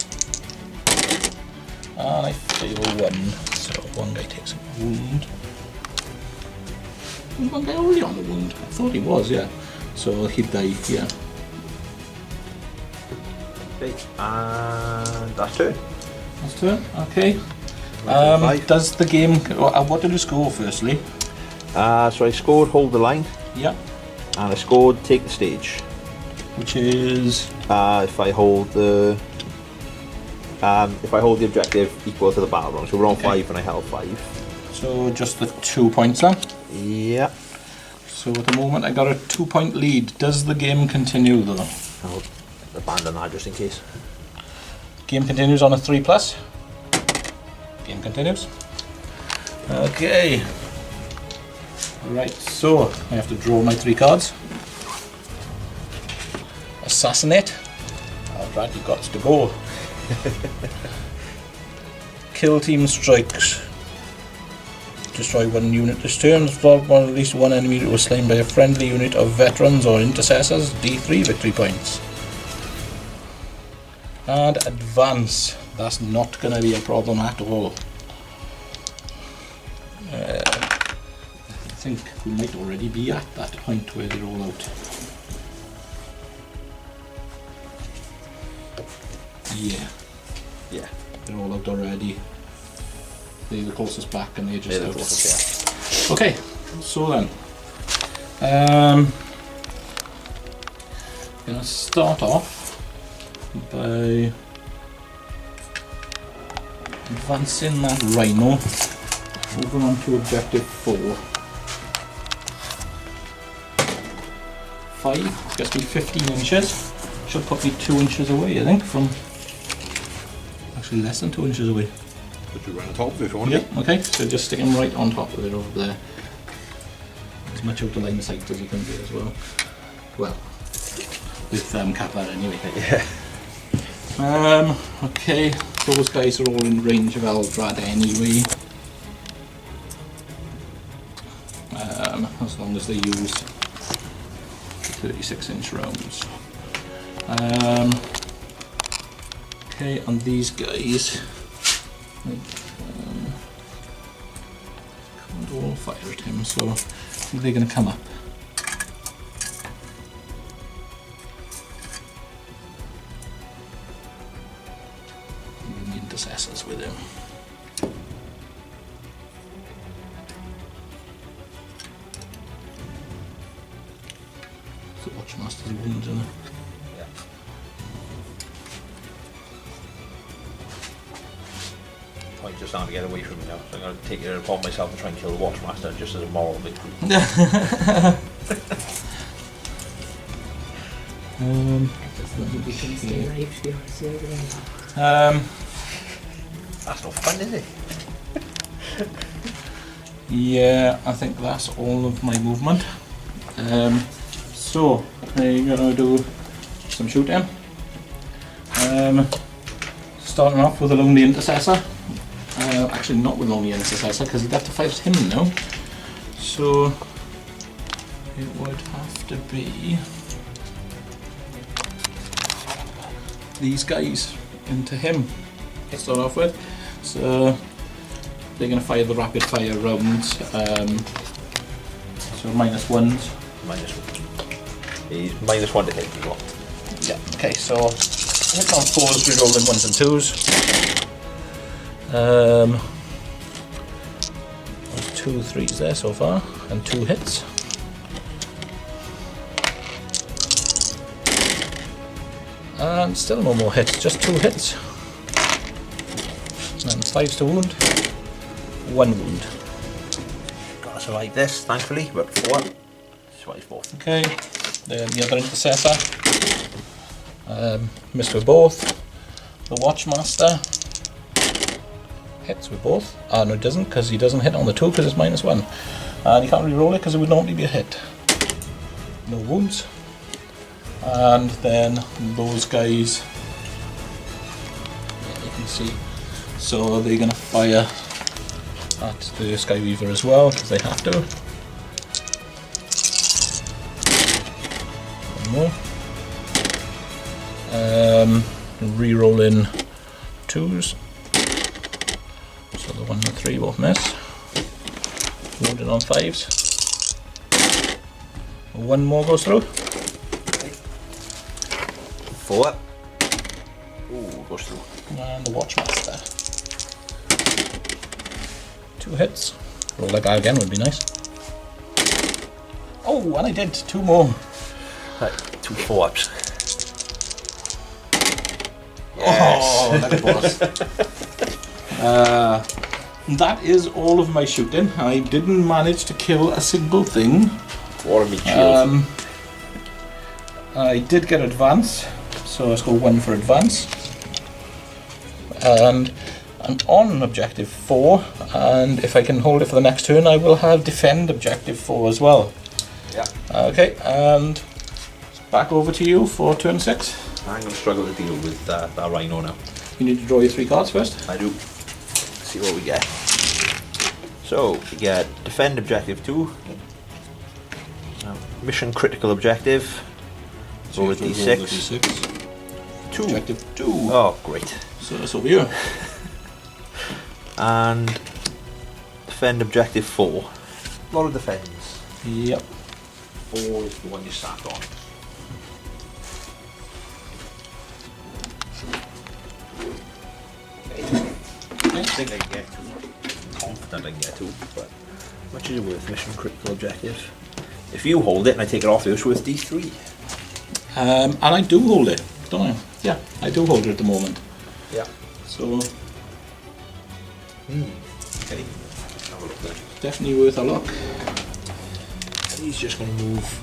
And I fail 1, so 1 guy takes a wound. Was 1 guy already on the wound? I thought he was, yeah. So he'd die, yeah. Okay, and that's turn. That's turn, okay. Five. Does the game... What did you score firstly? So I scored hold the line, Yeah. and I scored take the stage. Which is... If I hold the objective equal to the battle round, so we're on Okay. 5 and I held 5. So just the 2 points then. Yeah. So at the moment I got a 2-point lead. Does the game continue though? I'll abandon that just in case. Game continues on a 3+. Game continues. Okay. Right, so I have to draw my 3 cards. Assassinate. Alright, you've got to go. Kill team strikes. Destroy one unit this turn. Involve at least one enemy that was slain by a friendly unit of veterans or intercessors. D3 victory points. And advance. That's not going to be a problem at all. I think we might already be at that point where they're all out. Yeah. Yeah. They're all out already. They're the closest back and they're just They're the out. closest, Okay, so then. Gonna start off by advancing that rhino over onto objective 4. 5 gets me 15 inches. Should put me 2 inches away, I think, from actually less than 2 inches away. Put you right on top of it if you want. Yep, okay, so just stick him right on top of it over there. As much out of line of sight as you can do as well. Well, with Kappa anyway. Yeah. Okay, those guys are all in range of Eldrad anyway. As long as they use 36-inch rounds. Okay, and these guys can't all fire at him, so they're going to come up. And the intercessors with him. The Watchmaster's wounds in it. Point just starting to get away from me now, so I'm going to take it upon myself to try and kill the Watchmaster just as a moral victory. That's not fun, is it? Yeah, I think that's all of my movement. So I'm gonna do some shooting. Starting off with a Lonely Intercessor. Actually, not with Lonely Intercessor because he'd have to fight him now. So it would have to be these guys into him to start off with. So they're going to fire the rapid fire rounds. So -1s. He's -1 to hit people. Yeah, okay, so hit on 4s, re-rolling 1s and 2s. There's 2 3s there so far, and 2 hits. And still no more hits, just 2 hits. And 5s to wound, 1 wound. Gotta survive this, thankfully, but 4. Survive both. Okay, then the other intercessor. Missed with both. The Watchmaster hits with both. Ah, no, it doesn't, because he doesn't hit on the 2 because it's -1. And he can't re-roll it because it would normally be a hit. No wounds. And then those guys, yeah, you can see. So they're going to fire at the Skyweaver as well because they have to. One more. Re-rolling 2s. So the 1 and the 3 both miss. Wounded on 5s. 1 more goes through. 4. Ooh, goes through. And the Watchmaster. 2 hits. Roll that guy again would be nice. Oh, and I did 2 more. Right, 2 4-ups. Oh, that was. That is all of my shooting. I didn't manage to kill a single thing. What me chills. I did get advance, so let's go 1 for advance. And I'm on objective 4, and if I can hold it for the next turn, I will have defend objective 4 as well. Yeah. Okay, and back over to you for turn 6. I'm going to struggle to deal with that rhino now. You need to draw your 3 cards first. I do. see what we get. So we get defend objective 2. Mission critical objective. Roll with D6. 2. Objective 2. Oh, great. So that's over here. And defend objective 4. A lot of defends. Yep. 4 is the one you sat on. I think I can get 2. Confident I can get 2, but much is it worth? Mission critical objective. If you hold it and I take it off you, it's worth D3. And I do hold it, don't I? Yeah, I do hold it at the moment. Yeah. So Okay. Have a look then. definitely worth a look. And he's just going to move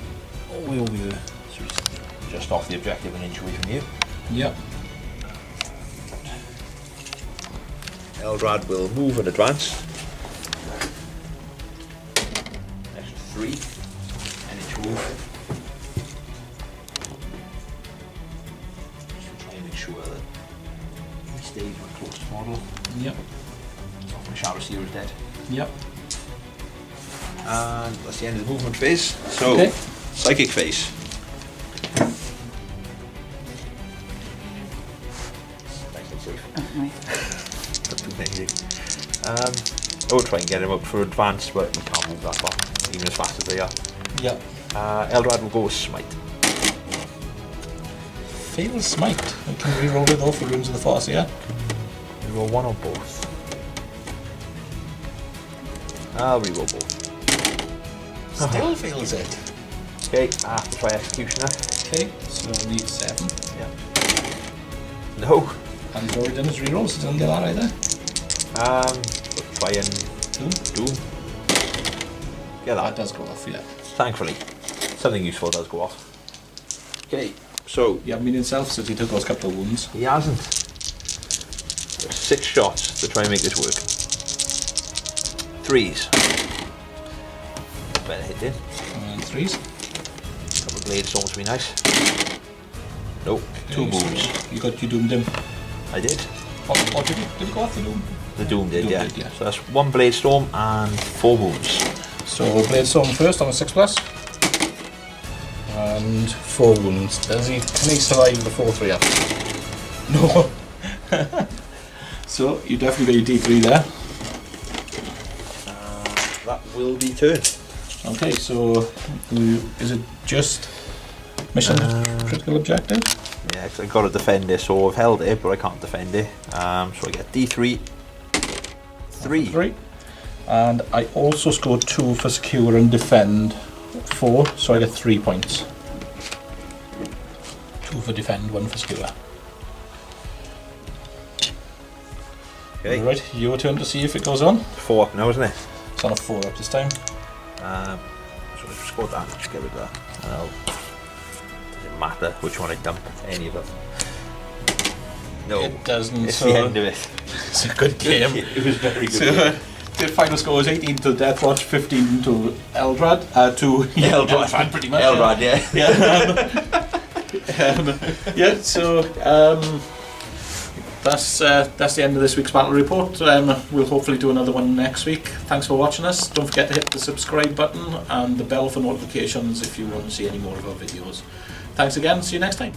all the way over here. So he's just off the objective an inch away from you. Yep. Eldrad will move and advance. Extra 3. An inch move. Just try and make sure that he stays my closest model. Yep. So my shadow seer is dead. Yep. And that's the end of the movement phase. So, Okay. psychic phase. Nice and safe. Not too many. I would try and get him up for advance, but we can't move that far, even as fast as they are. Yep. Eldrad will go with smite. Fatal smite. I can reroll it though for Runes of the Force, yeah? You roll one or both. I'll reroll both. Still fails it. Okay, I have to try Executioner. Okay, so I need 7. Yeah. No. And he's already done his rerolls, so he doesn't get that either. We'll try and Doom. Yeah, That that. does go off, yeah. Thankfully, something useful does go off. Okay, so You haven't been in self since he took those couple of wounds. he hasn't. There's 6 shots to try and make this work. 3s. Better hit in. And 3s. Couple of blade storms would be nice. Nope, 2 Okay, so wounds. you doomed him. I did. Or did it go off the doom? The Doom did, Doom yeah. did, yeah. So that's 1 blade storm and 4 wounds. So Blade Storm first on a 6+. And 4 wounds. Can he survive the 4-3 up? No. So you definitely got your D3 there. That will be turn. Okay, so is it just mission critical objective? Yeah, 'cause I've got to defend it, so I've held it, but I can't defend it. So I get D3, 3. 3. And I also scored 2 for secure and defend 4, so I get 3 points. 2 for defend, 1 for secure. Okay, Right, your turn to see if it goes on. 4 up now, isn't it? It's on a 4 up this time. So I've scored that, just get rid of that. Doesn't matter which one I dump, any of them. No, It doesn't. it's So the end of it. it's a good game. It was very good. So, the final score is 18 to Deathwatch, 15 to Eldrad, to Eldrad, pretty much. Eldrad, yeah. Yeah, so that's the end of this week's battle report. We'll hopefully do another one next week. Thanks for watching us. Don't forget to hit the subscribe button and the bell for notifications if you want to see any more of our videos. Thanks again. See you next time.